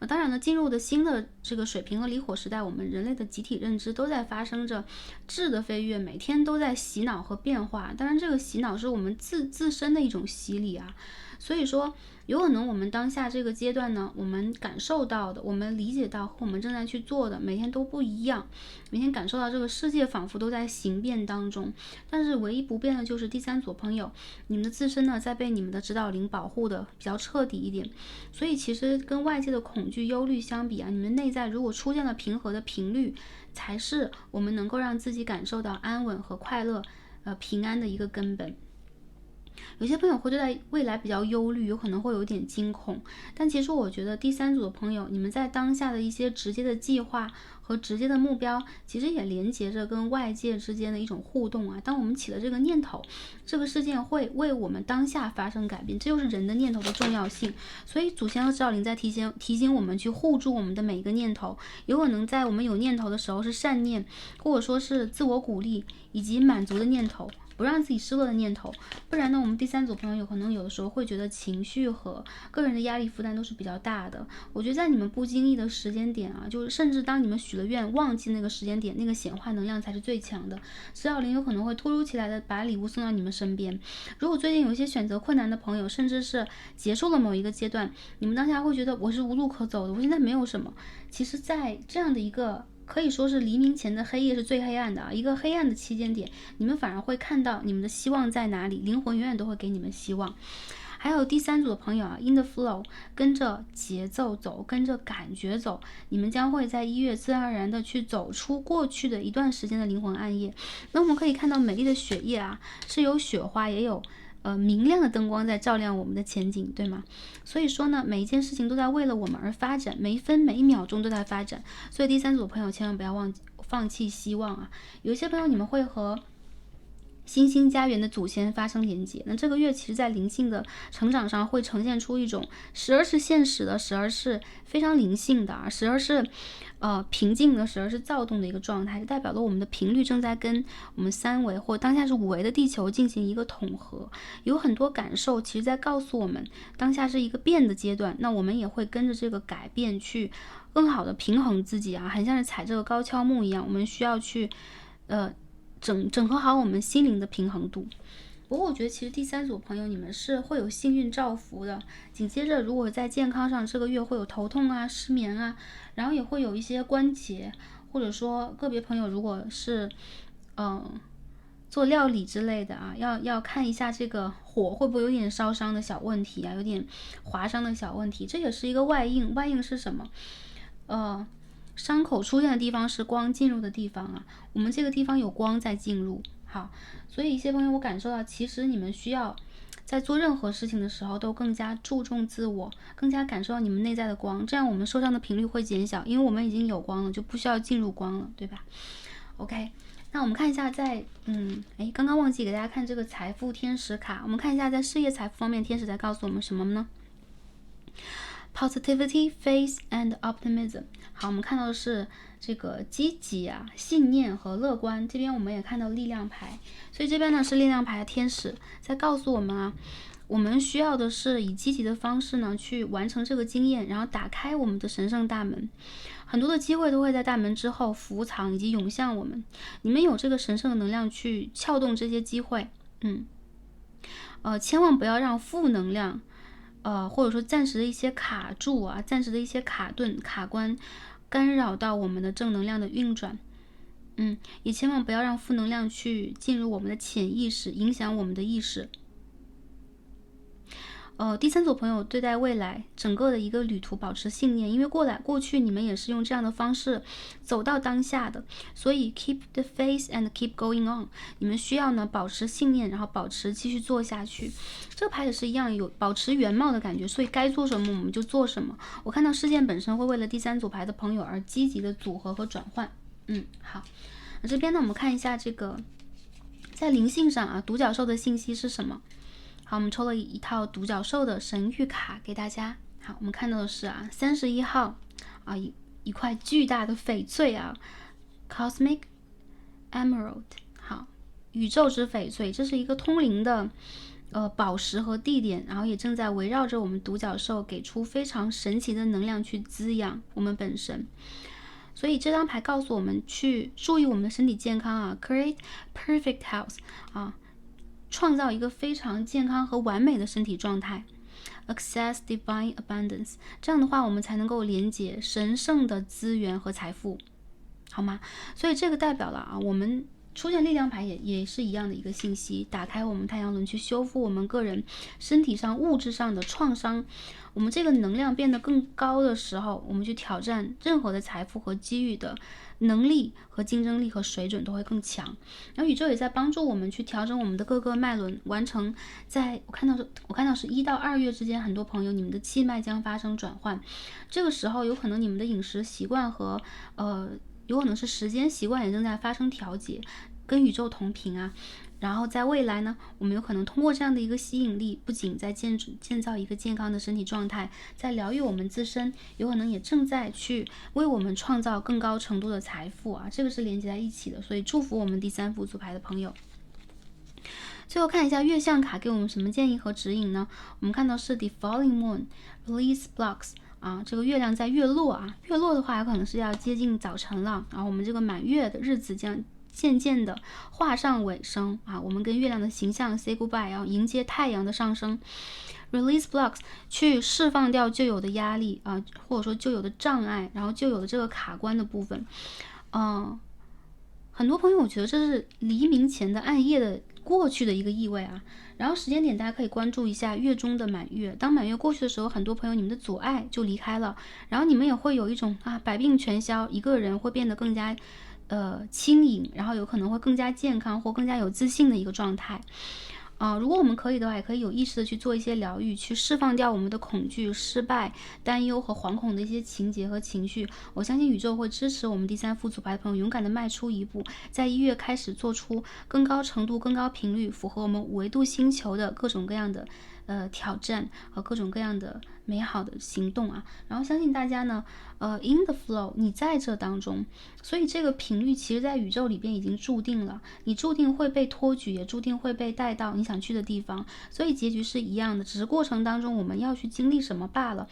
Speaker 1: 当然呢，进入的新的这个水瓶和离火时代，我们人类的集体认知都在发生着质的飞跃，每天都在洗脑和变化。当然，这个洗脑是我们自身的一种洗礼啊。所以说，有可能我们当下这个阶段呢，我们感受到的，我们理解到和我们正在去做的，每天都不一样。每天感受到这个世界仿佛都在形变当中，但是唯一不变的就是第3组朋友，你们的自身呢，在被你们的指导灵保护的比较彻底一点。所以其实跟外界的恐惧、忧虑相比啊，你们内在如果出现了平和的频率，才是我们能够让自己感受到安稳和快乐、平安的一个根本。有些朋友会对待未来比较忧虑，有可能会有点惊恐，但其实我觉得第三组的朋友，你们在当下的一些直接的计划和直接的目标，其实也连接着跟外界之间的一种互动啊。当我们起了这个念头，这个事件会为我们当下发生改变，这就是人的念头的重要性。所以祖先和指导灵在提醒我们去护住我们的每一个念头，有可能在我们有念头的时候是善念，或者说是自我鼓励以及满足的念头，不让自己失落的念头。不然呢，我们第三组朋友有可能有的时候会觉得情绪和个人的压力负担都是比较大的。我觉得在你们不经意的时间点啊，就是甚至当你们许了愿忘记那个时间点，那个显化能量才是最强的。指导灵有可能会突如其来的把礼物送到你们身边。如果最近有一些选择困难的朋友，甚至是结束了某一个阶段，你们当下会觉得我是无路可走的，我现在没有什么。其实在这样的一个可以说是黎明前的黑夜是最黑暗的啊，一个黑暗的期间点，你们反而会看到你们的希望在哪里，灵魂永远都会给你们希望。还有第三组的朋友啊 ，in the flow， 跟着节奏走，跟着感觉走，你们将会在1月自然而然的去走出过去的一段时间的灵魂暗夜。那我们可以看到美丽的雪夜啊，是有雪花，也有明亮的灯光在照亮我们的前景，对吗？所以说呢，每一件事情都在为了我们而发展，每一分每一秒钟都在发展。所以第三组的朋友千万不要放弃希望啊！有一些朋友你们会和星星家园的祖先发生连接，那这个月其实在灵性的成长上会呈现出一种时而是现实的，时而是非常灵性的，时而是平静的，时而是躁动的一个状态，就代表了我们的频率正在跟我们3维或当下是5维的地球进行一个统合。有很多感受其实在告诉我们当下是一个变的阶段，那我们也会跟着这个改变去更好的平衡自己啊，很像是踩这个高跷木一样，我们需要去整合好我们心灵的平衡度。不过我觉得其实第三组朋友你们是会有幸运照福的。紧接着如果在健康上这个月会有头痛啊、失眠啊，然后也会有一些关节，或者说个别朋友如果是做料理之类的啊，要看一下这个火会不会有点烧伤的小问题啊，有点划伤的小问题，这也是一个外应。外应是什么？伤口出现的地方是光进入的地方啊，我们这个地方有光在进入。好，所以一些朋友我感受到，其实你们需要在做任何事情的时候都更加注重自我，更加感受到你们内在的光，这样我们受伤的频率会减小，因为我们已经有光了，就不需要进入光了，对吧 ？OK， 那我们看一下在刚刚忘记给大家看这个财富天使卡，我们看一下在事业财富方面，天使在告诉我们什么呢？Positivity, faith and optimism。 好，我们看到的是这个积极啊、信念和乐观。这边我们也看到力量牌，所以这边呢是力量牌的天使在告诉我们啊，我们需要的是以积极的方式呢去完成这个经验，然后打开我们的神圣大门。很多的机会都会在大门之后伏藏以及涌向我们，你们有这个神圣的能量去撬动这些机会。千万不要让负能量或者说暂时的一些卡住啊，暂时的一些卡顿、卡关，干扰到我们的正能量的运转。也千万不要让负能量去进入我们的潜意识，影响我们的意识。第三组朋友对待未来整个的一个旅途保持信念，因为过去你们也是用这样的方式走到当下的，所以 keep the faith and keep going on。你们需要呢保持信念，然后保持继续做下去。这个牌也是一样，有保持原貌的感觉，所以该做什么我们就做什么。我看到事件本身会为了第三组牌的朋友而积极的组合和转换。好，那这边呢我们看一下这个在灵性上啊，独角兽的信息是什么？好，我们抽了一套独角兽的神谕卡给大家。好，我们看到的是31号一块巨大的翡翠啊 ，Cosmic Emerald。好，宇宙之翡翠，这是一个通灵的宝石和地点，然后也正在围绕着我们独角兽，给出非常神奇的能量去滋养我们本身。所以这张牌告诉我们去注意我们的身体健康啊 ，Create perfect health 创造一个非常健康和完美的身体状态 ，access divine abundance。这样的话，我们才能够连接神圣的资源和财富，好吗？所以这个代表了我们出现力量牌也是一样的一个信息，打开我们太阳轮去修复我们个人身体上物质上的创伤，我们这个能量变得更高的时候，我们去挑战任何的财富和机遇的能力和竞争力和水准都会更强。然后宇宙也在帮助我们去调整我们的各个脉轮，完成在我看到是1到2月之间，很多朋友你们的气脉将发生转换，这个时候有可能你们的饮食习惯和有可能是时间习惯也正在发生调节，跟宇宙同频啊。然后在未来呢，我们有可能通过这样的一个吸引力，不仅在建造一个健康的身体状态，在疗愈我们自身，有可能也正在去为我们创造更高程度的财富啊，这个是连接在一起的。所以祝福我们第3副组牌的朋友。最后看一下月相卡给我们什么建议和指引呢？我们看到是 The Falling Moon Release Blocks。这个月亮在月落啊，月落的话有可能是要接近早晨了，然后我们这个满月的日子将渐渐的画上尾声啊，我们跟月亮的形象 say goodbye， 要迎接太阳的上升。Release blocks， 去释放掉旧有的压力啊，或者说旧有的障碍，然后旧有的这个卡关的部分。很多朋友我觉得这是黎明前的暗夜的过去的一个意味啊。然后时间点大家可以关注一下月中的满月，当满月过去的时候，很多朋友你们的阻碍就离开了，然后你们也会有一种百病全消，一个人会变得更加轻盈，然后有可能会更加健康或更加有自信的一个状态。如果我们可以的话，也可以有意识的去做一些疗愈，去释放掉我们的恐惧、失败、担忧和惶恐的一些情节和情绪。我相信宇宙会支持我们第3副组牌的朋友勇敢的迈出一步，在1月开始做出更高程度、更高频率，符合我们5维度星球的各种各样的挑战和各种各样的美好的行动啊。然后相信大家呢in the flow， 你在这当中，所以这个频率其实在宇宙里边已经注定了，你注定会被托举，也注定会被带到你想去的地方，所以结局是一样的，只是过程当中我们要去经历什么罢了。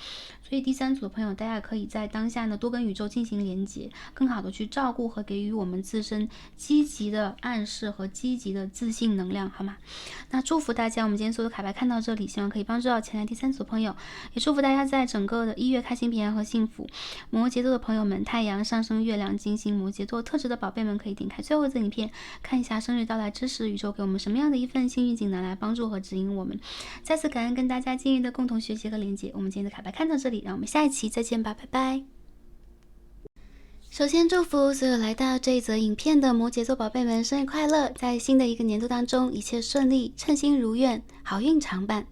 Speaker 1: 所以第3组的朋友，大家可以在当下呢多跟宇宙进行连接，更好的去照顾和给予我们自身积极的暗示和积极的自信能量，好吗？那祝福大家，我们今天所有的卡牌看到这里，希望可以帮助到前来第3组的朋友，也祝福大家在整个的1月开心、平安和幸福。摩羯座的朋友们，太阳、上升、月亮、金星、摩羯座特质的宝贝们，可以点开最后一则影片，看一下生日到来之时，宇宙给我们什么样的一份幸运锦囊来帮助和指引我们。再次感恩跟大家今日的共同学习和连接，我们今天的卡牌看到这里，让我们下一期再见吧，拜拜。首先祝福所有来到这一则影片的摩羯座宝贝们生日快乐，在新的一个年度当中一切顺利，称心如愿，好运常伴。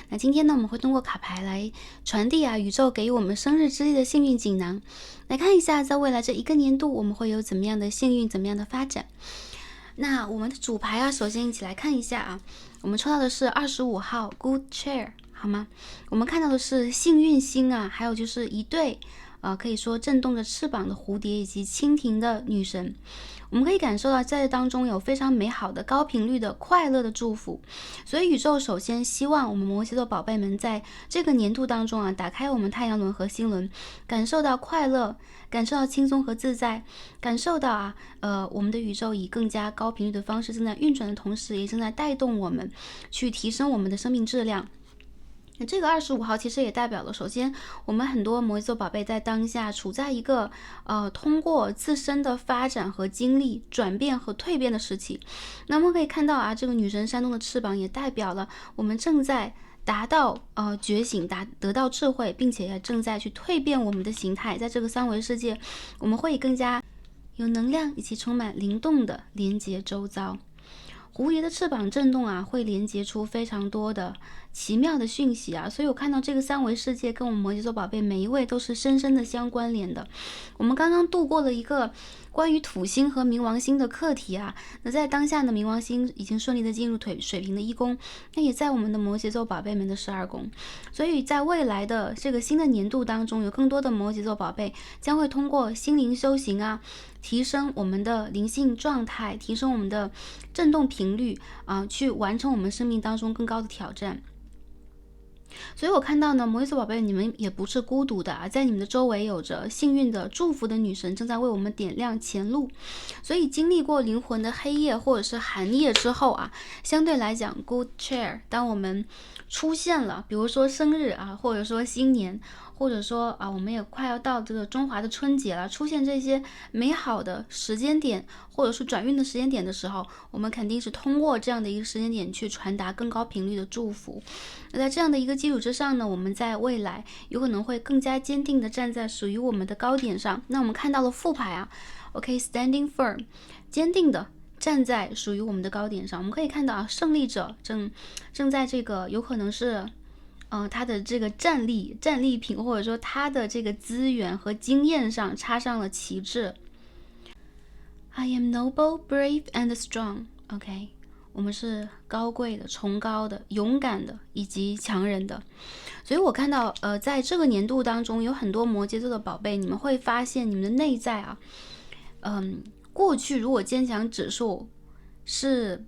Speaker 1: 那今天呢，我们会通过卡牌来传递宇宙给予我们生日之力的幸运锦囊，来看一下在未来这一个年度我们会有怎么样的幸运，怎么样的发展。那我们的主牌首先一起来看一下我们抽到的是25号 Good Chair， 好吗？我们看到的是幸运星还有就是一对可以说震动着翅膀的蝴蝶以及蜻蜓的女神。我们可以感受到在这当中有非常美好的高频率的快乐的祝福，所以宇宙首先希望我们摩羯座宝贝们在这个年度当中打开我们太阳轮和星轮，感受到快乐，感受到轻松和自在，感受到我们的宇宙以更加高频率的方式正在运转的同时，也正在带动我们去提升我们的生命质量。那这个25号其实也代表了，首先我们很多摩羯座宝贝在当下处在一个通过自身的发展和经历转变和蜕变的时期。那我们可以看到这个女神扇动的翅膀也代表了我们正在达到觉醒，得到智慧，并且也正在去蜕变我们的形态。在这个3维世界，我们会更加有能量以及充满灵动的连接周遭。蝴蝶的翅膀震动会连接出非常多的奇妙的讯息所以我看到这个3维世界跟我们摩羯座宝贝每一位都是深深的相关联的。我们刚刚度过了一个关于土星和冥王星的课题那在当下呢，冥王星已经顺利的进入水瓶的1宫，那也在我们的摩羯座宝贝们的12宫。所以在未来的这个新的年度当中，有更多的摩羯座宝贝将会通过心灵修行提升我们的灵性状态，提升我们的振动频率去完成我们生命当中更高的挑战。所以我看到呢，摩羯座宝贝，你们也不是孤独的啊，在你们的周围有着幸运的祝福的女神正在为我们点亮前路。所以经历过灵魂的黑夜或者是寒夜之后啊，相对来讲 good cheer， 当我们出现了，比如说生日啊，或者说新年，或者说啊，我们也快要到这个中华的春节了，出现这些美好的时间点，或者是转运的时间点的时候，我们肯定是通过这样的一个时间点去传达更高频率的祝福。那在这样的一个基础之上呢，我们在未来有可能会更加坚定的站在属于我们的高点上。那我们看到了副牌啊 ，OK standing firm， 坚定的站在属于我们的高点上。我们可以看到啊，胜利者正在这个有可能是他的这个战利品，或者说他的这个资源和经验上插上了旗帜。I am noble, brave and strong. OK， 我们是高贵的、崇高的、勇敢的以及强人的。所以我看到在这个年度当中，有很多摩羯座的宝贝，你们会发现你们的内在啊，过去如果坚强指数是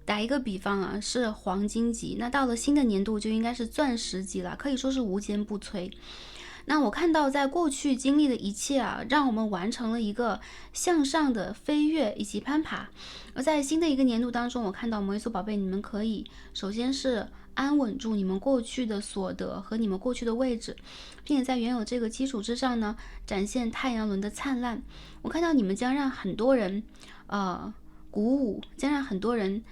Speaker 1: 打一个比方啊，是黄金级，那到了新的年度就应该是钻石级了，可以说是无坚不摧。那我看到在过去经历的一切啊，让我们完成了一个向上的飞跃以及攀爬。而在新的一个年度当中，我看到摩羯座宝贝，你们可以首先是安稳住你们过去的所得和你们过去的位置，并且在原有这个基础之上呢，展现太阳轮的灿烂。我看到你们将让很多人鼓舞，将让很多人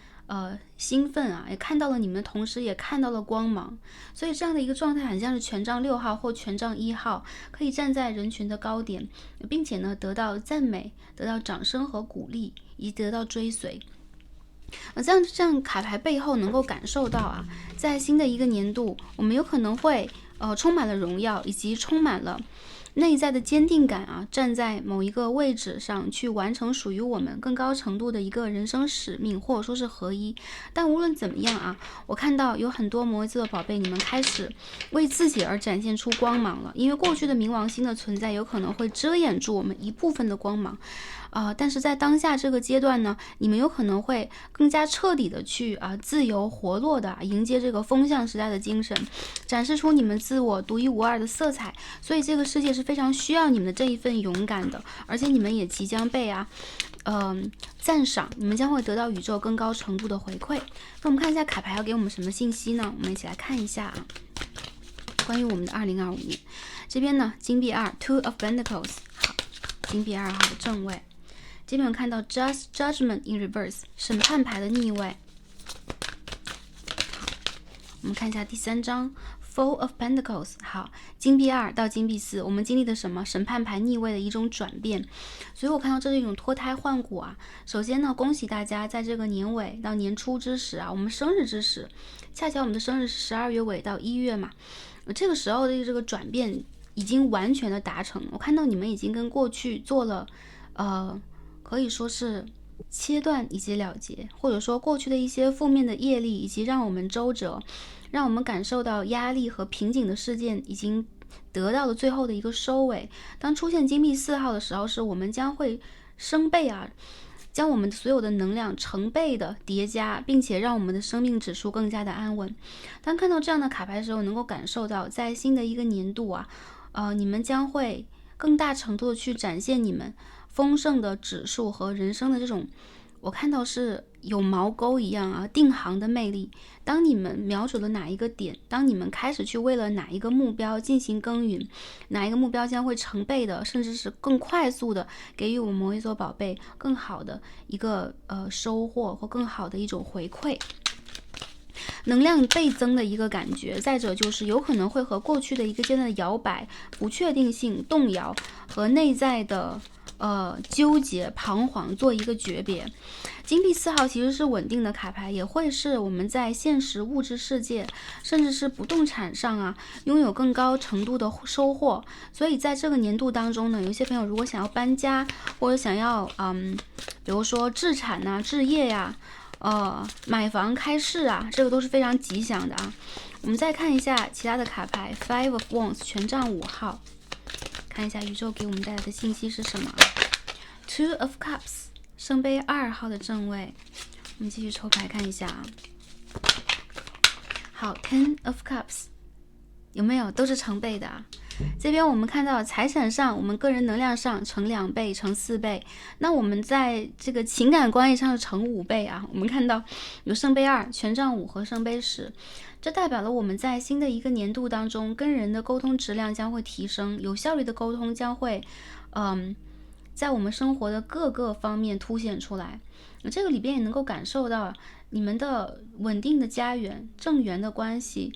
Speaker 1: 兴奋啊，也看到了你们的同时也看到了光芒。所以这样的一个状态很像是权杖6号或权杖1号，可以站在人群的高点，并且呢得到赞美，得到掌声和鼓励，以及得到追随。这样卡牌背后能够感受到啊，在新的一个年度，我们有可能会充满了荣耀，以及充满了内在的坚定感啊，站在某一个位置上去完成属于我们更高程度的一个人生使命，或者说是合一。但无论怎么样啊，我看到有很多摩羯座的宝贝，你们开始为自己而展现出光芒了，因为过去的冥王星的存在有可能会遮掩住我们一部分的光芒。但是在当下这个阶段呢，你们有可能会更加彻底的去自由活络的迎接这个风向时代的精神，展示出你们自我独一无二的色彩。所以这个世界是非常需要你们的这一份勇敢的，而且你们也即将被赞赏，你们将会得到宇宙更高程度的回馈。那我们看一下卡牌要给我们什么信息呢？我们一起来看一下啊，关于我们的2025年。这边呢，金币2 Two of Pentacles， 好，金币2号的正位。这边有看到 Judgment in Reverse， 审判牌的逆位。好，我们看一下第3张 Four of Pentacles。 好，金币2到金币4，我们经历的什么？审判牌逆位的一种转变。所以我看到这是一种脱胎换骨啊。首先呢，恭喜大家在这个年尾到年初之时啊，我们生日之时，恰巧我们的生日是12月尾到1月嘛，这个时候的这个转变已经完全的达成。我看到你们已经跟过去做了可以说是切断以及了结，或者说过去的一些负面的业力，以及让我们周折，让我们感受到压力和瓶颈的事件已经得到了最后的一个收尾。当出现金币4号的时候，是我们将会升倍啊，将我们所有的能量成倍的叠加，并且让我们的生命指数更加的安稳。当看到这样的卡牌的时候，能够感受到在新的一个年度啊，你们将会更大程度的去展现你们丰盛的指数和人生的这种，我看到是有毛钩一样啊，定航的魅力。当你们瞄准了哪一个点，当你们开始去为了哪一个目标进行耕耘，哪一个目标将会成倍的，甚至是更快速的给予我们摩羯座宝贝更好的一个收获或更好的一种回馈，能量倍增的一个感觉。再者就是有可能会和过去的一个阶段的摇摆、不确定性、动摇和内在的纠结彷徨做一个诀别。金币4号其实是稳定的卡牌，也会是我们在现实物质世界甚至是不动产上啊拥有更高程度的收获。所以在这个年度当中呢，有些朋友如果想要搬家，或者想要比如说置产啊、置业呀、买房开市啊，这个都是非常吉祥的啊。我们再看一下其他的卡牌 Five of Wands 权杖5号，看一下宇宙给我们带来的信息是什么。 Two of Cups 圣杯2号的正位。我们继续抽牌看一下啊。好 ，Ten of Cups 有没有？都是成倍的啊。这边我们看到财产上，我们个人能量上乘2倍、乘4倍，那我们在这个情感关系上是乘5倍啊。我们看到有圣杯2、权杖5和圣杯10，这代表了我们在新的一个年度当中，跟人的沟通质量将会提升，有效率的沟通将会，在我们生活的各个方面凸显出来。这个里边也能够感受到你们的稳定的家园、正缘的关系。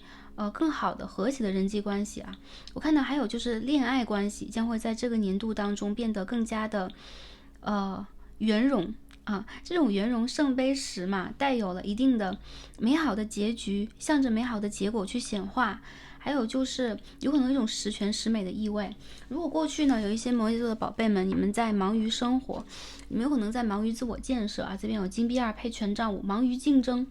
Speaker 1: 更好的和谐的人际关系啊，我看到还有就是恋爱关系将会在这个年度当中变得更加的圆融啊，这种圆融圣杯10嘛，带有了一定的美好的结局，向着美好的结果去显化。还有就是有可能一种十全十美的意味。如果过去呢有一些摩羯座的宝贝们，你们在忙于生活，你们有可能在忙于自我建设啊，这边有金币2配权杖5，忙于竞争。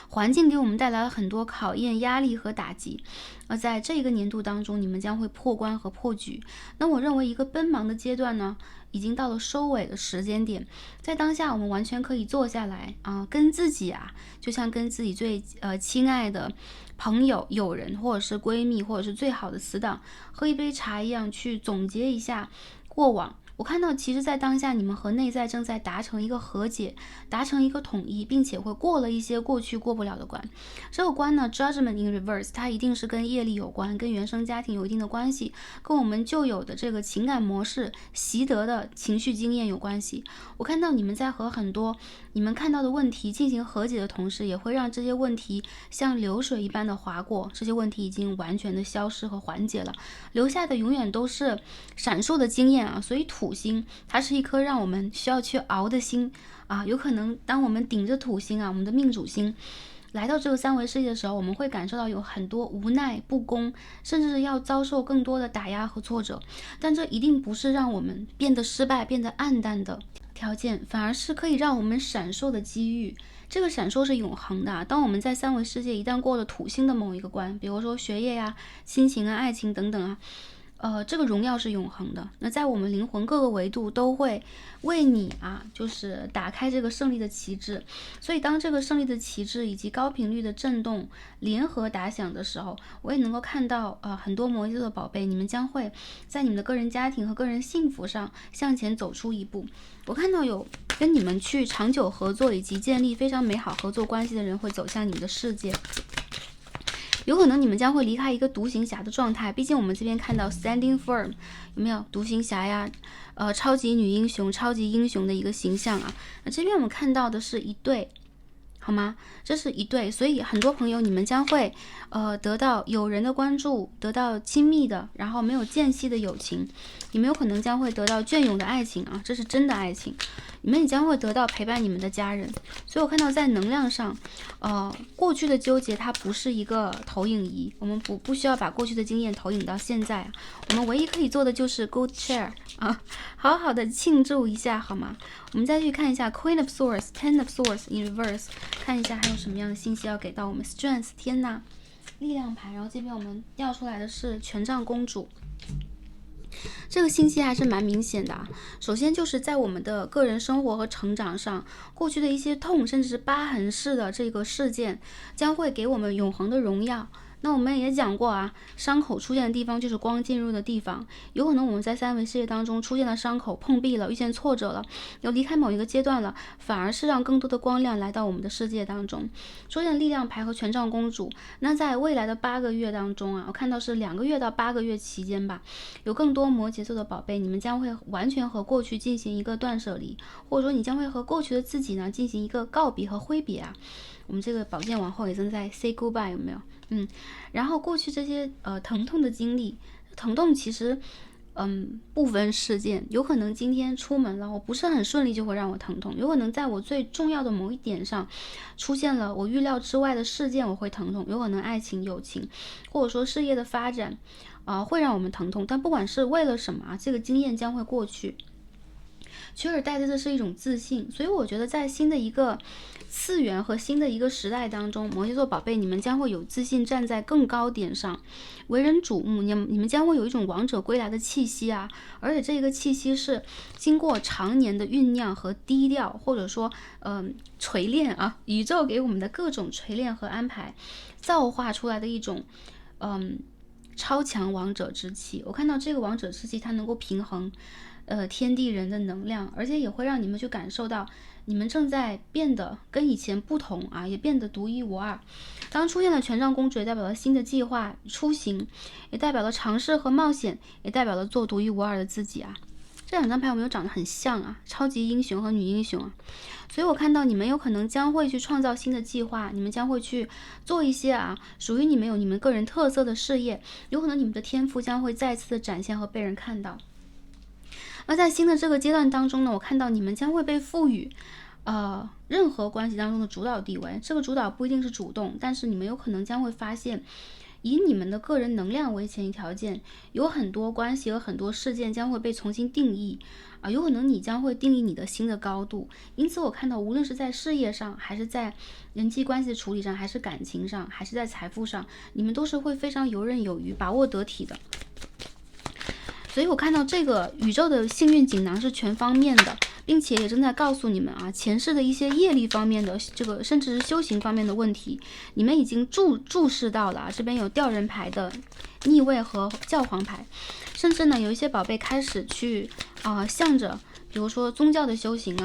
Speaker 1: 环境给我们带来了很多考验、压力和打击，而在这个年度当中，你们将会破关和破局。那我认为一个奔忙的阶段呢，已经到了收尾的时间点，在当下我们完全可以坐下来跟自己就像跟自己最亲爱的朋友、友人，或者是闺蜜，或者是最好的死党，喝一杯茶一样，去总结一下过往。我看到其实在当下你们和内在正在达成一个和解，达成一个统一，并且会过了一些过去过不了的关。这个关呢 Judgment in Reverse， 它一定是跟业力有关，跟原生家庭有一定的关系，跟我们旧有的这个情感模式习得的情绪经验有关系。我看到你们在和很多你们看到的问题进行和解的同时，也会让这些问题像流水一般的划过，这些问题已经完全的消失和缓解了，留下的永远都是闪烁的经验所以土星它是一颗让我们需要去熬的心有可能当我们顶着土星我们的命主星来到这个三维世界的时候，我们会感受到有很多无奈、不公，甚至是要遭受更多的打压和挫折，但这一定不是让我们变得失败、变得暗淡的条件，反而是可以让我们闪烁的机遇。这个闪烁是永恒的当我们在三维世界一旦过了土星的某一个关，比如说学业亲情爱情等等这个荣耀是永恒的。那在我们灵魂各个维度都会为你就是打开这个胜利的旗帜。所以当这个胜利的旗帜以及高频率的震动联合打响的时候，我也能够看到很多摩羯座的宝贝，你们将会在你们的个人家庭和个人幸福上向前走出一步。我看到有跟你们去长久合作以及建立非常美好合作关系的人会走向你们的世界。有可能你们将会离开一个独行侠的状态，毕竟我们这边看到 standing firm， 有没有独行侠呀？超级女英雄、超级英雄的一个形象那这边我们看到的是一对，好吗？这是一对，所以很多朋友你们将会得到友人的关注，得到亲密的，然后没有间隙的友情，你们有可能将会得到隽永的爱情这是真的爱情。你们也将会得到陪伴你们的家人。所以我看到在能量上过去的纠结它不是一个投影仪，我们不需要把过去的经验投影到现在我们唯一可以做的就是 good share 好好的庆祝一下好吗？我们再去看一下 Queen of Swords Ten of Swords in Reverse， 看一下还有什么样的信息要给到我们 Strength 天哪力量牌，然后这边我们调出来的是权杖公主。这个信息还是蛮明显的首先就是在我们的个人生活和成长上，过去的一些痛甚至是疤痕式的这个事件将会给我们永恒的荣耀。那我们也讲过伤口出现的地方就是光进入的地方，有可能我们在三维世界当中出现了伤口，碰壁了，遇见挫折了，要离开某一个阶段了，反而是让更多的光亮来到我们的世界当中。出现力量牌和权杖公主，那在未来的8个月当中我看到是2个月到8个月期间吧，有更多摩羯座的宝贝，你们将会完全和过去进行一个断舍离，或者说你将会和过去的自己呢进行一个告别和挥别我们这个宝剑往后也正在 say goodbye， 有没有？然后过去这些疼痛的经历，疼痛其实不分事件，有可能今天出门了我不是很顺利就会让我疼痛，有可能在我最重要的某一点上出现了我预料之外的事件我会疼痛，有可能爱情友情或者说事业的发展会让我们疼痛，但不管是为了什么这个经验将会过去。取而代之的是一种自信。所以我觉得在新的一个次元和新的一个时代当中，摩羯座宝贝，你们将会有自信，站在更高点上，为人瞩目。你们将会有一种王者归来的气息啊，而且这个气息是经过常年的酝酿和低调，或者说锤炼啊，宇宙给我们的各种锤炼和安排造化出来的一种超强王者之气。我看到这个王者之气，它能够平衡天地人的能量，而且也会让你们去感受到你们正在变得跟以前不同啊，也变得独一无二。当出现了权杖公主，也代表了新的计划出行，也代表了尝试和冒险，也代表了做独一无二的自己啊。这两张牌有没有长得很像啊？超级英雄和女英雄啊。所以我看到你们有可能将会去创造新的计划，你们将会去做一些属于你们有你们个人特色的事业，有可能你们的天赋将会再次的展现和被人看到。而在新的这个阶段当中呢，我看到你们将会被赋予任何关系当中的主导地位。这个主导不一定是主动，但是你们有可能将会发现，以你们的个人能量为前提条件，有很多关系和很多事件将会被重新定义有可能你将会定义你的新的高度。因此我看到无论是在事业上，还是在人际关系的处理上，还是感情上，还是在财富上，你们都是会非常游刃有余，把握得体的。所以我看到这个宇宙的幸运锦囊是全方面的，并且也正在告诉你们前世的一些业力方面的这个，甚至是修行方面的问题，你们已经注视到了这边有吊人牌的逆位和教皇牌，甚至呢有一些宝贝开始去向着比如说宗教的修行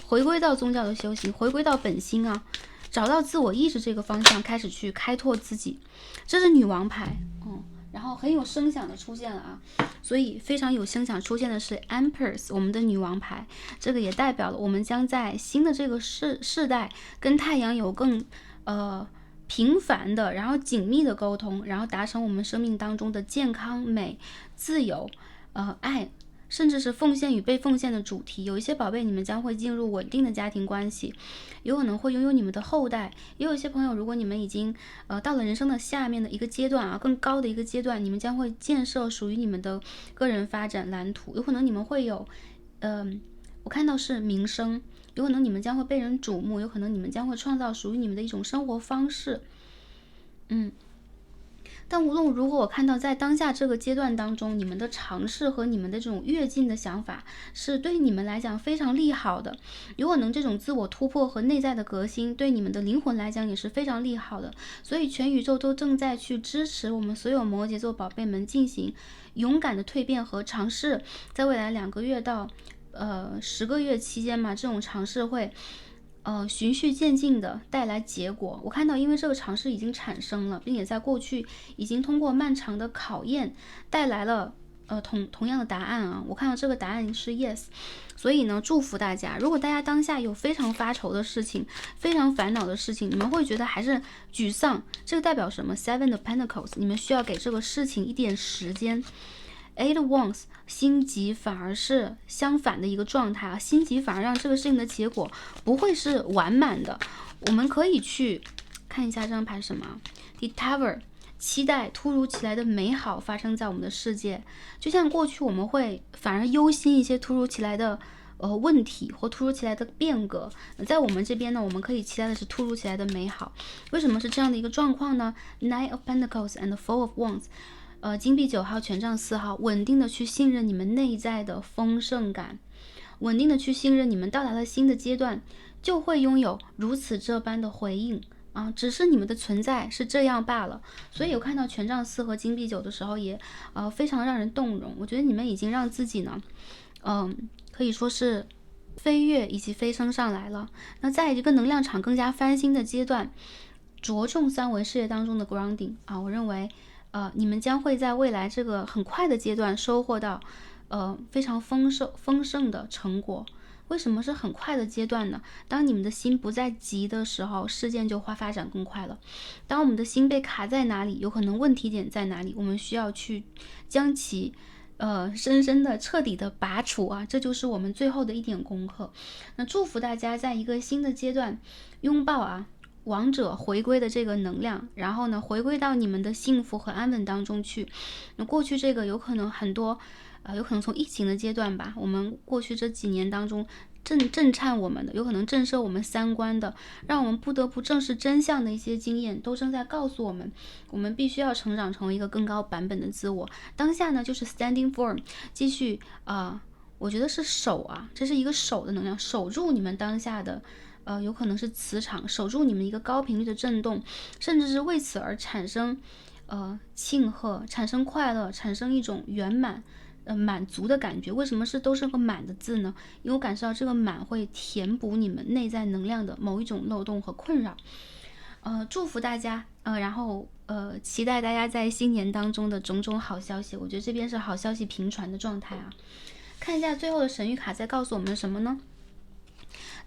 Speaker 1: 回归到宗教的修行，回归到本心找到自我意识这个方向，开始去开拓自己。这是女王牌然后很有声响的出现了所以非常有声响出现的是 Empress， 我们的女王牌。这个也代表了我们将在新的这个世代跟太阳有更频繁的然后紧密的沟通，然后达成我们生命当中的健康、美、自由、爱，甚至是奉献与被奉献的主题。有一些宝贝你们将会进入稳定的家庭关系，有可能会拥有你们的后代。也有一些朋友，如果你们已经到了人生的下面的一个阶段更高的一个阶段，你们将会建设属于你们的个人发展蓝图。有可能你们会有我看到是名声，有可能你们将会被人瞩目，有可能你们将会创造属于你们的一种生活方式。但无论如何，我看到在当下这个阶段当中，你们的尝试和你们的这种跃进的想法是对你们来讲非常利好的。有可能这种自我突破和内在的革新对你们的灵魂来讲也是非常利好的。所以全宇宙都正在去支持我们所有摩羯座宝贝们进行勇敢的蜕变和尝试。在未来2个月到10个月期间嘛，这种尝试会循序渐进的带来结果。我看到因为这个尝试已经产生了，并且在过去已经通过漫长的考验带来了同样的答案我看到这个答案是 yes。 所以呢祝福大家，如果大家当下有非常发愁的事情，非常烦恼的事情，你们会觉得还是沮丧，这个代表什么？ Seven of Pentacles， 你们需要给这个事情一点时间。Eight of Wands， 心急反而是相反的一个状态心急反而让这个事情的结果不会是完满的。我们可以去看一下这张牌是什么 The Tower， 期待突如其来的美好发生在我们的世界。就像过去我们会反而忧心一些突如其来的问题或突如其来的变革，在我们这边呢，我们可以期待的是突如其来的美好。为什么是这样的一个状况呢？ Nine of Pentacles and Four of Wands，金币9号，权杖4号，稳定的去信任你们内在的丰盛感，稳定的去信任你们到达了新的阶段就会拥有如此这般的回应只是你们的存在是这样罢了。所以有看到权杖4和金币9的时候也非常让人动容。我觉得你们已经让自己呢可以说是飞跃以及飞升上来了。那在一个能量场更加翻新的阶段，着重3维事业当中的 grounding 我认为你们将会在未来这个很快的阶段收获到非常丰盛的成果。为什么是很快的阶段呢？当你们的心不再急的时候，事件就会发展更快了。当我们的心被卡在哪里，有可能问题点在哪里，我们需要去将其深深的彻底的拔除这就是我们最后的一点功课。那祝福大家在一个新的阶段拥抱王者回归的这个能量，然后呢，回归到你们的幸福和安稳当中去。那过去这个有可能很多，有可能从疫情的阶段吧，我们过去这几年当中震颤我们的，有可能震慑我们三观的，让我们不得不正视真相的一些经验，都正在告诉我们，我们必须要成长成为一个更高版本的自我。当下呢，就是 standing firm， 继续我觉得是守啊，这是一个守的能量，守住你们当下的。有可能是磁场，守住你们一个高频率的震动，甚至是为此而产生庆贺，产生快乐，产生一种圆满满足的感觉。为什么都是个满的字呢？因为我感受到这个满会填补你们内在能量的某一种漏洞和困扰。祝福大家，然后期待大家在新年当中的种种好消息。我觉得这边是好消息频传的状态啊。看一下最后的神谕卡在告诉我们什么呢？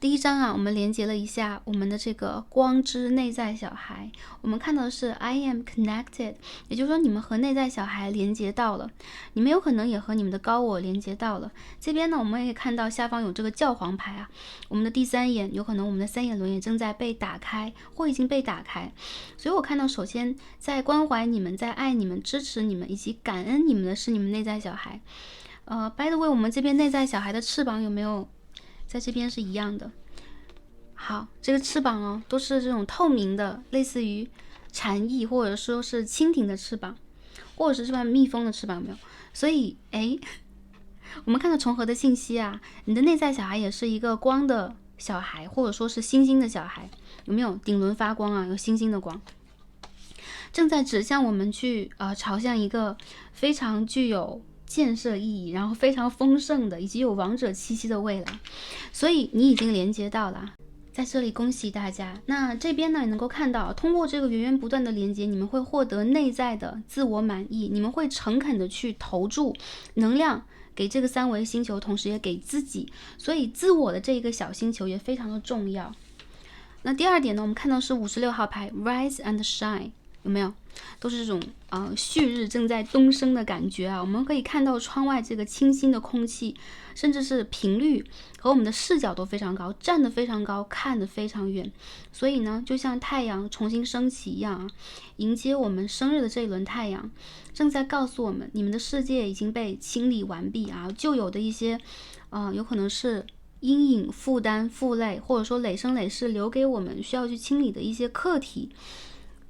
Speaker 1: 第一章啊，我们连接了一下我们的这个光之内在小孩，我们看到的是 I am connected， 也就是说你们和内在小孩连接到了，你们有可能也和你们的高我连接到了。这边呢，我们也可以看到下方有这个教皇牌啊，我们的第三眼，有可能我们的三眼轮也正在被打开，或已经被打开。所以我看到，首先在关怀你们，在爱你们，支持你们，以及感恩你们的是你们内在小孩。by the way， 我们这边内在小孩的翅膀有没有在这边是一样的？好，这个翅膀哦，都是这种透明的，类似于蝉翼或者说是蜻蜓的翅膀，或者是这帮蜜蜂的翅膀，有没有？所以我们看到重合的信息啊，你的内在小孩也是一个光的小孩，或者说是星星的小孩，有没有？顶轮发光啊，有星星的光，正在指向我们去朝向一个非常具有建设意义，然后非常丰盛的，以及有王者气息的未来。所以你已经连接到了，在这里恭喜大家。那这边呢，也能够看到，通过这个源源不断的连接，你们会获得内在的自我满意，你们会诚恳的去投注能量给这个三维星球，同时也给自己，所以自我的这一个小星球也非常的重要。那第二点呢，我们看到是56号牌 Rise and Shine， 有没有？都是这种旭日正在东升的感觉啊！我们可以看到窗外这个清新的空气，甚至是频率和我们的视角都非常高，站得非常高，看得非常远。所以呢，就像太阳重新升起一样啊，迎接我们生日的这一轮太阳，正在告诉我们，你们的世界已经被清理完毕啊，旧有的一些有可能是阴影、负担、负累，或者说累生累世留给我们需要去清理的一些课题，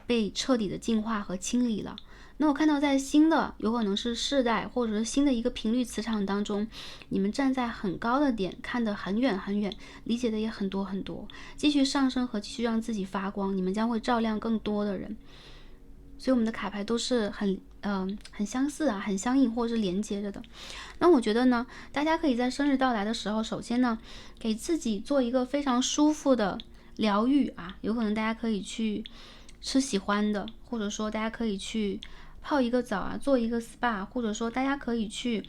Speaker 1: 被彻底的净化和清理了。那我看到在新的有可能是世代，或者是新的一个频率磁场当中，你们站在很高的点，看得很远很远，理解的也很多很多，继续上升和继续让自己发光，你们将会照亮更多的人。所以我们的卡牌都是很相似啊，很相应或者是连接着的。那我觉得呢，大家可以在生日到来的时候，首先呢，给自己做一个非常舒服的疗愈啊，有可能大家可以去吃喜欢的，或者说大家可以去泡一个澡啊，做一个 SPA， 或者说大家可以去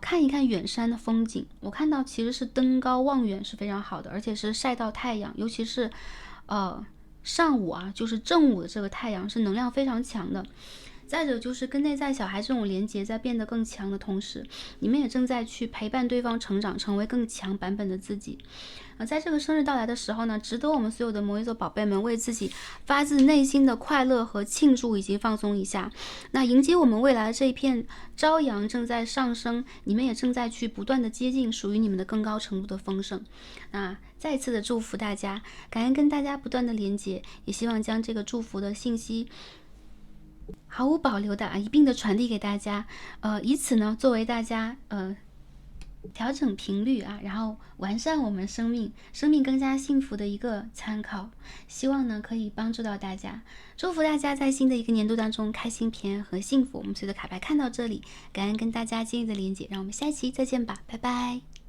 Speaker 1: 看一看远山的风景。我看到其实是登高望远是非常好的，而且是晒到太阳，尤其是上午啊，就是正午的这个太阳是能量非常强的。再者就是跟内在小孩这种连接在变得更强的同时，你们也正在去陪伴对方成长，成为更强版本的自己。在这个生日到来的时候呢，值得我们所有的摩羯座宝贝们为自己发自内心的快乐和庆祝以及放松一下。那迎接我们未来的这一片朝阳正在上升，你们也正在去不断的接近属于你们的更高程度的丰盛。那再次的祝福大家，感恩跟大家不断的连接，也希望将这个祝福的信息毫无保留的一并的传递给大家，以此呢作为大家调整频率啊，然后完善我们生命更加幸福的一个参考。希望呢可以帮助到大家，祝福大家在新的一个年度当中开心、平安和幸福。我们随着卡牌看到这里，感恩跟大家今日的连接，让我们下一期再见吧，拜拜。